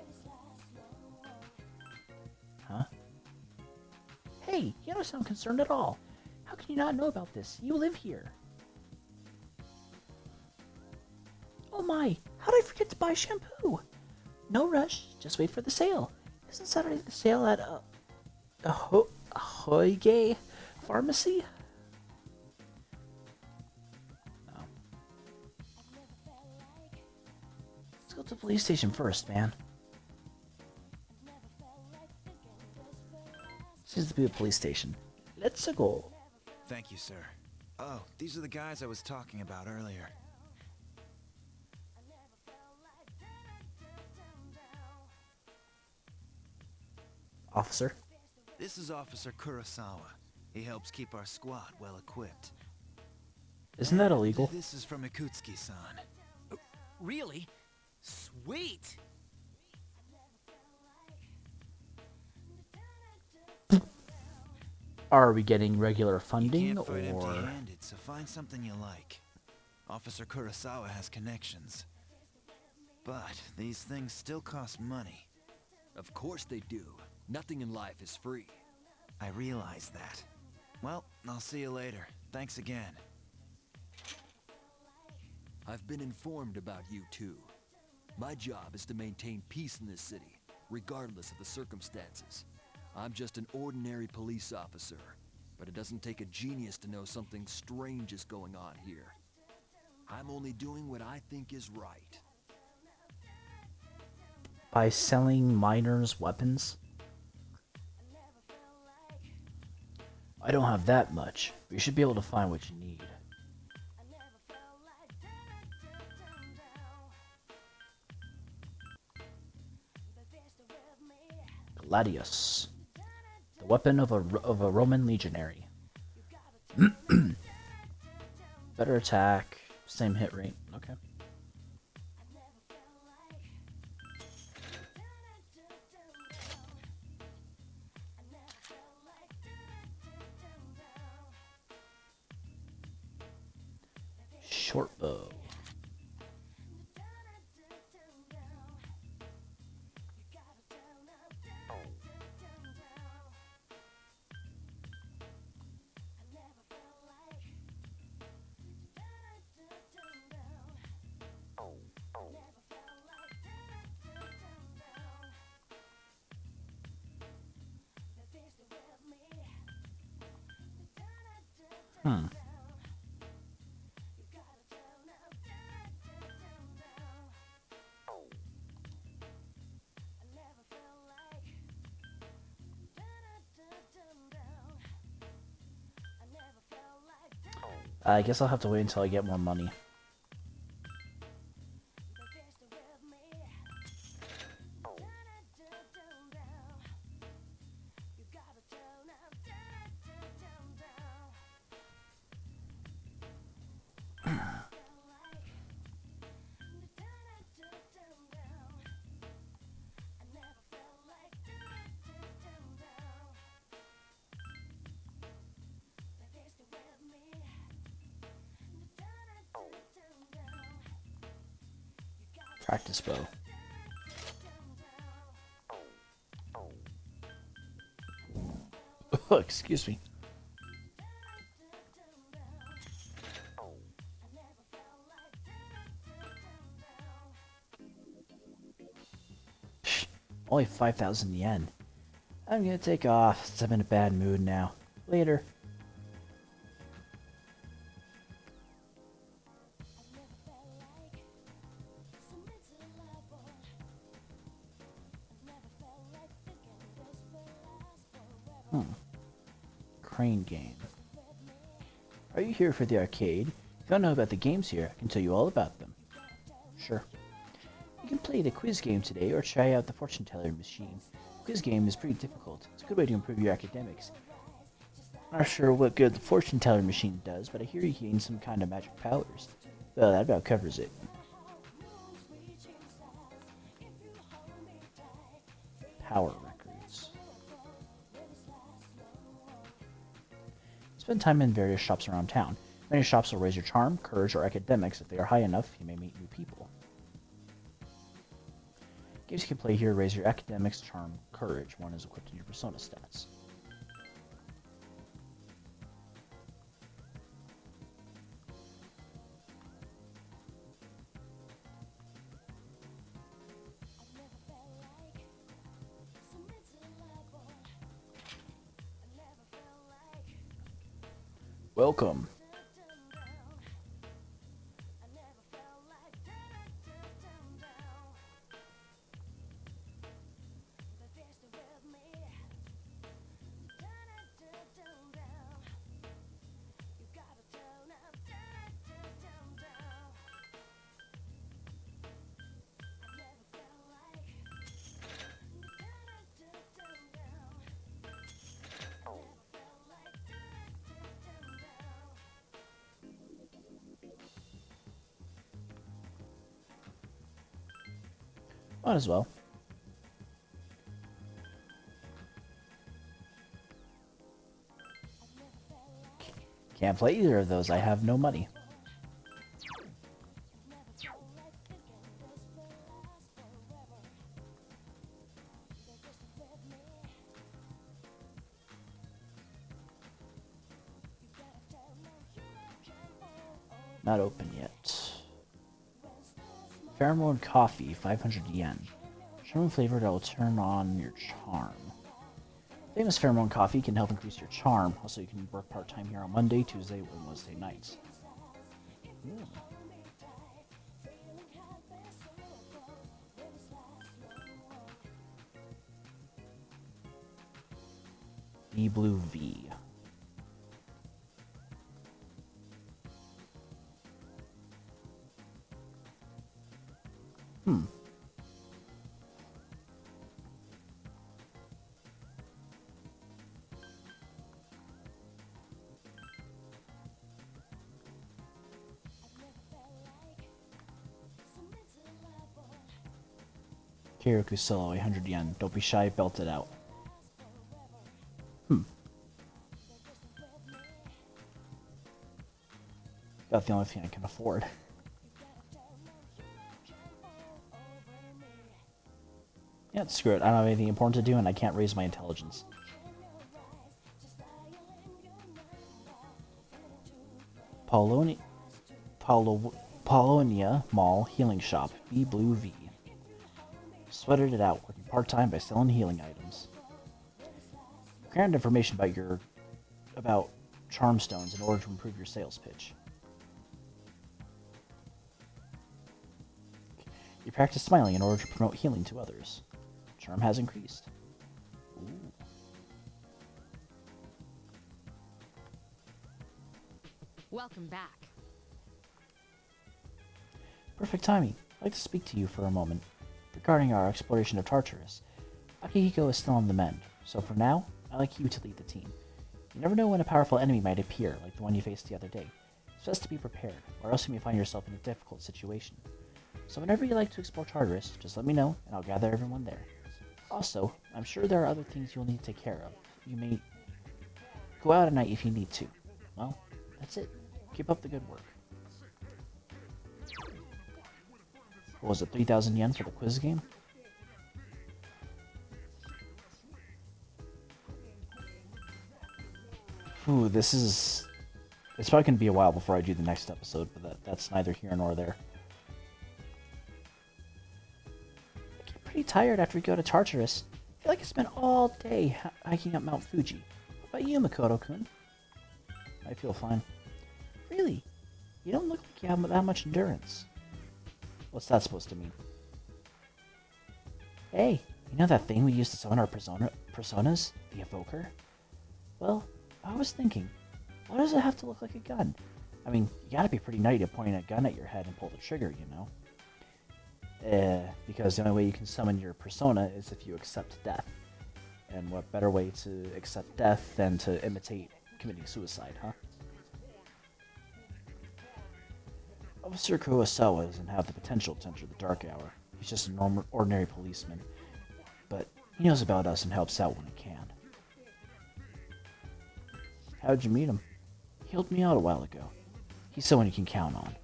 Huh? Hey, you don't sound concerned at all. How can you not know about this? You live here. Oh my, how did I forget to buy shampoo? No rush, just wait for the sale. Isn't Saturday the sale at Hoige Pharmacy? No. Let's go to the police station first, man. Seems to be a police station. Let's go. Thank you, sir. Oh, these are the guys I was talking about earlier. Officer? This is Officer Kurosawa. He helps keep our squad well equipped. Isn't that illegal? This is from Ikutsuki-san. Really? Sweet! Are we getting regular You funding, can't fight or...? empty-handed, so find something you like. Officer Kurosawa has connections. But these things still cost money. Of course they do. Nothing in life is free. I realize that. Well, I'll see you later. Thanks again. I've been informed about you two. My job is to maintain peace in this city, regardless of the circumstances. I'm just an ordinary police officer, but it doesn't take a genius to know something strange is going on here. I'm only doing what I think is right. By selling minors weapons? I don't have that much, but you should be able to find what you need. Gladius. The weapon of a Roman legionary. Better attack, same hit rate. Okay. Short bow. I guess I'll have to wait until I get more money. Practice bow. Oh, excuse me. Only 5,000 yen. I'm gonna take off, since I'm in a bad mood now. Later. Crane game. Are you here for the arcade? If you don't know about the games here, I can tell you all about them. Sure. You can play the quiz game today or try out the fortune teller machine. The quiz game is pretty difficult. It's a good way to improve your academics. I'm not sure what good the fortune teller machine does, but I hear you gain some kind of magic powers. Well, that about covers it. Power records. Spend time in various shops around town. Many shops will raise your charm, courage, or academics. If they are high enough, you may meet new people. Games you can play here raise your academics, charm, courage. One is equipped in your persona stats. Welcome. Might as well. Can't play either of those. I have no money. Not open yet. Pheromone coffee, 500 yen. Charming flavor that will turn on your charm. Famous pheromone coffee can help increase your charm. Also, you can work part-time here on Monday, Tuesday, and Wednesday nights. Ooh. E Blue V. Kiraku Solo, 800 yen. Don't be shy, belt it out. About the only thing I can afford. Yeah, screw it. I don't have anything important to do and I can't raise my intelligence. Polonia Mall Healing Shop. B Blue V. Sweated it out, working part-time by selling healing items. Granted information about charm stones in order to improve your sales pitch. You practice smiling in order to promote healing to others. Charm has increased. Ooh. Welcome back. Perfect timing. I'd like to speak to you for a moment. Regarding our exploration of Tartarus, Akihiko is still on the mend, so for now, I'd like you to lead the team. You never know when a powerful enemy might appear, like the one you faced the other day. It's best to be prepared, or else you may find yourself in a difficult situation. So whenever you like to explore Tartarus, just let me know, and I'll gather everyone there. Also, I'm sure there are other things you'll need to take care of. You may go out at night if you need to. Well, that's it. Keep up the good work. What was it, 3,000 yen for the quiz game? Ooh, it's probably going to be a while before I do the next episode, but that's neither here nor there. I get pretty tired after we go to Tartarus. I feel like I spent all day hiking up Mount Fuji. What about you, Makoto-kun? I feel fine. Really? You don't look like you have that much endurance. What's that supposed to mean? Hey, you know that thing we used to summon our personas? The Evoker? Well, I was thinking, why does it have to look like a gun? I mean, you gotta be pretty nutty to point a gun at your head and pull the trigger, you know? Because the only way you can summon your persona is if you accept death. And what better way to accept death than to imitate committing suicide, huh? Officer Kurosawa doesn't have the potential to enter the Dark Hour. He's just an ordinary policeman. But he knows about us and helps out when he can. How'd you meet him? He helped me out a while ago. He's someone you can count on.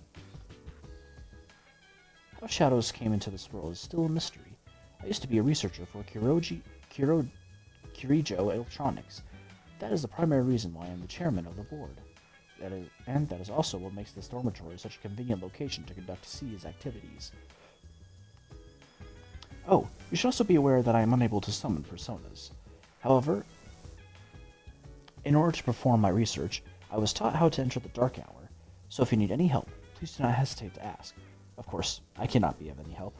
How shadows came into this world is still a mystery. I used to be a researcher for Kirijo Electronics. That is the primary reason why I'm the chairman of the board. That is also what makes this dormitory such a convenient location to conduct SEA's activities. Oh, you should also be aware that I am unable to summon personas. However, in order to perform my research, I was taught how to enter the dark hour, so if you need any help, please do not hesitate to ask. Of course, I cannot be of any help.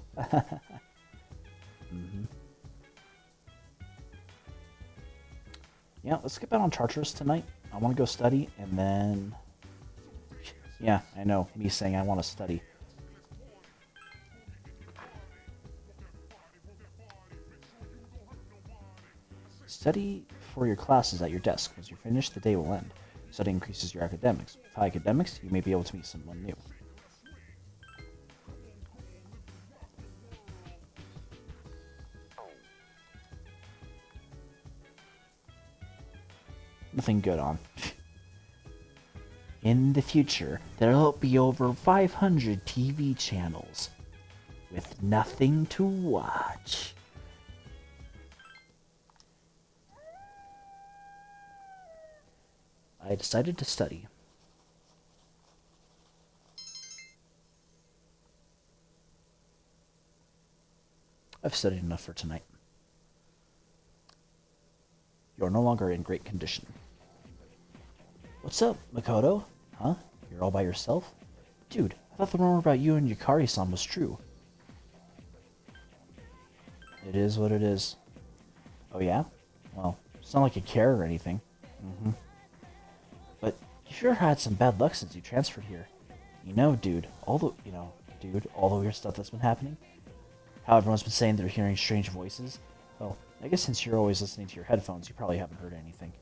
Yeah, let's skip out on Tartarus tonight. I want to go study, and then... Yeah, I know, me saying I want to study. Study for your classes at your desk. Once you're finished, the day will end. Study increases your academics. With high academics, you may be able to meet someone new. Nothing good on. In the future, there'll be over 500 TV channels with nothing to watch. I decided to study. I've studied enough for tonight. You are no longer in great condition. What's up, Makoto? Huh? You're all by yourself? Dude, I thought the rumor about you and Yukari-san was true. It is what it is. Oh yeah? Well, it's not like you care or anything. But you sure had some bad luck since you transferred here. Dude, all the weird stuff that's been happening. How everyone's been saying they're hearing strange voices. Well, I guess since you're always listening to your headphones, you probably haven't heard anything.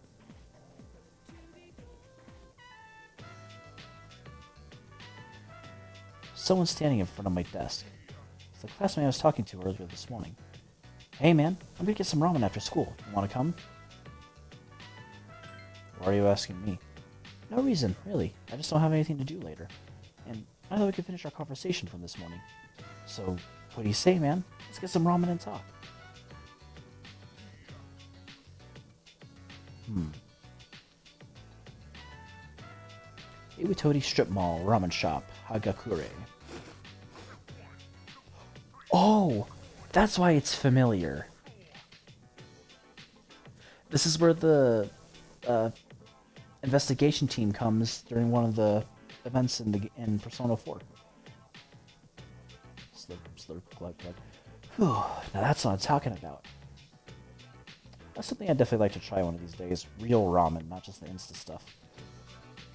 Someone's standing in front of my desk. It's the classmate I was talking to earlier this morning. Hey man, I'm gonna get some ramen after school. You wanna come? Why are you asking me? No reason, really. I just don't have anything to do later. And I thought we could finish our conversation from this morning. So, what do you say, man? Let's get some ramen and talk. Iwatodi Strip Mall, Ramen Shop, Hagakure. Oh, that's why it's familiar. This is where the investigation team comes during one of the events in Persona 4. Slurp, glug, glug. Whew, now that's what I'm talking about. That's something I'd definitely like to try one of these days. Real ramen, not just the Insta stuff.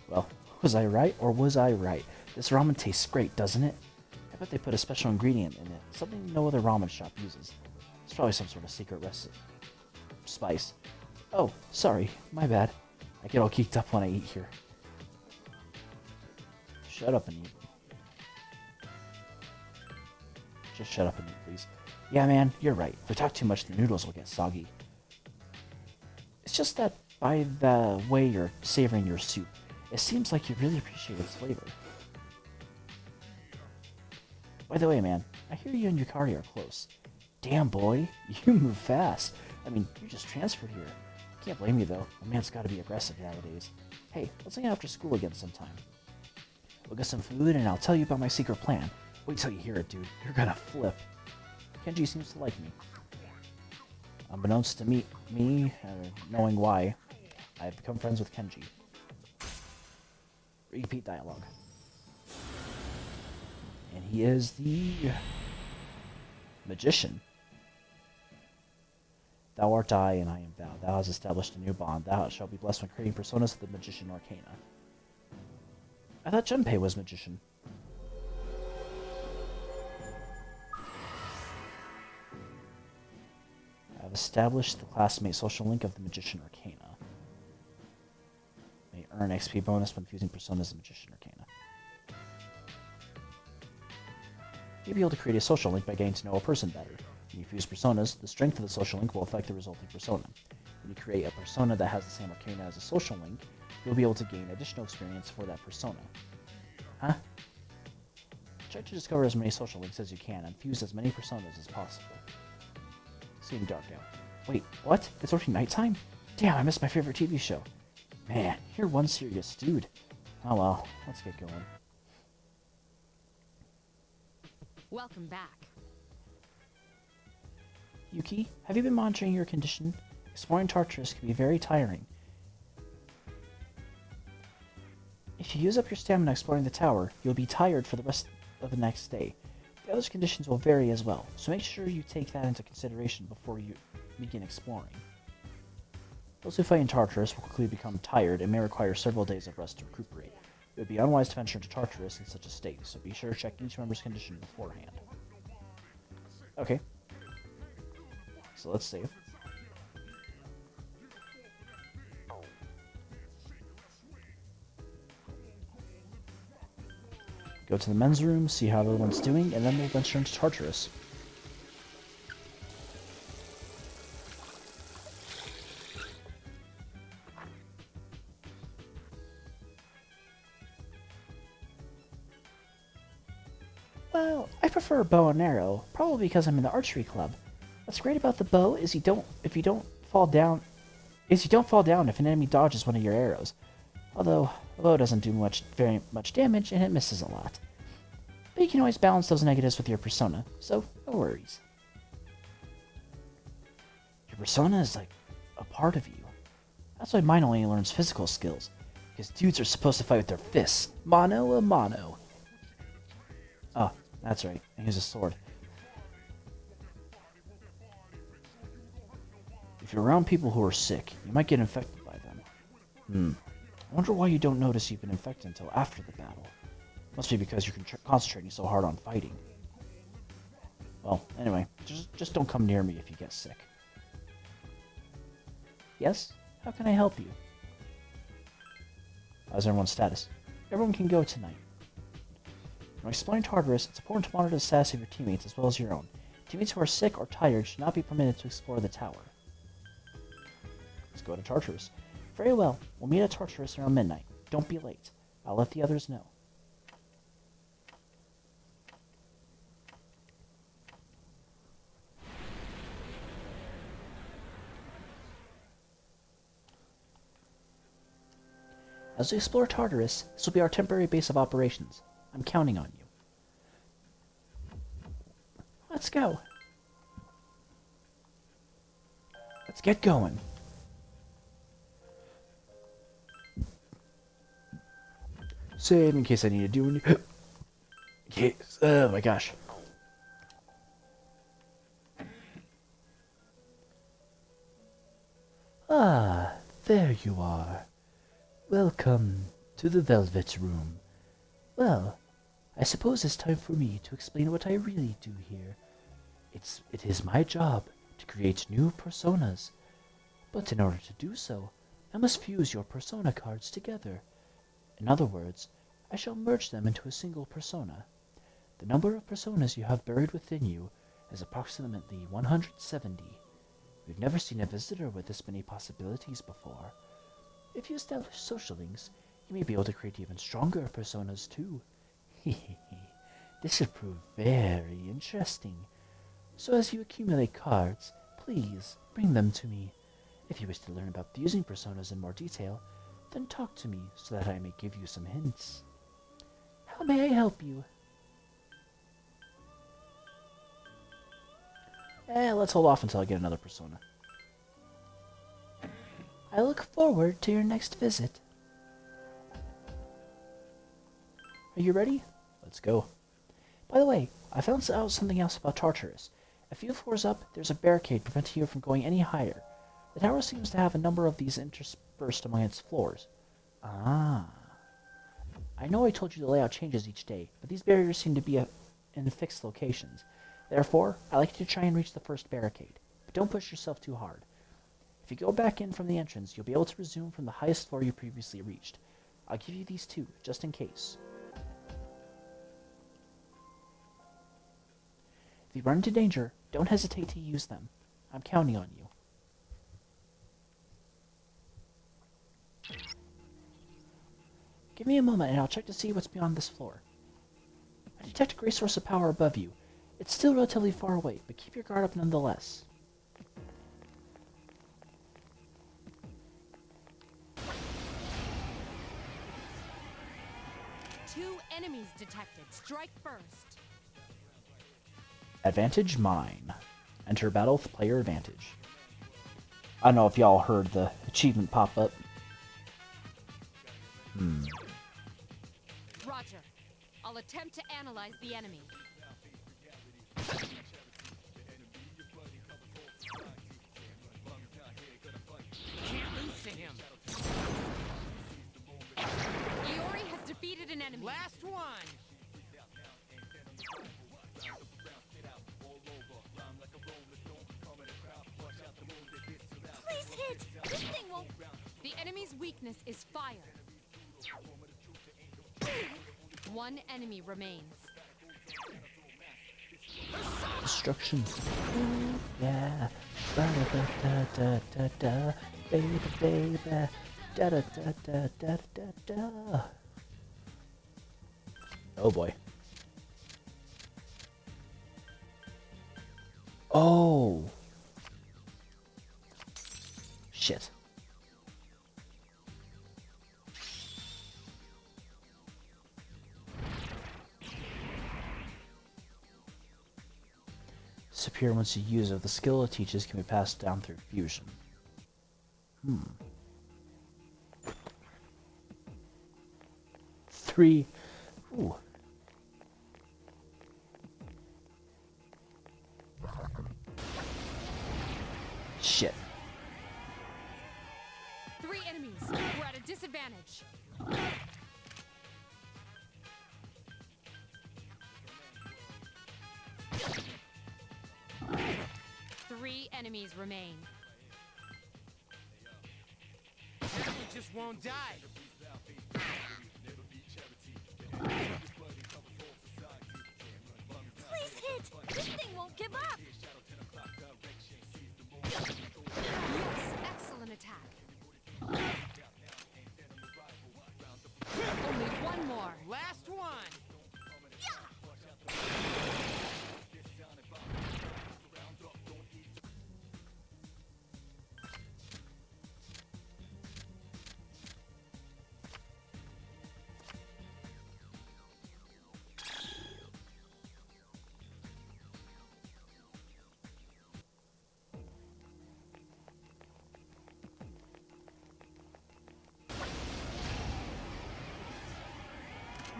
Well, was I right or was I right? This ramen tastes great, doesn't it? I bet they put a special ingredient in it, something no other ramen shop uses. It's probably some sort of secret recipe. Spice. Oh, sorry, my bad. I get all geeked up when I eat here. Shut up and eat. Just shut up and eat, please. Yeah, man, you're right. If we talk too much, the noodles will get soggy. It's just that by the way you're savoring your soup, it seems like you really appreciate its flavor. By the way, man, I hear you and Yukari are close. Damn, boy, you move fast. I mean, you just transferred here. Can't blame you, though. A man's gotta be aggressive nowadays. Hey, let's hang out after school again sometime. We'll get some food, and I'll tell you about my secret plan. Wait till you hear it, dude. You're gonna flip. Kenji seems to like me. Unbeknownst to me, knowing why, I've become friends with Kenji. Repeat dialogue. And he is the magician. Thou art I, and I am thou. Thou hast established a new bond. Thou shalt be blessed when creating personas of the magician arcana. I thought Junpei was magician. I've established the classmate social link of the magician arcana. May earn XP bonus when fusing personas of magician arcana. You'll be able to create a social link by getting to know a person better. When you fuse personas, the strength of the social link will affect the resulting persona. When you create a persona that has the same arcana as a social link, you'll be able to gain additional experience for that persona. Huh? Try to discover as many social links as you can and fuse as many personas as possible. It's getting dark out. Wait, what? It's already nighttime? Damn, I missed my favorite TV show. Man, you're one serious dude. Oh well, let's get going. Welcome back. Yuki, have you been monitoring your condition? Exploring Tartarus can be very tiring. If you use up your stamina exploring the tower, you'll be tired for the rest of the next day. The other conditions will vary as well, so make sure you take that into consideration before you begin exploring. Those who fight in Tartarus will quickly become tired and may require several days of rest to recuperate. It would be unwise to venture into Tartarus in such a state, so be sure to check each member's condition beforehand. Okay. So let's save. Go to the men's room, see how everyone's doing, and then we'll venture into Tartarus. Well, I prefer a bow and arrow, probably because I'm in the archery club. What's great about the bow is you don't fall down if an enemy dodges one of your arrows. Although the bow doesn't do very much damage and it misses a lot. But you can always balance those negatives with your persona, so no worries. Your persona is like a part of you. That's why mine only learns physical skills, because dudes are supposed to fight with their fists, mano a mano. Oh, that's right, I use a sword. If you're around people who are sick, you might get infected by them. I wonder why you don't notice you've been infected until after the battle. Must be because you're concentrating so hard on fighting. Well, anyway, just don't come near me if you get sick. Yes? How can I help you? How's everyone's status? Everyone can go tonight. When exploring Tartarus, it's important to monitor the status of your teammates as well as your own. Teammates who are sick or tired should not be permitted to explore the tower. Let's go to Tartarus. Very well, we'll meet at Tartarus around midnight. Don't be late. I'll let the others know. As we explore Tartarus, this will be our temporary base of operations. I'm counting on you. Let's go. Let's get going. Save in case I need to do any... oh my gosh. Ah, there you are. Welcome to the Velvet Room. Well, I suppose it's time for me to explain what I really do here. It is my job to create new personas, but in order to do so, I must fuse your persona cards together. In other words, I shall merge them into a single persona. The number of personas you have buried within you is approximately 170. We've never seen a visitor with this many possibilities before. If you establish social links, you may be able to create even stronger personas too. This should prove very interesting. So as you accumulate cards, please bring them to me. If you wish to learn about fusing personas in more detail, then talk to me so that I may give you some hints. How may I help you? Let's hold off until I get another persona. I look forward to your next visit. Are you ready? Let's go. By the way, I found out something else about Tartarus. A few floors up, there's a barricade preventing you from going any higher. The tower seems to have a number of these interspersed among its floors. Ah. I know I told you the layout changes each day, but these barriers seem to be in fixed locations. Therefore, I like you to try and reach the first barricade, but don't push yourself too hard. If you go back in from the entrance, you'll be able to resume from the highest floor you previously reached. I'll give you these two, just in case. If you run into danger, don't hesitate to use them. I'm counting on you. Give me a moment and I'll check to see what's beyond this floor. I detect a great source of power above you. It's still relatively far away, but keep your guard up nonetheless. Two enemies detected. Strike first. Advantage mine. Enter battle with player advantage. I don't know if y'all heard the achievement pop up. I'll attempt to analyze the enemy. Can't lose to him. Iori has defeated an enemy. Last one. Please hit! This thing won't... The enemy's weakness is fire. One enemy remains. Destruction. Yeah. Da da da da da da. Baby, baby. Da da da da da da da. Oh boy. Oh. Shit. Disappear once you use it. The skill it teaches can be passed down through fusion. Three. Ooh. Shit. 3 enemies. We're at a disadvantage. Three enemies remain. That one just won't die. Please hit! This thing won't give up! Yes, excellent attack. Only one more. Last one.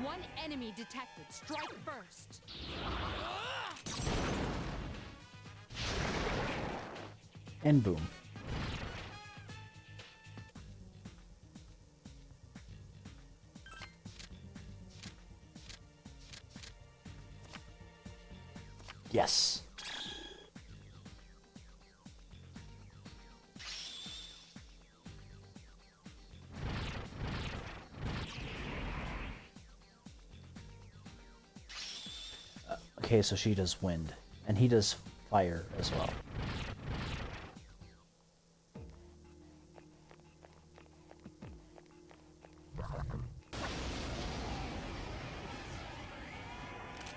One enemy detected. Strike first. And boom. Yes. Okay, so she does wind, and he does fire as well.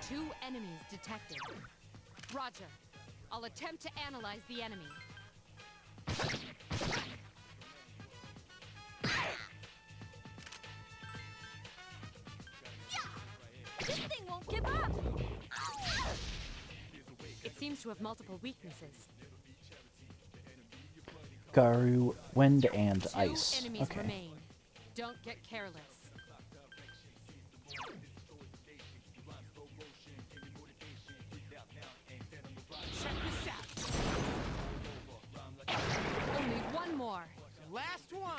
Two enemies detected. Roger. I'll attempt to analyze the enemy. This thing won't give up! It seems to have multiple weaknesses. Garu, wind, and Two ice. enemies Okay. remain. Don't get careless. Check this out. Only one more. Last one.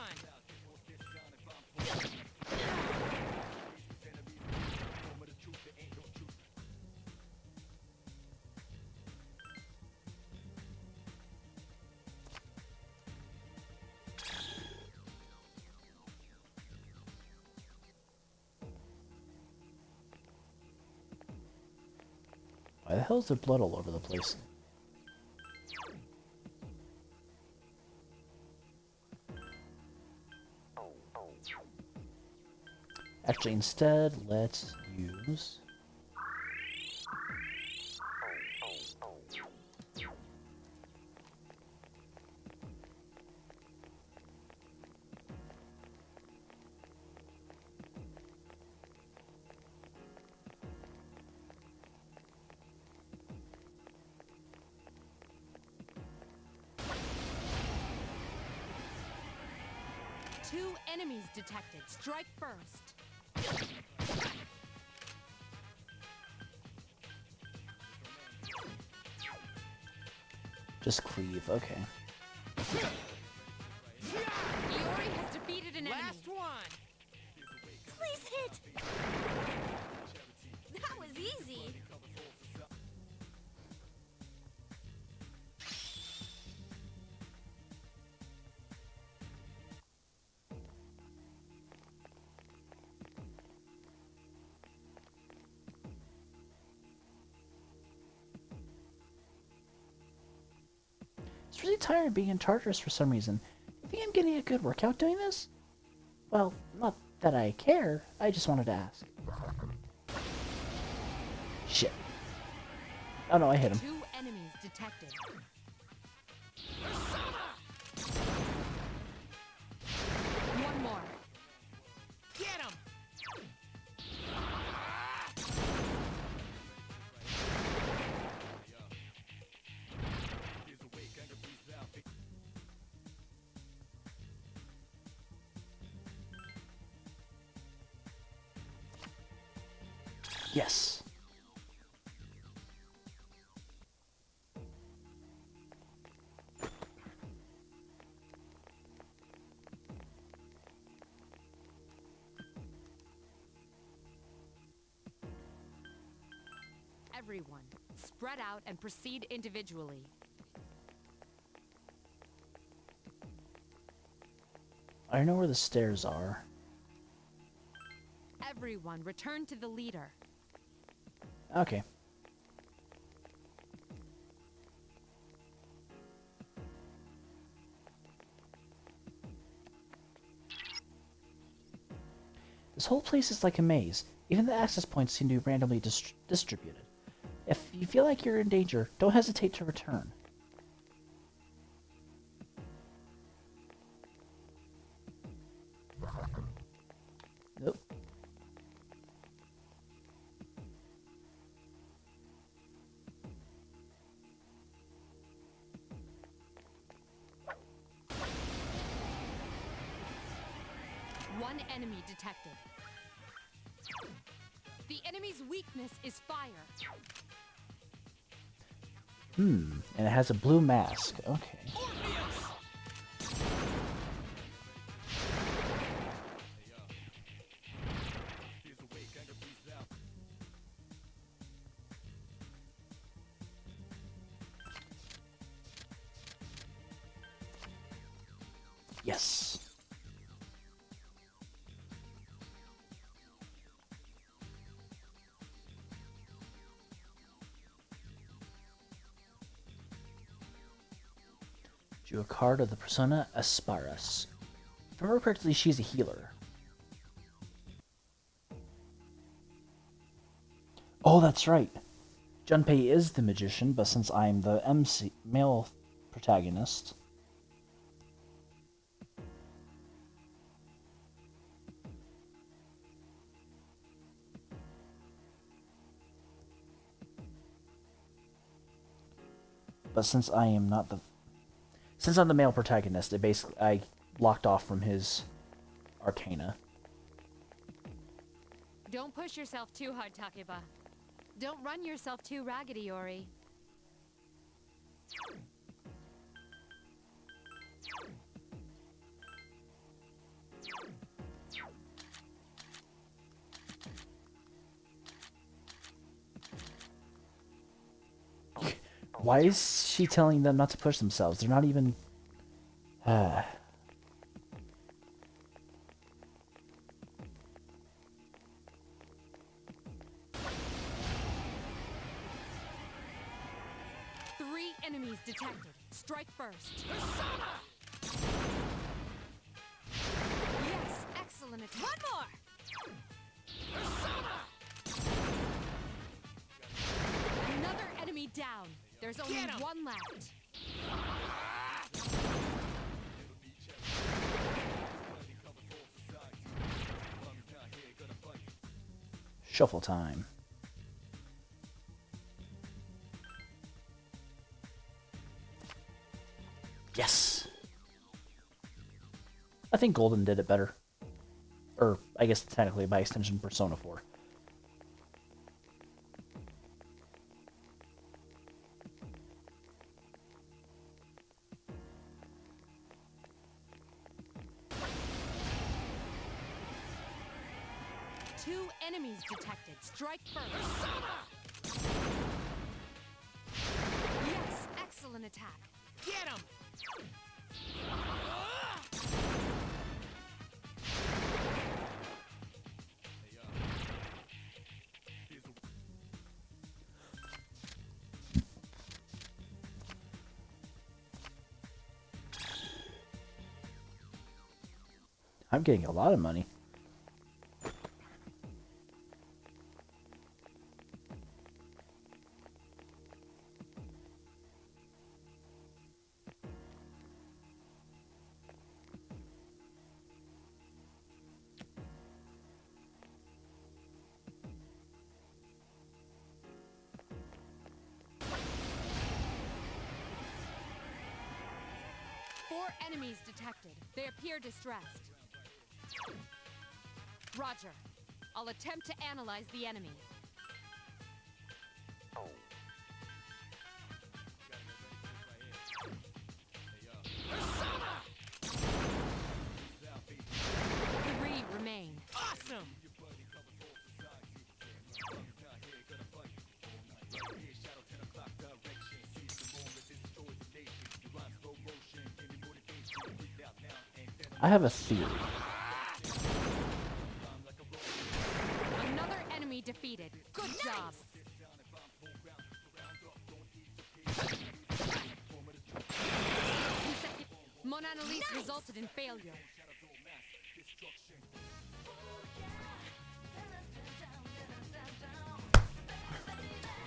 Why the hell is there blood all over the place? Actually, instead, let's use... Two enemies detected. Strike first. Just cleave, okay. Iori has defeated an enemy. Last one! Please hit! That was easy. It's really tiring being in Tartarus for some reason. You think I'm getting a good workout doing this? Well, not that I care. I just wanted to ask. Shit. Oh no, I hit him. 2 enemies detected. One more. Get him! Yes. Everyone, spread out and proceed individually. I know where the stairs are. Everyone, return to the leader. Okay. This whole place is like a maze. Even the access points seem to be randomly distributed. If you feel like you're in danger, don't hesitate to return. Nope. One enemy detected. The enemy's weakness is fire. And it has a blue mask. Okay. Yes. Drew a card of the persona Asparas. If I remember correctly, she's a healer. Oh, that's right. Junpei is the magician, but since I'm the male protagonist... But since I am not the... Since I'm the male protagonist, I locked off from his arcana. Don't push yourself too hard, Takeba. Don't run yourself too ragged, Iori. Why is she telling them not to push themselves? They're not even... 3 enemies detected. Strike first. Yes, excellent attack. One more. Another enemy down. There's only one left. Shuffle time. Yes! I think Golden did it better. Or, I guess technically by extension, Persona 4. 2 enemies detected. Strike first. Yes, excellent attack. Get him! I'm getting a lot of money. Four enemies detected. They appear distressed. Roger. I'll attempt to analyze the enemy. Three remain. Awesome! I have a theory. Another enemy defeated. Good job. Mon Annalise resulted in failure.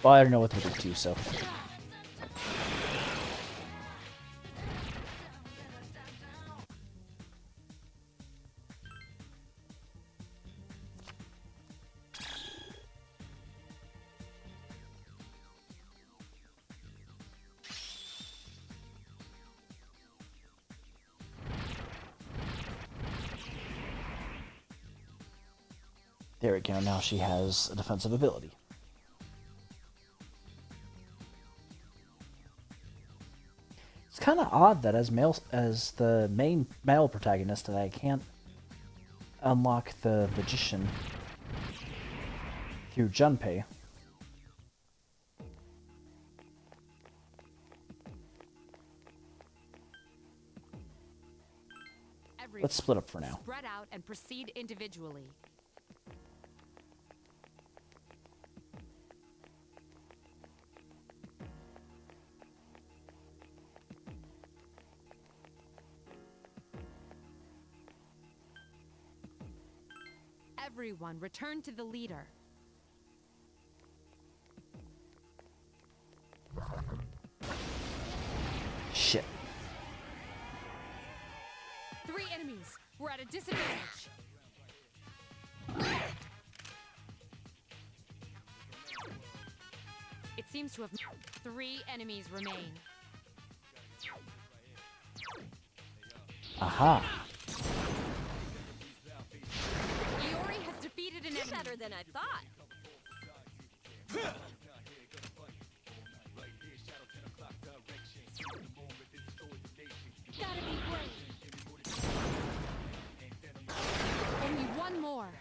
Well, I don't know what to do, so. There we go, now she has a defensive ability. It's kind of odd that as the main male protagonist that I can't unlock the magician through Junpei. Let's split up for now. Spread out and proceed individually. Everyone, return to the leader. Shit. 3 enemies. We're at a disadvantage. It seems to have 3 enemies remain. Aha. Iori has defeated an enemy. Better than I thought. Gotta be brave. Only one more.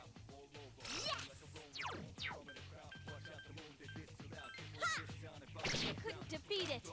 You couldn't defeat it.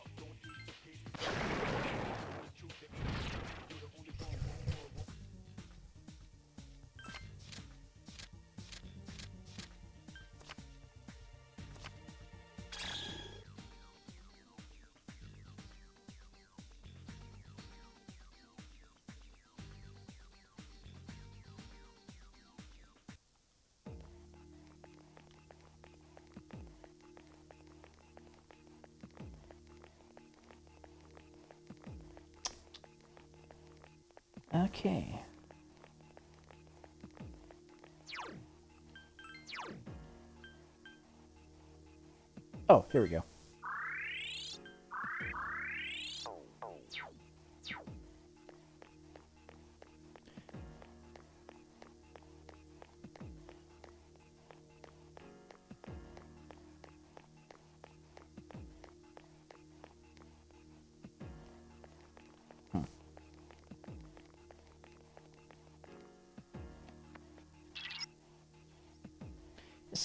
Okay. Oh, here we go.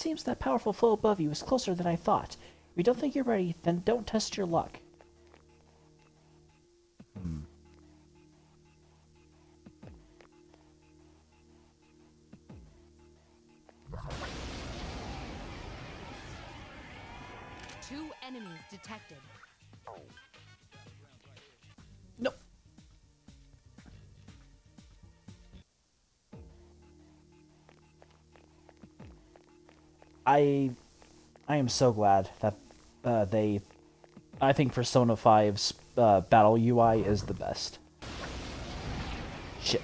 seems that powerful flow above you is closer than I thought. If you don't think you're ready, then don't test your luck. Two enemies detected. Nope. I am so glad that I think Persona 5's battle UI is the best. Shit.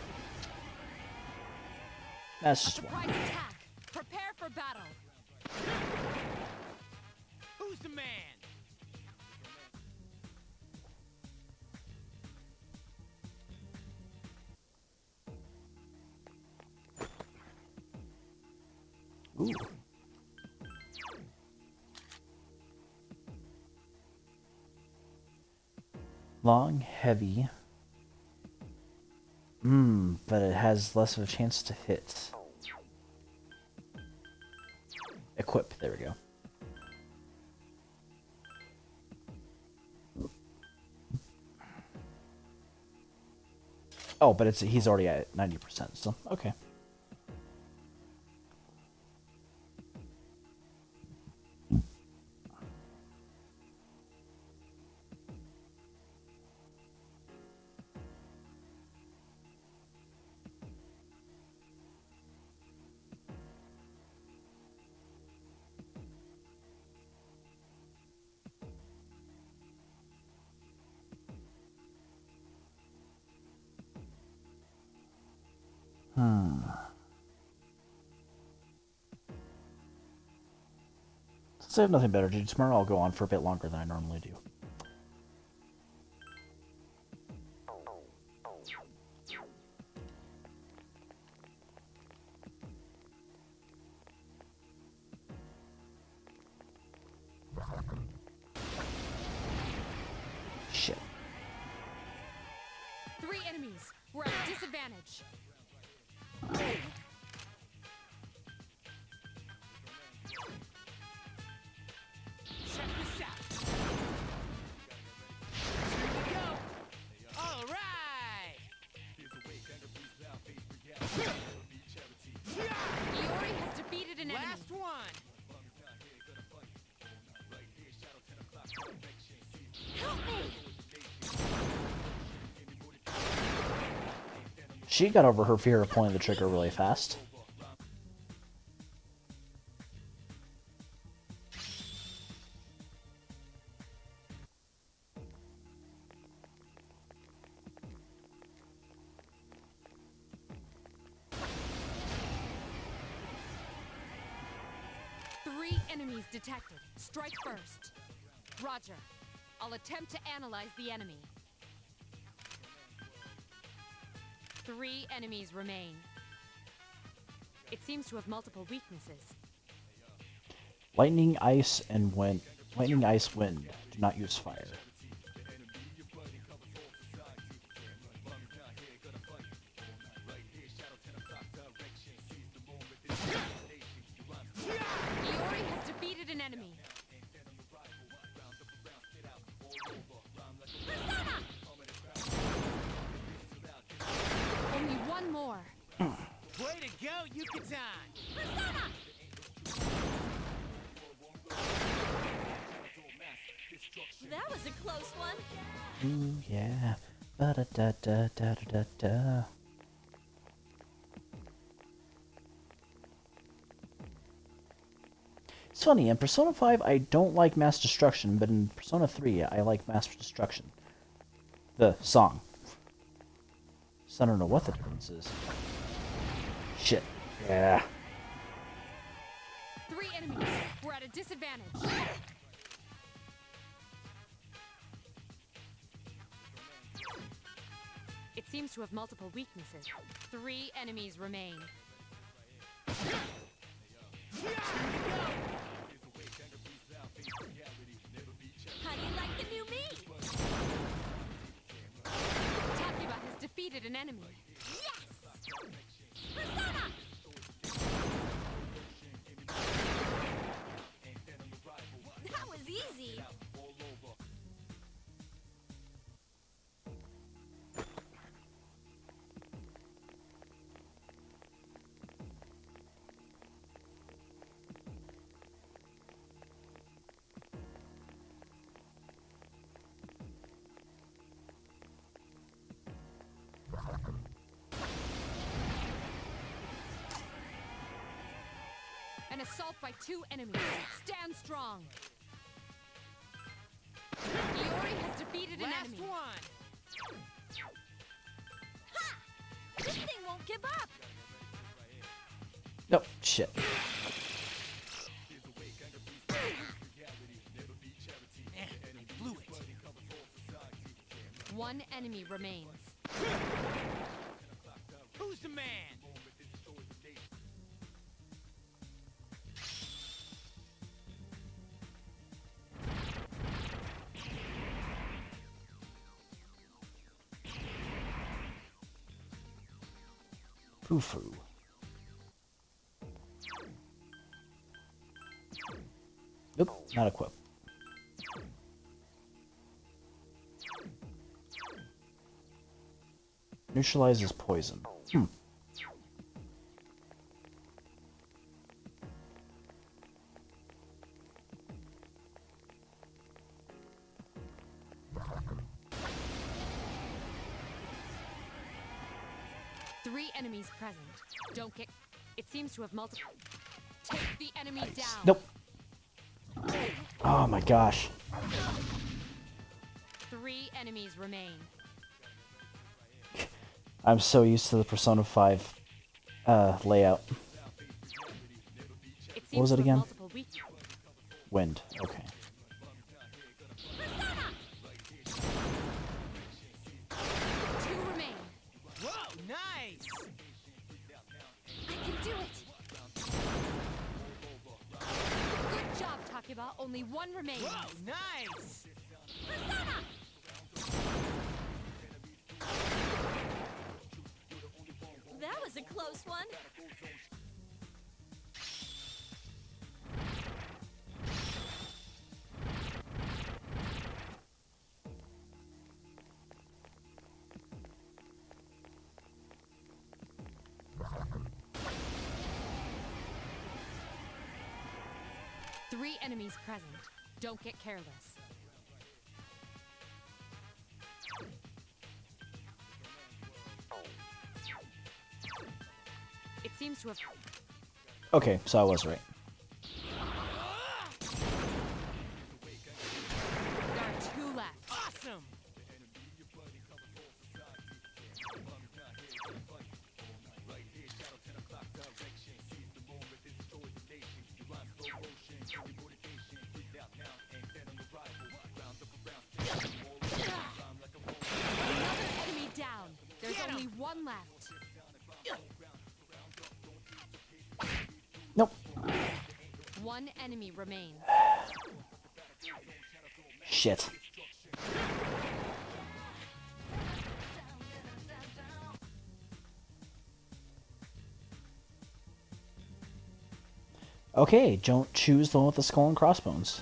That's just one. Surprise attack! Prepare for battle! Who's the man? Ooh. Long, heavy. But it has less of a chance to hit. Equip, there we go. Oh, but he's already at 90%, so okay. Since I have nothing better to do tomorrow, I'll go on for a bit longer than I normally do. Shit. 3 enemies. We're at a disadvantage. Check this out. Here we go. All right. Iori has defeated an enemy. Last one. Help me! She got over her fear of pulling the trigger really fast. Three enemies detected. Strike first. Roger. I'll attempt to analyze the enemy. 3 enemies remain. It seems to have multiple weaknesses. Lightning, ice, and wind. Lightning, ice, wind. Do not use fire. Iori has defeated an enemy. Only one more. Way to go, Yucatan! That was a close one. Ooh, yeah. Ba da da da da da da. It's funny, in Persona 5 I don't like mass destruction, but in Persona 3 I like mass destruction. The song. So I don't know what the difference is. Shit. Yeah. 3 enemies. We're at a disadvantage. It seems to have multiple weaknesses. 3 enemies remain. How do you like the new me? Takiba has defeated an enemy. Yes! Persona! An assault by 2 enemies. Stand strong. Iori has defeated an enemy. Last one. Ha! This thing won't give up. Nope. Shit. Blew it. 1 enemy remains. Who's the man? Foo-foo. Nope, not equipped. Neutralizes poison. Three enemies present. Don't get... It seems to have multiple... Take the enemy down. Nope. Oh my gosh. 3 enemies remain. I'm so used to the Persona 5 layout. What was it again? Wind. Okay. Whoa, nice! I can do it. Good job, Takiba. Only 1 remains. Whoa, nice! That was a close one. Three enemies present. Don't get careless. It seems to have... Okay, so I was right. There are 2 left. Awesome! Another enemy down. There's only 1 left. Nope. 1 enemy remains. Shit. Okay, don't choose the one with the skull and crossbones.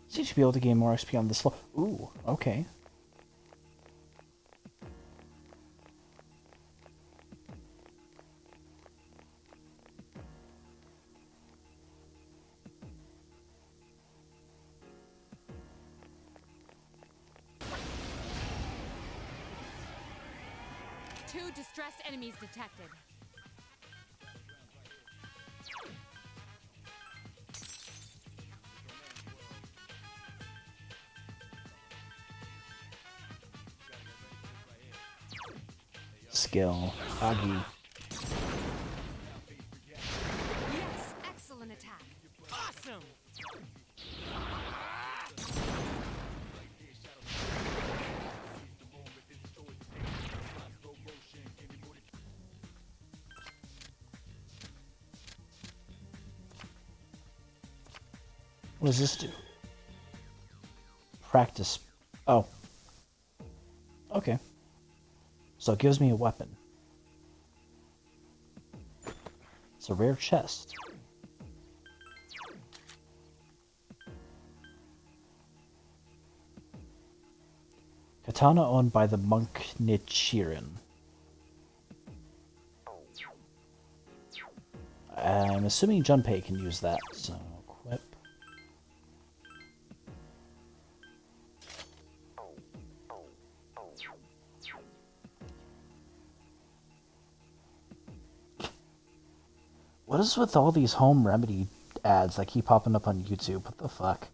You should be able to gain more XP on this level. Ooh, okay. Two distressed enemies detected. Skill. Agi. Yes, excellent attack. Awesome! What does this do? Practice. Oh. Okay. So it gives me a weapon. It's a rare chest. Katana owned by the monk Nichiren. I'm assuming Junpei can use that, so equip. What is with all these home remedy ads that keep popping up on YouTube? What the fuck?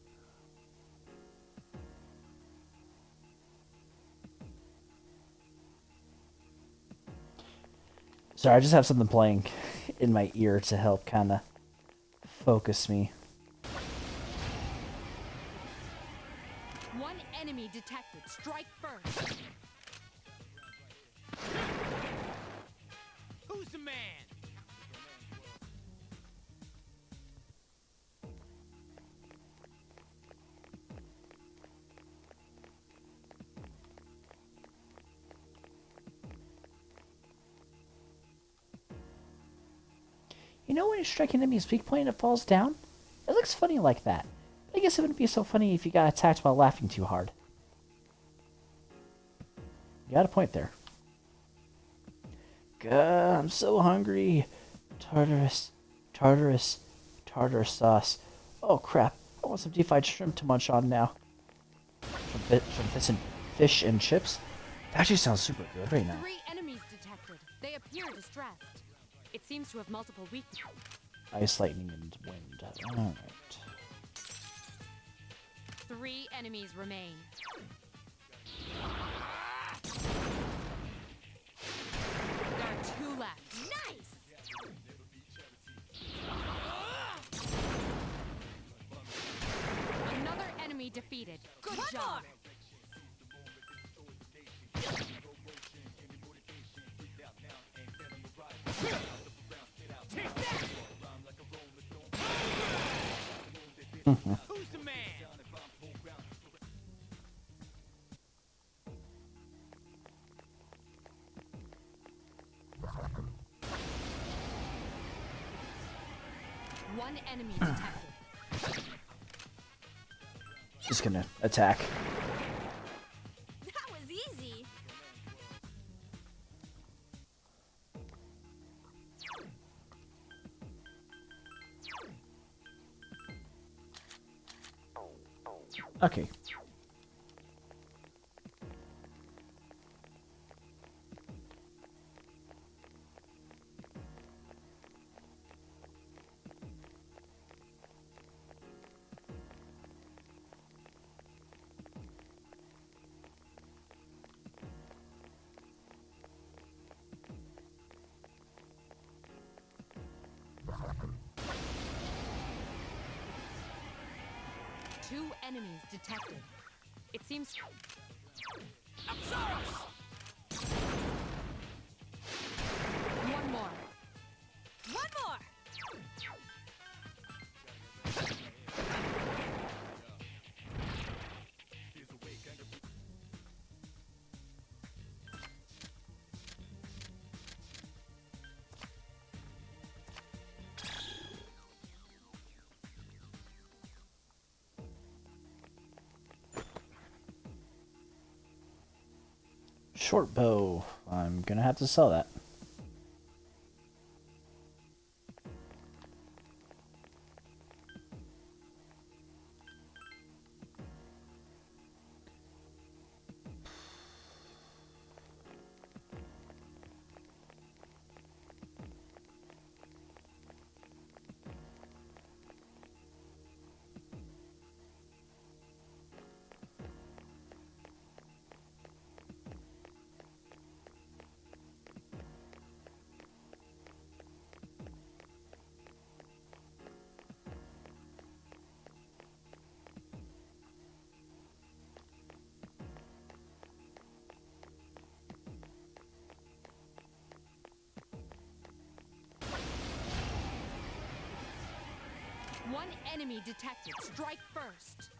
Sorry, I just have something playing in my ear to help kind of focus me. One enemy detected. Strike first. Who's the man? You know when you strike an enemy's weak point and it falls down? It looks funny like that. I guess it wouldn't be so funny if you got attacked while laughing too hard. You got a point there. God, I'm so hungry. Tartar sauce. Oh crap, I want some deep-fried shrimp to munch on now. Some fish and chips? That actually sounds super good right now. 3 enemies detected. They appear distressed. It seems to have multiple weaknesses. Ice, lightning, and wind. Alright. 3 enemies remain. There are 2 left. Nice! Another enemy defeated. Good job! Who's the man? One enemy detected. Just gonna attack. That was easy. Okay. Two enemies detected. It seems. One more. One more. Short bow. I'm gonna have to sell that. One enemy detected. Strike first.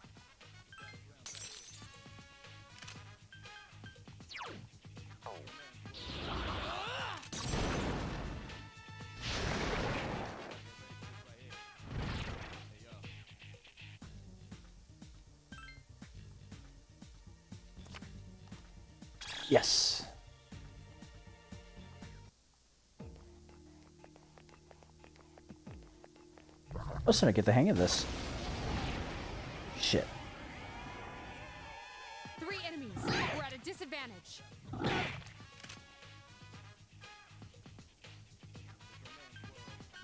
Yes. I'm starting to get the hang of this. Shit. 3 enemies. We're at a disadvantage.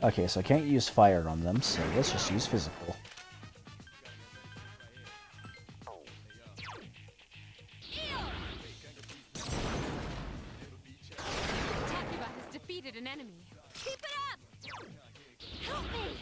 Okay, so I can't use fire on them, so let's just use physical. Takuba has defeated an enemy. Keep it up! Help me!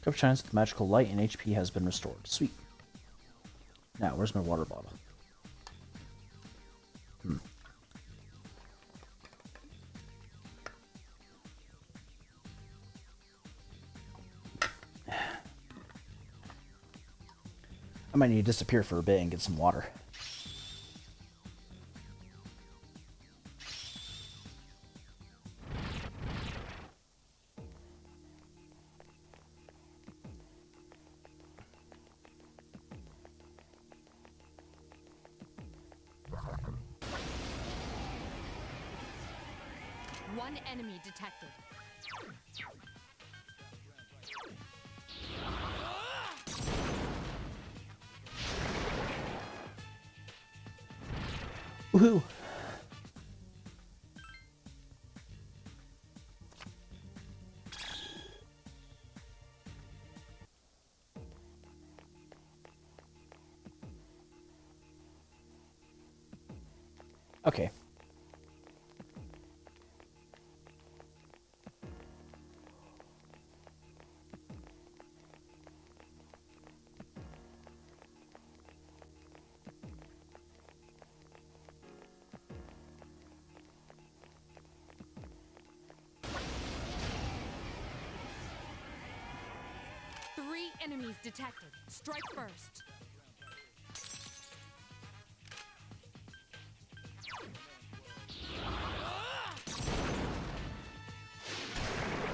Cup shines with magical light and HP has been restored. Sweet. Now, where's my water bottle? I might need to disappear for a bit and get some water. One enemy detected. Woohoo! Okay. Three enemies detected. Strike first.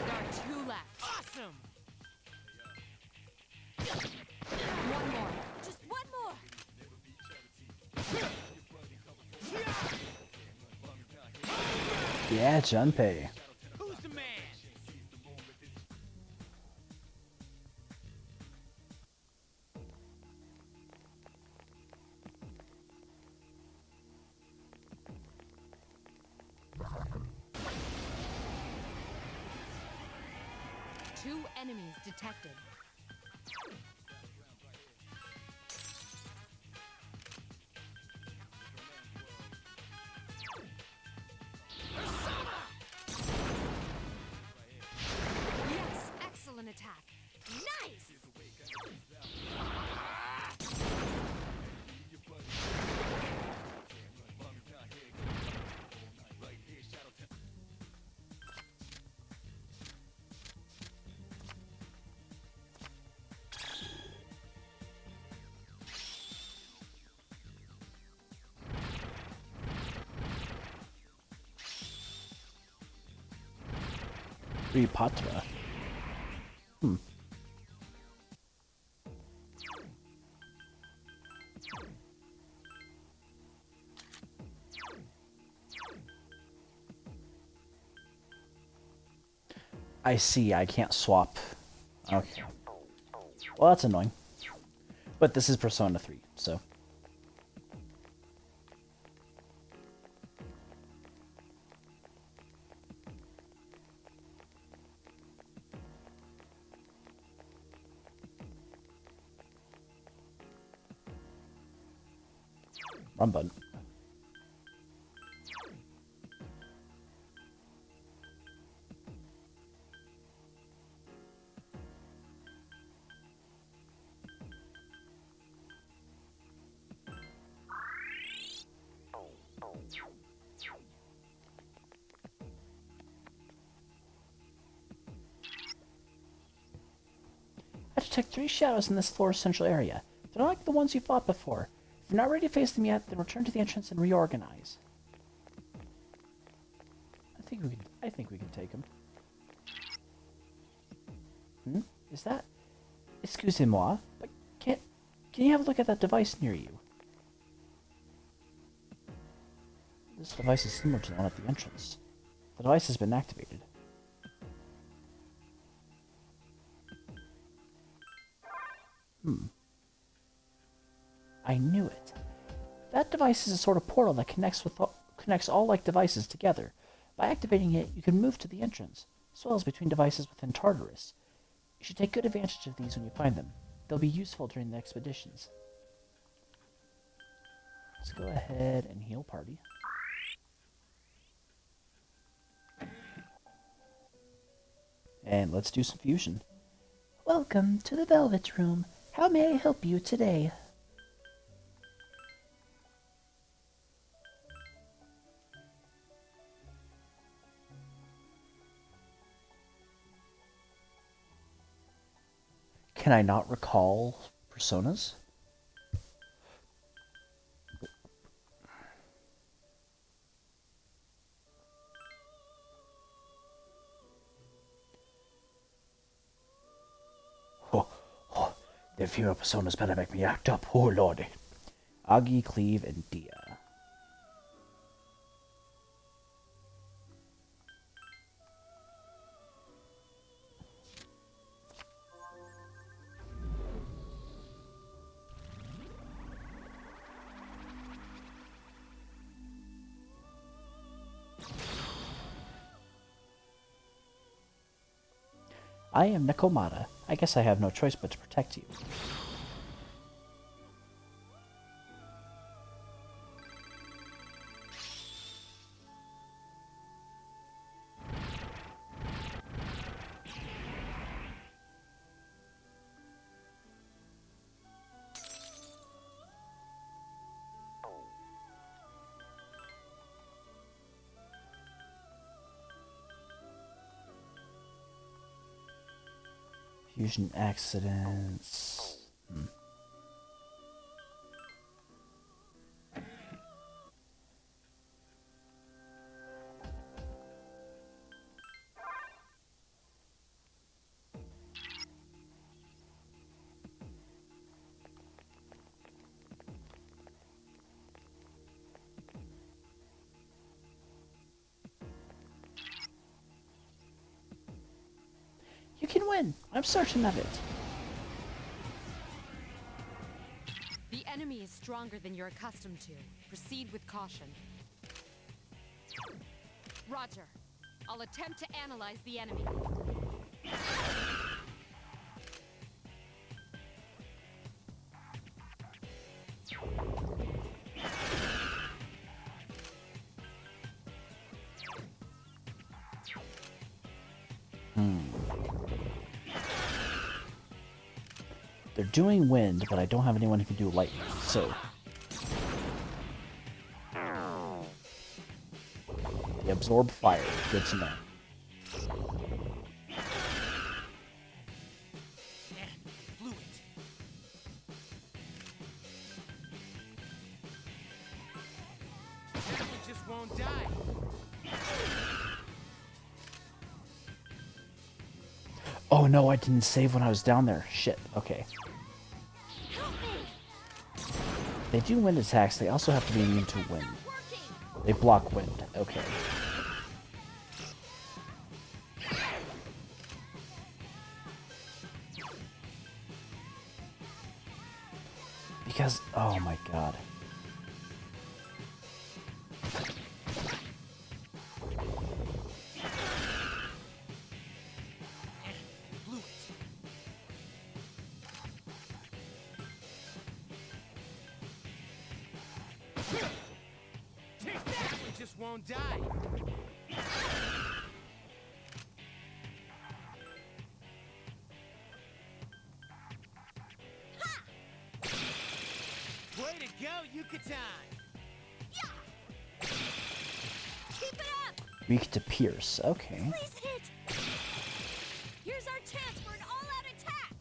There are 2 left. Awesome! One more. Just one more. Yeah, Junpei. Who's the man? Two enemies detected. Yes, excellent attack. Nice! Patra. I see, I can't swap. Okay. Well, that's annoying. But this is Persona 3, so... Wrong button. detect 3 shadows in this floor's central area. They're not like the ones you fought before. If you're not ready to face them yet, then return to the entrance and reorganize. I think we can take them. Is that? Excusez-moi, but can you have a look at that device near you? This device is similar to the one at the entrance. The device has been activated. I knew it. That device is a sort of portal that connects all like devices together. By activating it, you can move to the entrance, as well as between devices within Tartarus. You should take good advantage of these when you find them. They'll be useful during the expeditions. Let's go ahead and heal party. And let's do some fusion. Welcome to the Velvet Room. How may I help you today? Can I not recall personas? The female personas better make me act up, oh lordy. Agi, Cleve, and Dia. I am Nekomata. I guess I have no choice but to protect you. Fusion accidents. You can win. I'm certain of it. The enemy is stronger than you're accustomed to. Proceed with caution. Roger. I'll attempt to analyze the enemy. They're doing wind, but I don't have anyone who can do lightning, so... They absorb fire. Good to know. Just won't die. Oh no, I didn't save when I was down there. Shit. Okay. They do wind attacks. They also have to be immune to wind. They block wind. Okay. Because, oh my god. Just won't die. Way to go, Yucatan! Yeah. Keep it up. Weak to pierce. Okay. Please hit. Here's our chance for an all-out attack.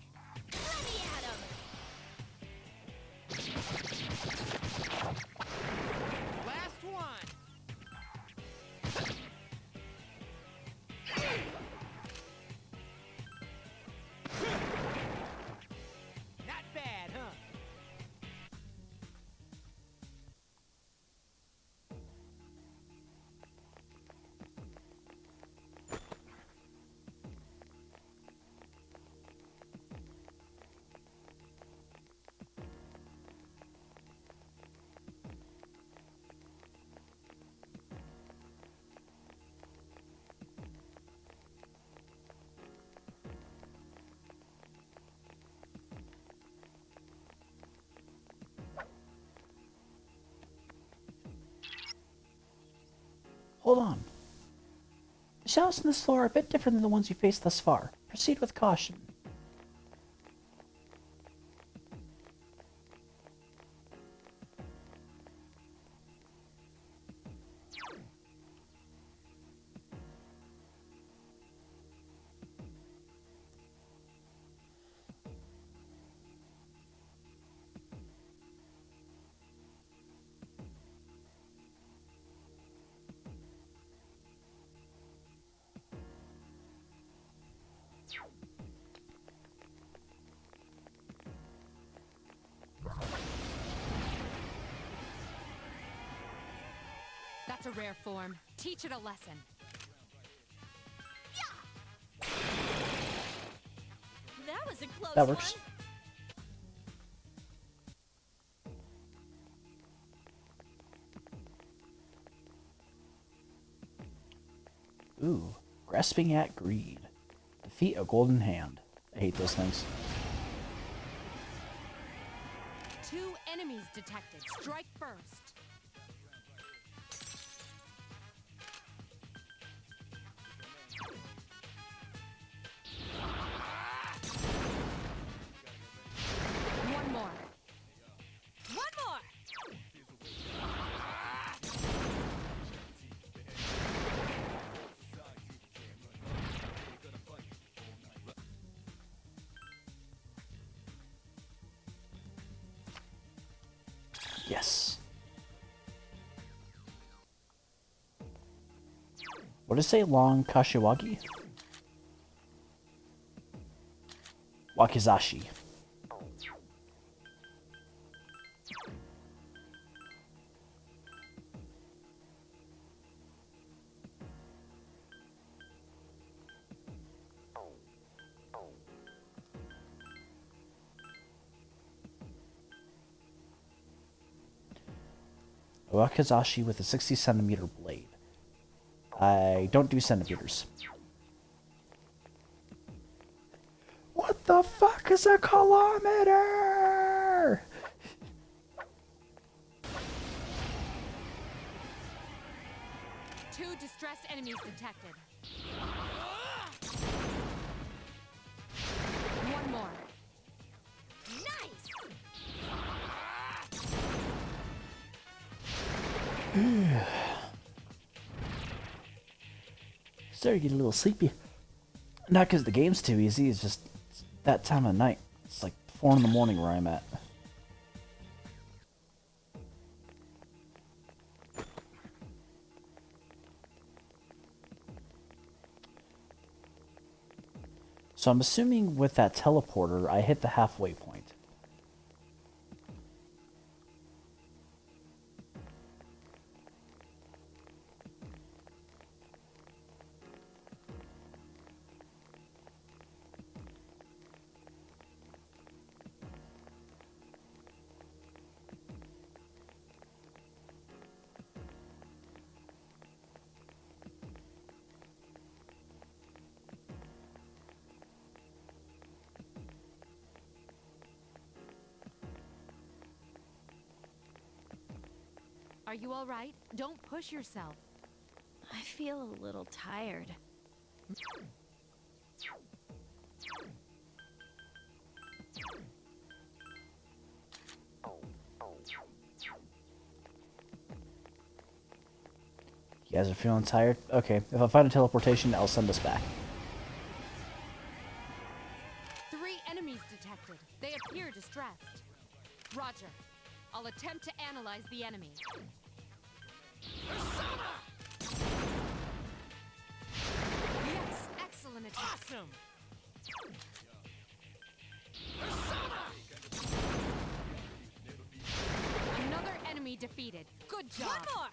Hold on. The shadows on this floor are a bit different than the ones you faced thus far. Proceed with caution. That's a rare form. Teach it a lesson. That was a close That works. Ooh, grasping at greed. Defeat a golden hand. I hate those things. 2 enemies detected. Strike first. One more. One more! Yes. What does it say? Long Kashiwagi? Wakizashi. Wakizashi with a 60 centimeter blade. I don't do centimeters. What the fuck is a kilometer? Two distressed enemies detected. One more. Nice! Starting to get a little sleepy. Not because the game's too easy, it's just that time of night. It's like 4 in the morning where I'm at. So I'm assuming with that teleporter, I hit the halfway point. Are you all right? Don't push yourself. I feel a little tired. You guys are feeling tired? Okay, if I find a teleportation, I'll send us back. 3 enemies detected. They appear distressed. Roger. I'll attempt to analyze the enemy. Yes, excellent attack. Awesome! Another enemy defeated. Good job. One more!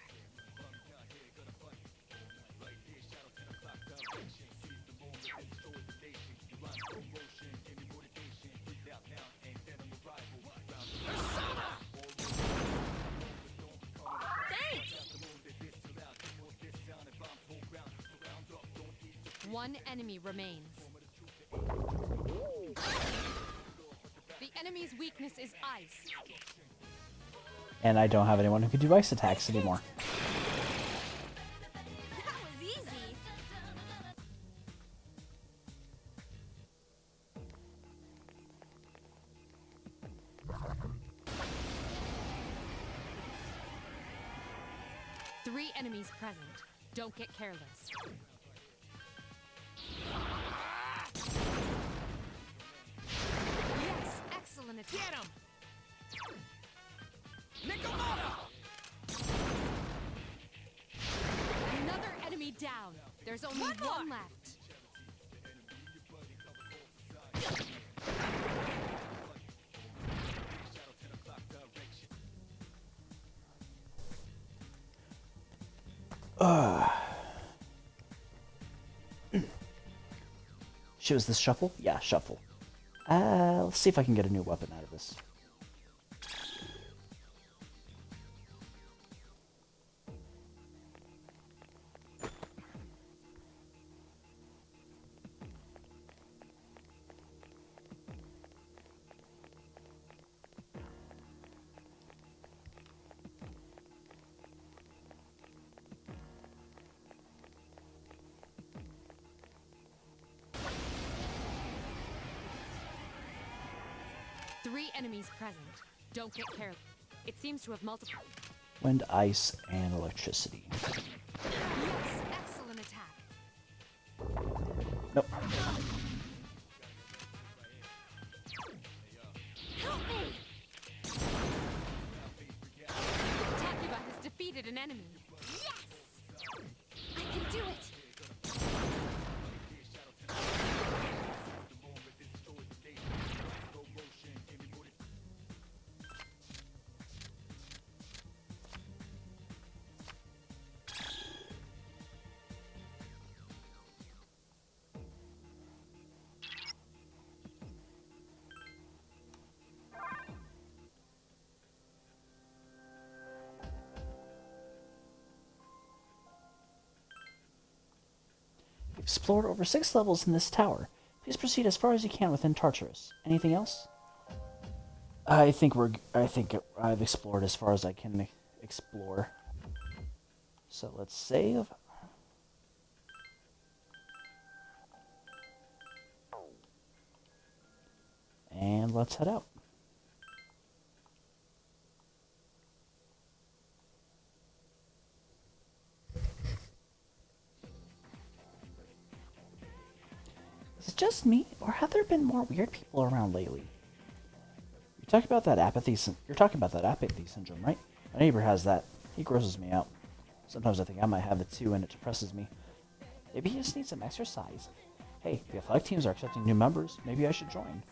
One enemy remains. The enemy's weakness is ice. And I don't have anyone who can do ice attacks anymore. 3 enemies present. Don't get careless. Yes, excellent attack. Get him! Nikomoto! Another enemy down. There's only one left. Shit, was this shuffle? Yeah, shuffle. Let's see if I can get a new weapon out of this. Three enemies present. Don't get careless. It seems to have multiple. Wind, ice, and electricity. Yes, excellent attack. Nope. Help me! Takuba has defeated an enemy. Yes! I can do it! Explored over 6 levels in this tower. Please proceed as far as you can within Tartarus. Anything else? I think I've explored as far as I can explore. So let's save. And let's head out. Is it just me, or have there been more weird people around lately? You're talking about that apathy syndrome, right? My neighbor has that. He grosses me out. Sometimes I think I might have it too, and it depresses me. Maybe he just needs some exercise. Hey, the athletic teams are accepting new members. Maybe I should join.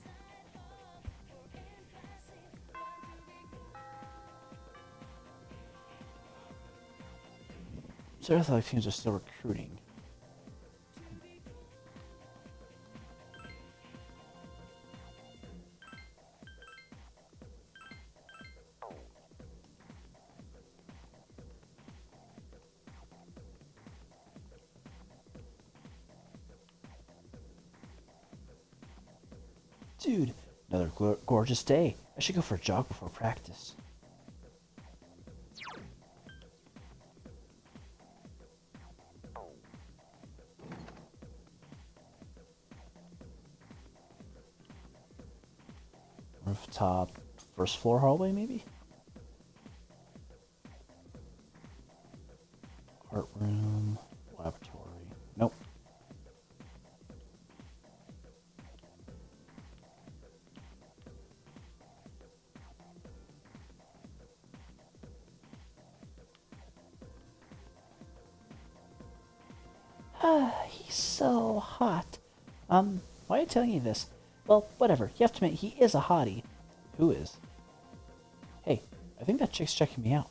So athletic teams are still recruiting. Dude, another gorgeous day. I should go for a jog before practice. Rooftop, first floor hallway, maybe? Art room, laboratory. Nope. He's so hot. Why are you telling you this? Well, whatever. You have to admit, he is a hottie. Who is? Hey, I think that chick's checking me out.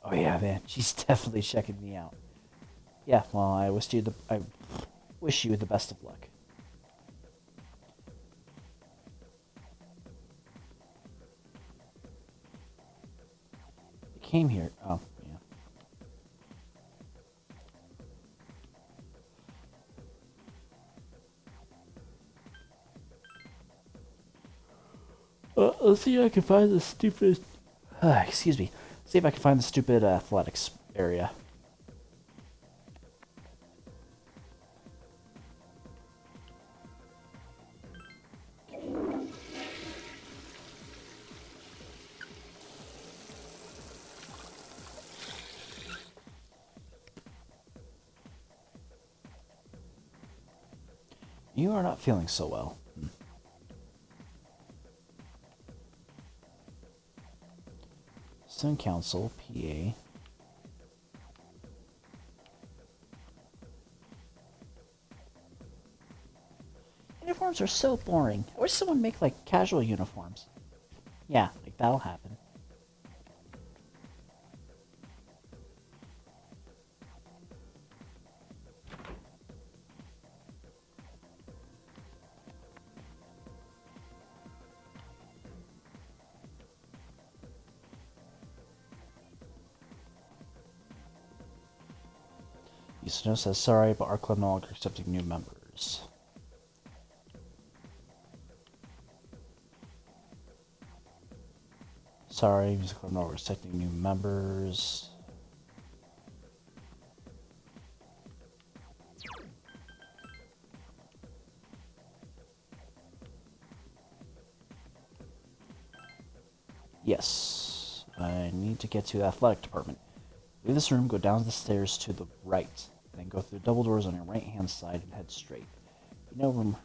Oh yeah, man. She's definitely checking me out. Yeah, well, I wish you the best of luck. You came here. Oh, yeah. Let's see if I can find the stupid... excuse me. See if I can find the stupid athletics area. You are not feeling so well. Student Council, PA. Uniforms are so boring. I wish someone make like casual uniforms. Yeah, like that'll happen. Usano says sorry, but our club no longer accepting new members. Sorry, music club no longer accepting new members. Yes, I need to get to the athletic department. Leave this room, go down the stairs to the right, then go through the double doors on your right-hand side and head straight. No room.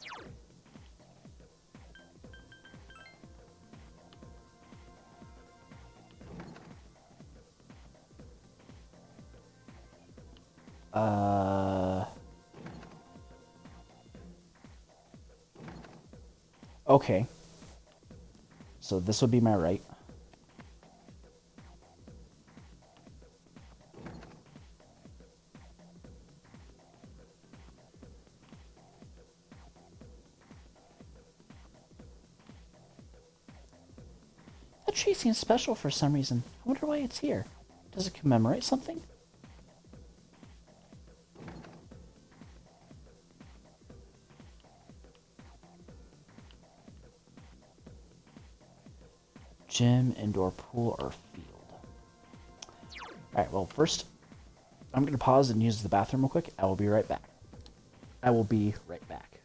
Okay. So this would be my right. That tree seems special for some reason. I wonder why it's here. Does it commemorate something? Gym, indoor pool, or field. Alright, well, first, I'm going to pause and use the bathroom real quick. I will be right back. I will be right back.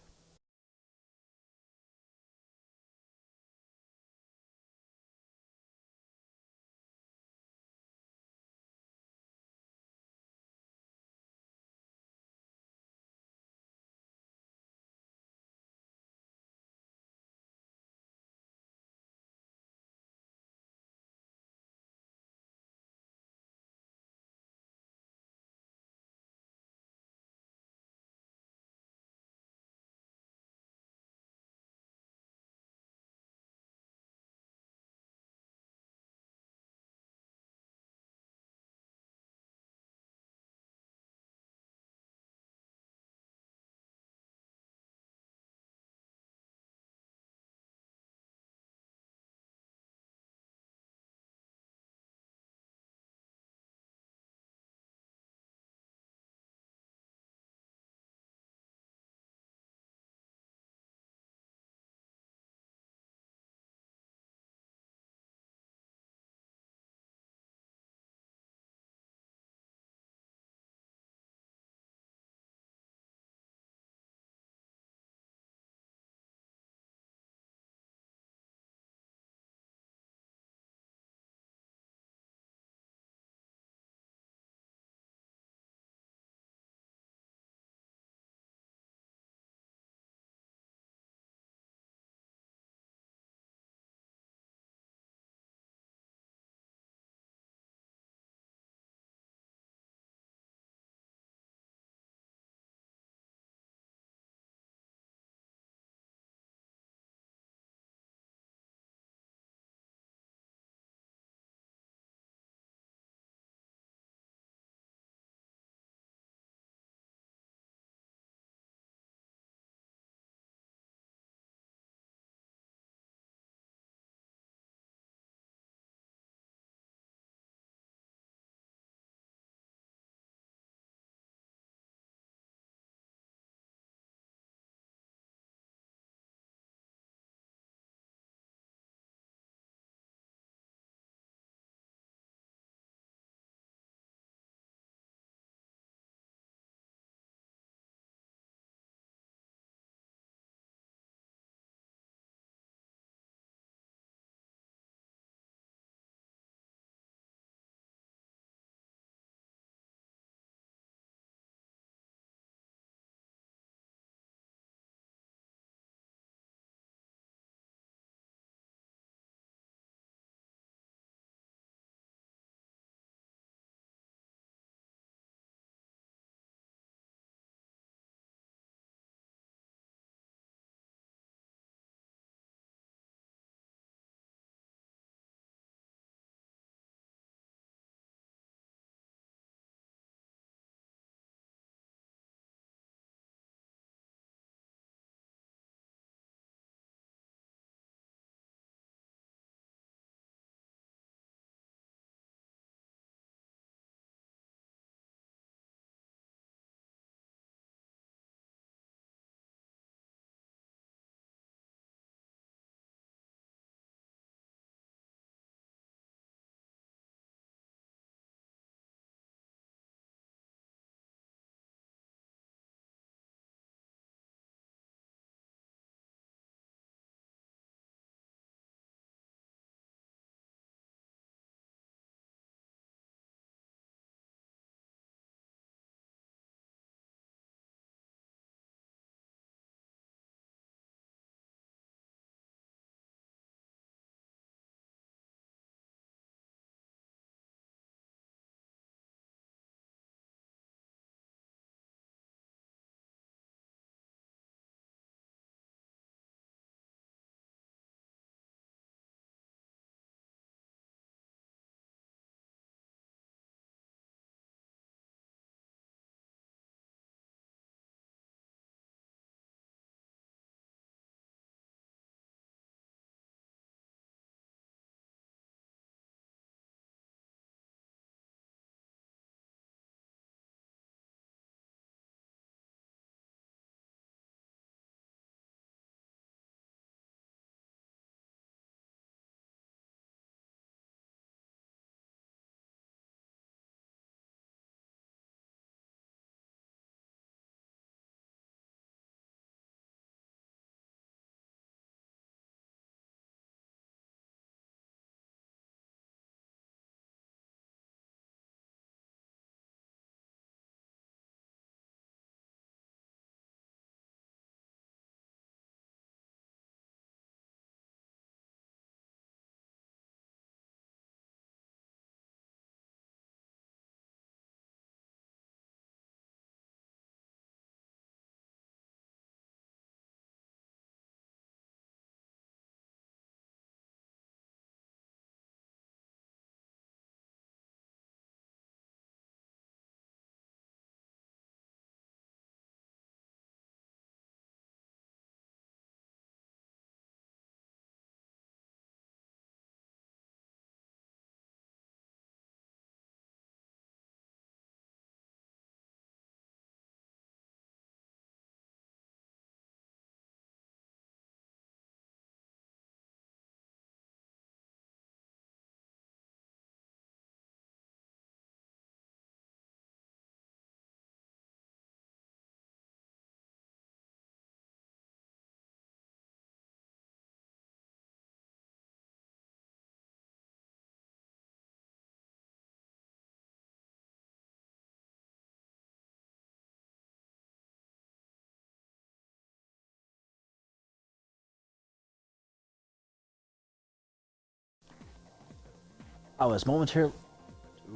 I was momentarily...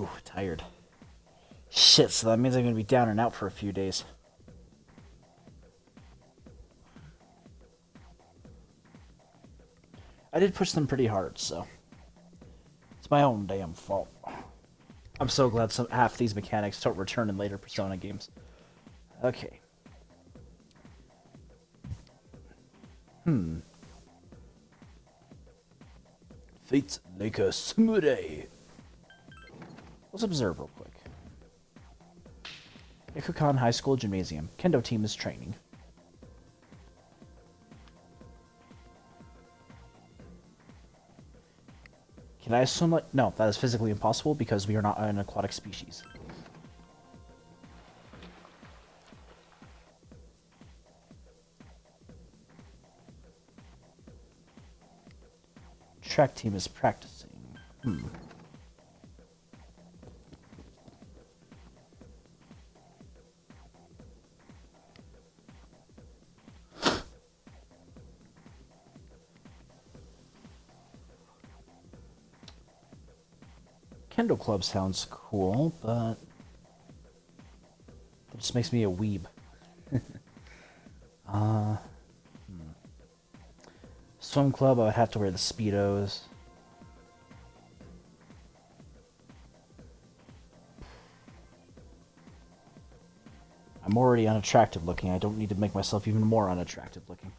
Ooh, tired. Shit, so that means I'm going to be down and out for a few days. I did push them pretty hard, so... It's my own damn fault. I'm so glad half these mechanics don't return in later Persona games. Okay. Fate's Leka Sumure. Let's observe real quick. Ikukan High School Gymnasium. Kendo team is training. Can I assume like... No, that is physically impossible because we are not an aquatic species. Track team is practicing. Kendo Club sounds cool, but that just makes me a weeb. Swim Club, I would have to wear the Speedos. I'm already unattractive looking. I don't need to make myself even more unattractive looking.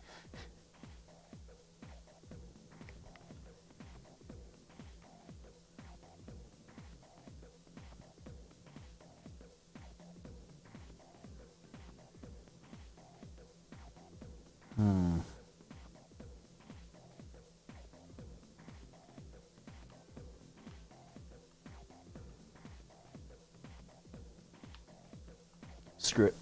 Screw it.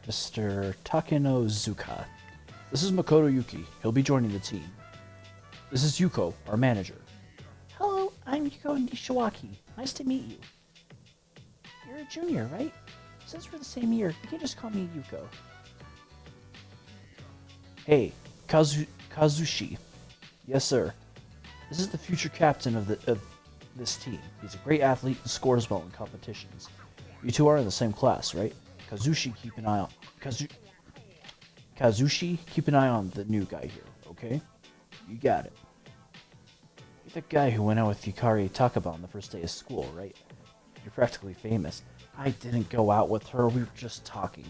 Mr. Takenozuka. This is Makoto Yuki. He'll be joining the team. This is Yuko, our manager. Hello, I'm Yuko Nishiwaki. Nice to meet you. You're a junior, right? Since we're the same year, you can just call me Yuko. Hey, Kazushi. Yes, sir. This is the future captain of this team. He's a great athlete and scores well in competitions. You two are in the same class, right? Kazushi, keep an eye on Kazushi, keep an eye on the new guy here, okay? You got it. You're the guy who went out with Yukari Takaba on the first day of school, right? You're practically famous. I didn't go out with her, we were just talking.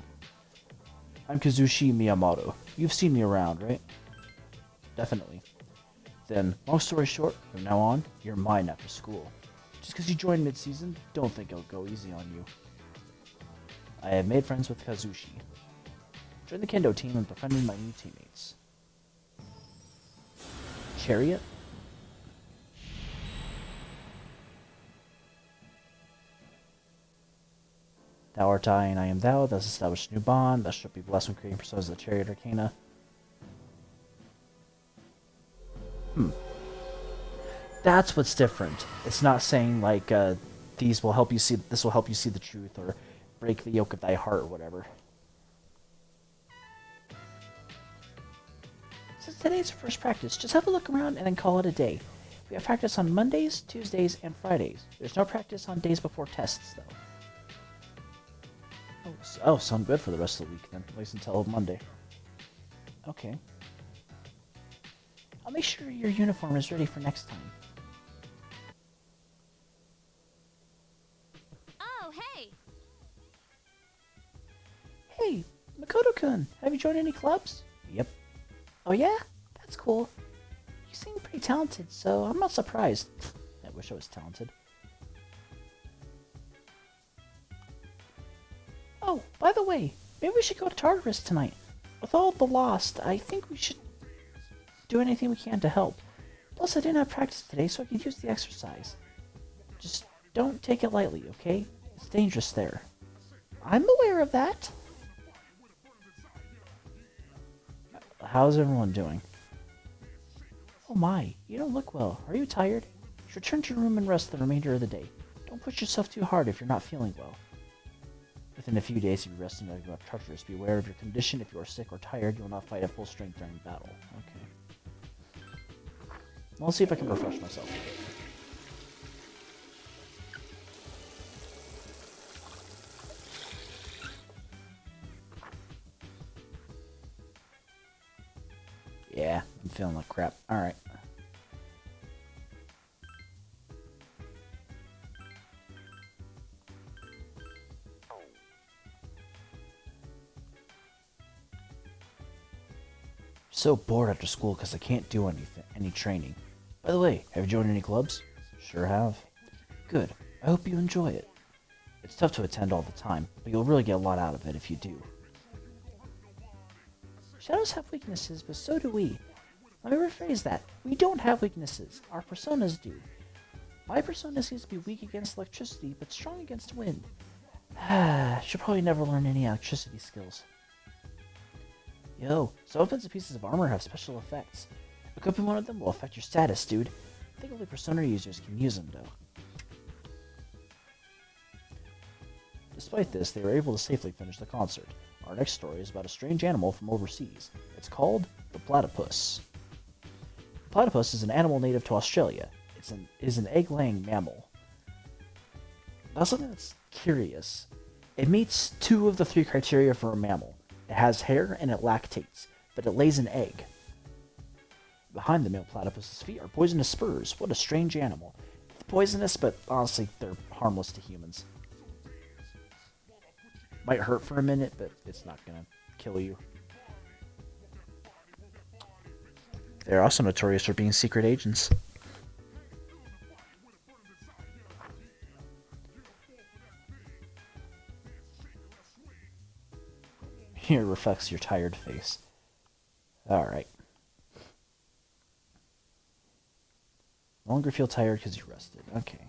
I'm Kazushi Miyamoto. You've seen me around, right? Definitely. Then, long story short, from now on, you're mine after school. Just because you joined mid-season, don't think I'll go easy on you. I have made friends with Kazushi. Join the Kendo team and befriended my new teammates. Chariot? Thou art I and I am thou. Thus established a new bond. Thus shall be blessed when creating personas of the Chariot Arcana. That's what's different. It's not saying like these will help you see. This will help you see the truth, or break the yoke of thy heart, or whatever. Since today's our first practice, just have a look around and then call it a day. We have practice on Mondays, Tuesdays, and Fridays. There's no practice on days before tests, though. Oh, sound good for the rest of the week then, at least until Monday. Okay. I'll make sure your uniform is ready for next time. Oh, hey! Hey, Makoto-kun, have you joined any clubs? Yep. Oh yeah? That's cool. You seem pretty talented, so I'm not surprised. I wish I was talented. Oh, by the way, maybe we should go to Tartarus tonight. With all the lost, I think we should do anything we can to help. Plus, I didn't have practice today, so I could use the exercise. Just don't take it lightly, okay? It's dangerous there. I'm aware of that. How's everyone doing? Oh my, you don't look well. Are you tired? You should return to your room and rest the remainder of the day. Don't push yourself too hard if you're not feeling well. Within a few days, you'll be resting like you have chargers. Be aware of your condition. If you are sick or tired, you will not fight at full strength during battle. Okay. Well, let's see if I can refresh myself. Yeah, I'm feeling like crap. Alright. So bored after school because I can't do any training. By the way, have you joined any clubs? Sure have. Good. I hope you enjoy it. It's tough to attend all the time, but you'll really get a lot out of it if you do. Shadows have weaknesses, but so do we. Let me rephrase that. We don't have weaknesses. Our personas do. My persona seems to be weak against electricity, but strong against wind. Should probably never learn any electricity skills. Yo, some offensive pieces of armor have special effects. Equipping one of them will affect your status, dude. I think only persona users can use them, though. Despite this, they were able to safely finish the concert. Our next story is about a strange animal from overseas. It's called the platypus. The platypus is an animal native to Australia. It is an egg-laying mammal. Now something that's curious. It meets 2 of the 3 criteria for a mammal. It has hair and it lactates, but it lays an egg. Behind the male platypus's feet are poisonous spurs. What a strange animal. It's poisonous, but honestly, they're harmless to humans. Might hurt for a minute, but it's not gonna kill you. They're also notorious for being secret agents. Here reflects your tired face. Alright. No longer feel tired because you rested. Okay.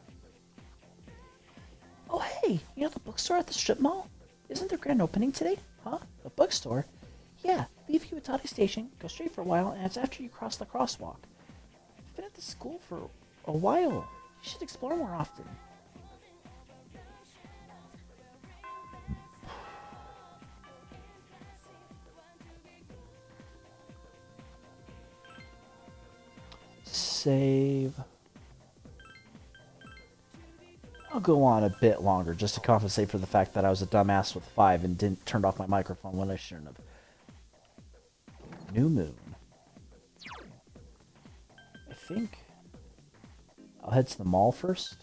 Oh hey, you know the bookstore at the strip mall? Isn't there grand opening today? Huh? The bookstore? Yeah, leave Iwatani Station, go straight for a while, and it's after you cross the crosswalk. I've been at the school for a while. You should explore more often. Save. I'll go on a bit longer just to compensate for the fact that I was a dumbass with 5 and didn't turn off my microphone when I shouldn't have. New moon. I think I'll head to the mall first.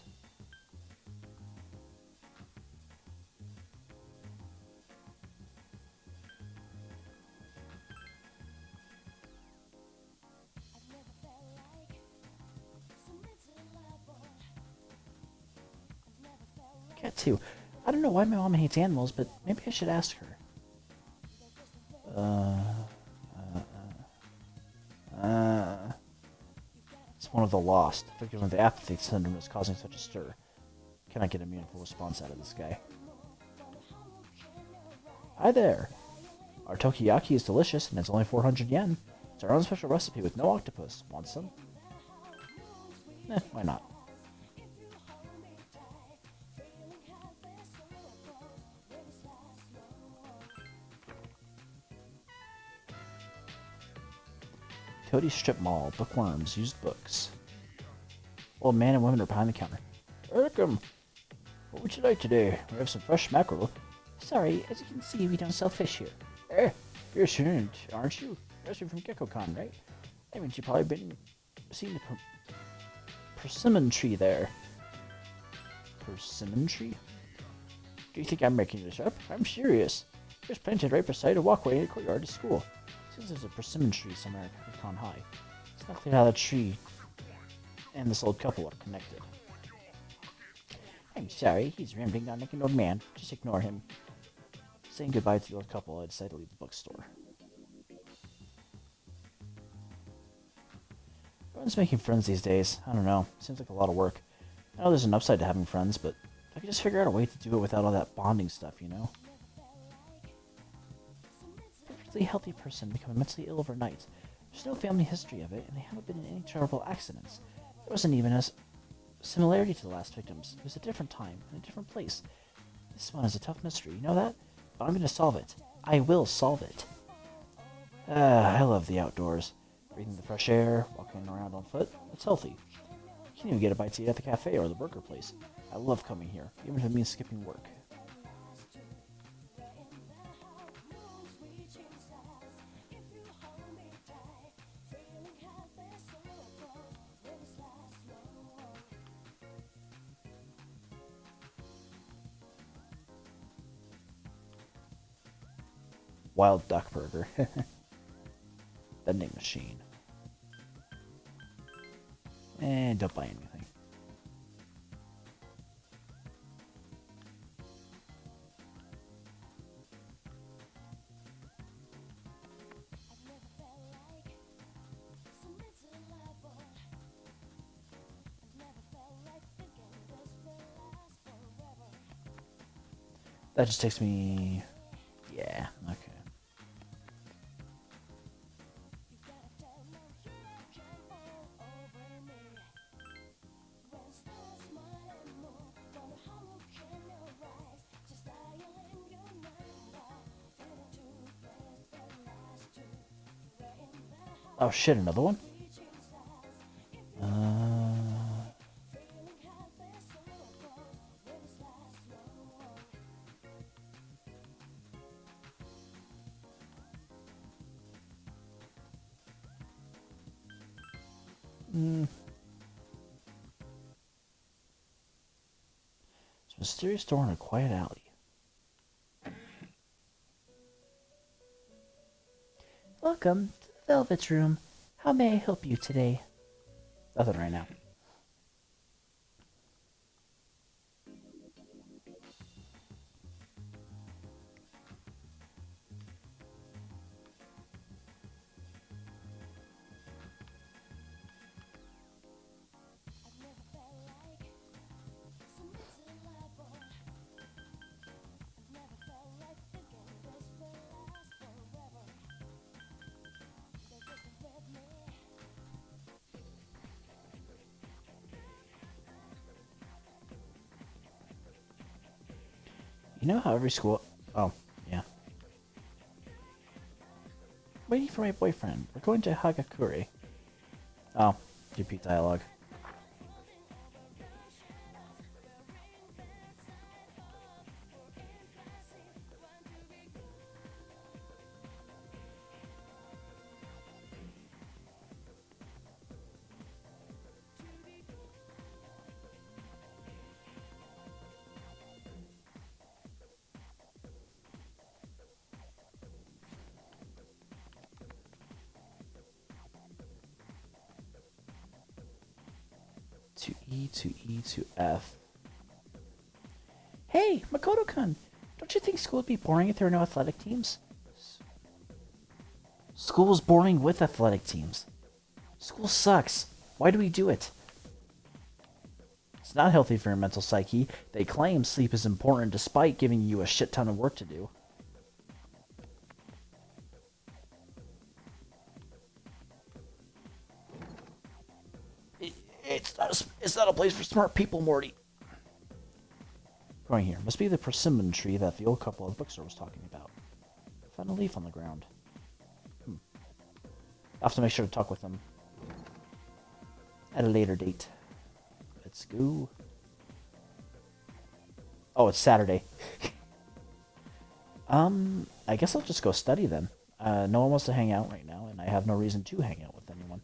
Cat too. I don't know why my mom hates animals, but maybe I should ask her. It's one of the lost. Victim of the apathy syndrome is causing such a stir. Can I get a meaningful response out of this guy? Hi there. Our tokiyaki is delicious and it's only 400 yen. It's our own special recipe with no octopus. Want some? Why not? Cody Strip Mall, bookworms, used books. Old man and women are behind the counter. Welcome. What would you like today? We have some fresh mackerel. Sorry, as you can see, we don't sell fish here. You're a student, aren't you? You're from GeckoCon, right? I mean, you've probably seen the persimmon tree there. Persimmon tree? Do you think I'm making this up? I'm serious. It was planted right beside a walkway in the courtyard of school. Seems there's a persimmon tree somewhere at GeckoCon High. It's not clear how that tree and this old couple are connected. I'm sorry, he's rambling on like an old man. Just ignore him. Saying goodbye to the old couple, I decided to leave the bookstore. Everyone's making friends these days. I don't know. Seems like a lot of work. I know there's an upside to having friends, but I could just figure out a way to do it without all that bonding stuff, you know? A perfectly healthy person become immensely ill overnight. There's no family history of it, and they haven't been in any terrible accidents. There wasn't even a similarity to the last victims. It was a different time, in a different place. This one is a tough mystery, you know that? But I'm gonna solve it. I will solve it. I love the outdoors. Breathing the fresh air, walking around on foot, it's healthy. You can even get a bite to eat at the cafe or the burger place. I love coming here, even if it means skipping work. Wild duck burger. Vending machine. And don't buy anything. That just takes me... Yeah, okay. Oh shit, another one? It's a mysterious door in a quiet alley. Welcome to the Velvet's room. How may I help you today? Nothing right now. You know how every school... Oh, yeah. Waiting for my boyfriend. We're going to Hagakure. Oh, repeat dialogue. To E to E to F. Hey, Makoto-kun! Don't you think school would be boring if there were no athletic teams? School is boring with athletic teams. School sucks. Why do we do it? It's not healthy for your mental psyche. They claim sleep is important despite giving you a shit ton of work to do. It's not a place for smart people, Morty. Going here. Must be the persimmon tree that the old couple at the bookstore was talking about. Found a leaf on the ground. I'll have to make sure to talk with them at a later date. Let's go. Oh, it's Saturday. I guess I'll just go study then. No one wants to hang out right now, and I have no reason to hang out with anyone.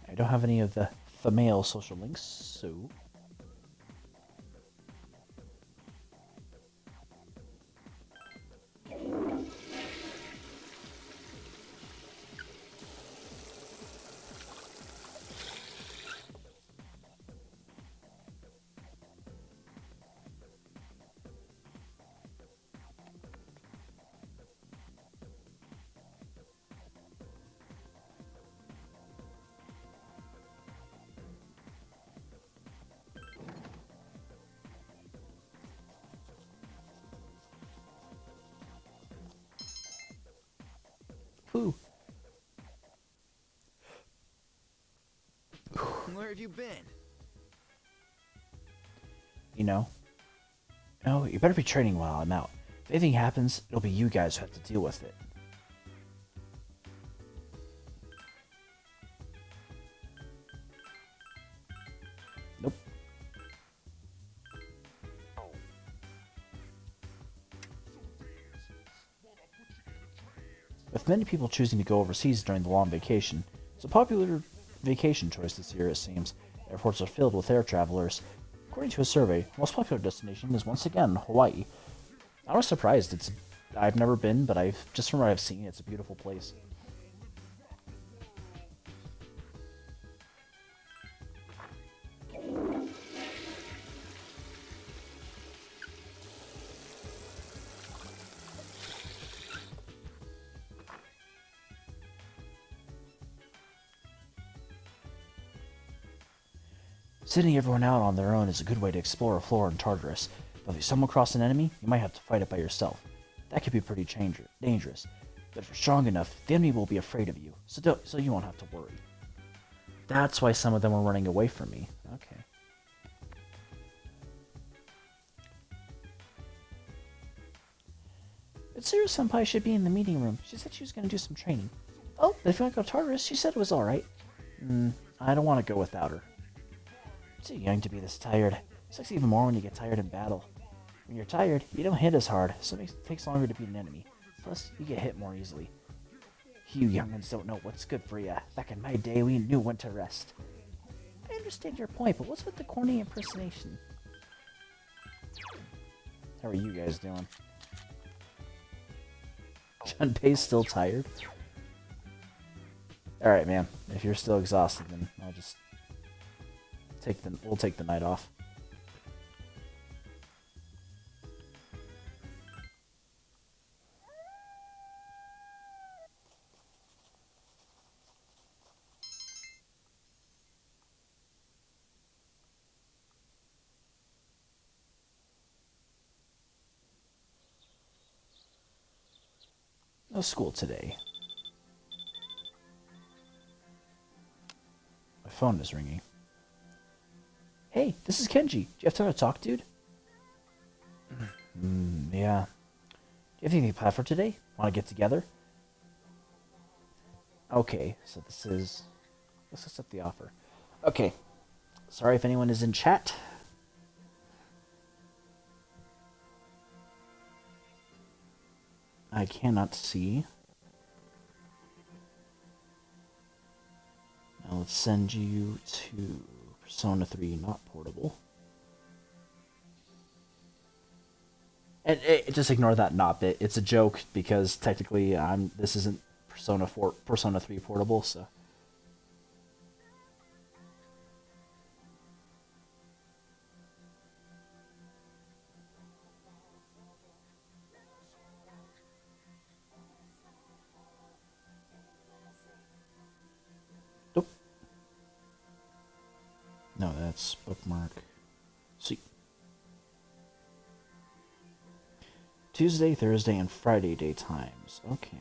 I don't have any of the male social links, so... Ooh. Where have you been? you know? No, you better be training while I'm out. If anything happens, it'll be you guys who have to deal with it. Nope. With many people choosing to go overseas during the long vacation, it's a popular vacation choice this year, it seems. Airports are filled with air travelers. According to a survey, the most popular destination is once again Hawaii. I was surprised. I've never been, but just from what I've seen, it's a beautiful place. Sending everyone out on their own is a good way to explore a floor in Tartarus, but if you stumble across an enemy, you might have to fight it by yourself. That could be pretty dangerous, but if you're strong enough, the enemy will be afraid of you, so you won't have to worry. That's why some of them were running away from me. Okay. Mitsuru-senpai should be in the meeting room. She said she was going to do some training. Oh, but if you want to go to Tartarus, she said it was alright. I don't want to go without her. Too young to be this tired. It sucks even more when you get tired in battle. When you're tired, you don't hit as hard, so it takes longer to beat an enemy. Plus, you get hit more easily. You young'uns don't know what's good for ya. Back in my day, we knew when to rest. I understand your point, but what's with the corny impersonation? How are you guys doing? Junpei's still tired? Alright, man. If you're still exhausted, then I'll just... We'll take the night off. No school today. My phone is ringing. Hey, this is Kenji. Do you have time to talk, dude? Yeah. Do you have anything planned for today? Want to get together? Okay, so this is... Let's accept the offer. Okay. Sorry if anyone is in chat. I cannot see. Now let's send you to... Persona 3, not portable. And just ignore that not bit. It's a joke because technically this isn't Persona 3 portable, so. No, that's bookmark. Sweet. Tuesday, Thursday, and Friday daytimes. Okay.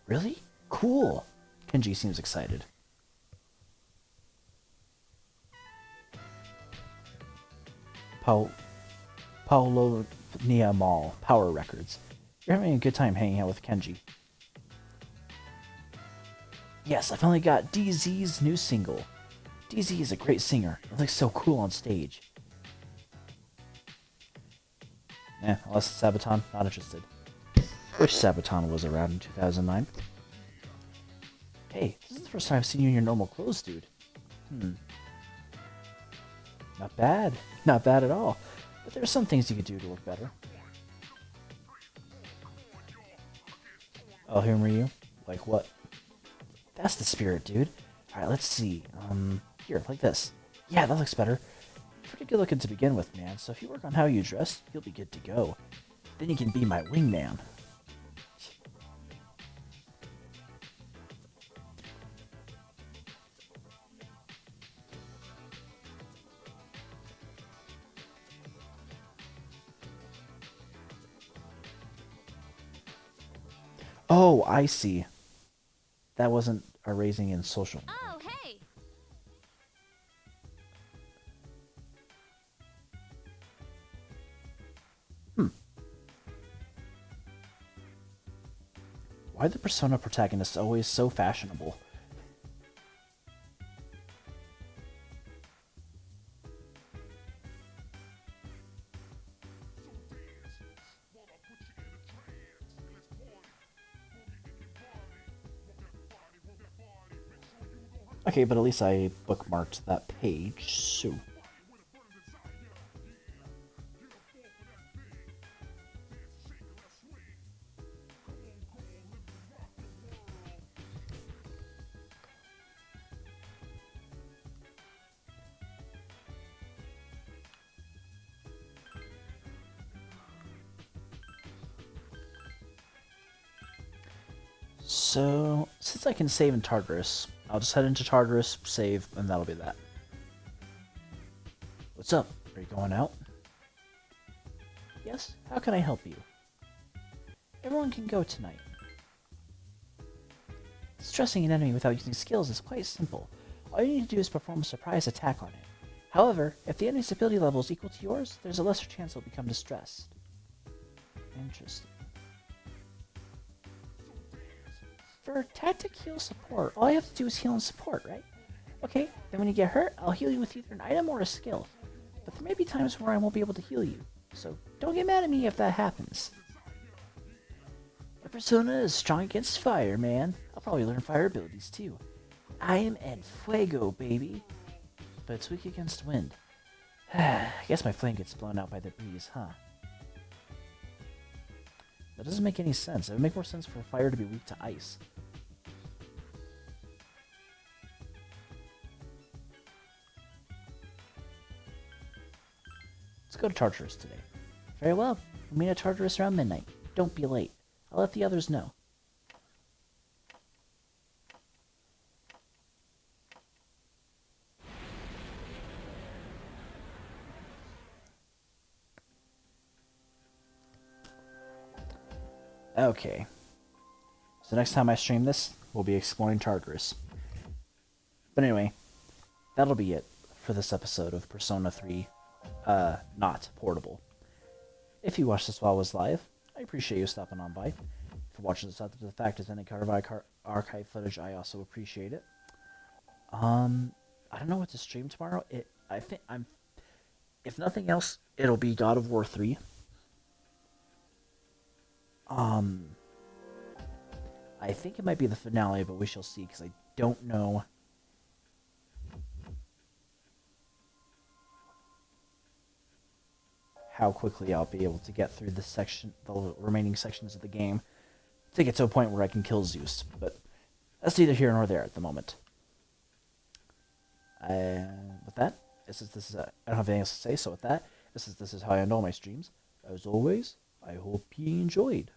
Really? Cool. Kenji seems excited. Paulonia Mall, Power Records. You're having a good time hanging out with Kenji. Yes, I finally got DZ's new single. DZ is a great singer. It looks so cool on stage. Unless it's Sabaton, not interested. Wish Sabaton was around in 2009. Hey, this is the first time I've seen you in your normal clothes, dude. Not bad. Not bad at all. But there are some things you could do to look better. Oh, humor you? Like what? That's the spirit, dude. Alright, let's see. Here, like this. Yeah, that looks better. Pretty good looking to begin with, man, so if you work on how you dress, you'll be good to go. Then you can be my wingman. Oh, I see. That wasn't a raising in social. Oh, hey! Why are the Persona protagonists always so fashionable? Okay, but at least I bookmarked that page, so... So, since I can save in Tartarus, I'll just head into Tartarus, save, and that'll be that. What's up? Are you going out? Yes? How can I help you? Everyone can go tonight. Stressing an enemy without using skills is quite simple. All you need to do is perform a surprise attack on it. However, if the enemy's ability level is equal to yours, there's a lesser chance it'll become distressed. Interesting. For tactic heal support, all I have to do is heal and support, right? Okay, then when you get hurt, I'll heal you with either an item or a skill. But there may be times where I won't be able to heal you, so don't get mad at me if that happens. My persona is strong against fire, man. I'll probably learn fire abilities too. I am El Fuego, baby. But it's weak against wind. I guess my flame gets blown out by the breeze, huh? That doesn't make any sense. It would make more sense for fire to be weak to ice. Let's go to Tartarus today. Very well. We'll meet at Tartarus around midnight. Don't be late. I'll let the others know. Okay. So next time I stream this, we'll be exploring Tartarus. But anyway, that'll be it for this episode of Persona 3 Not Portable. If you watched this while I was live, I appreciate you stopping on by. If you're watching this after the fact as any kind of archive footage, I also appreciate it. I don't know what to stream tomorrow. I think if nothing else, it'll be God of War 3. I think it might be the finale, but we shall see, because I don't know how quickly I'll be able to get through the remaining sections of the game to get to a point where I can kill Zeus. But that's neither here nor there at the moment. With that, I don't have anything else to say. So with that, this is how I end all my streams. As always, I hope you enjoyed.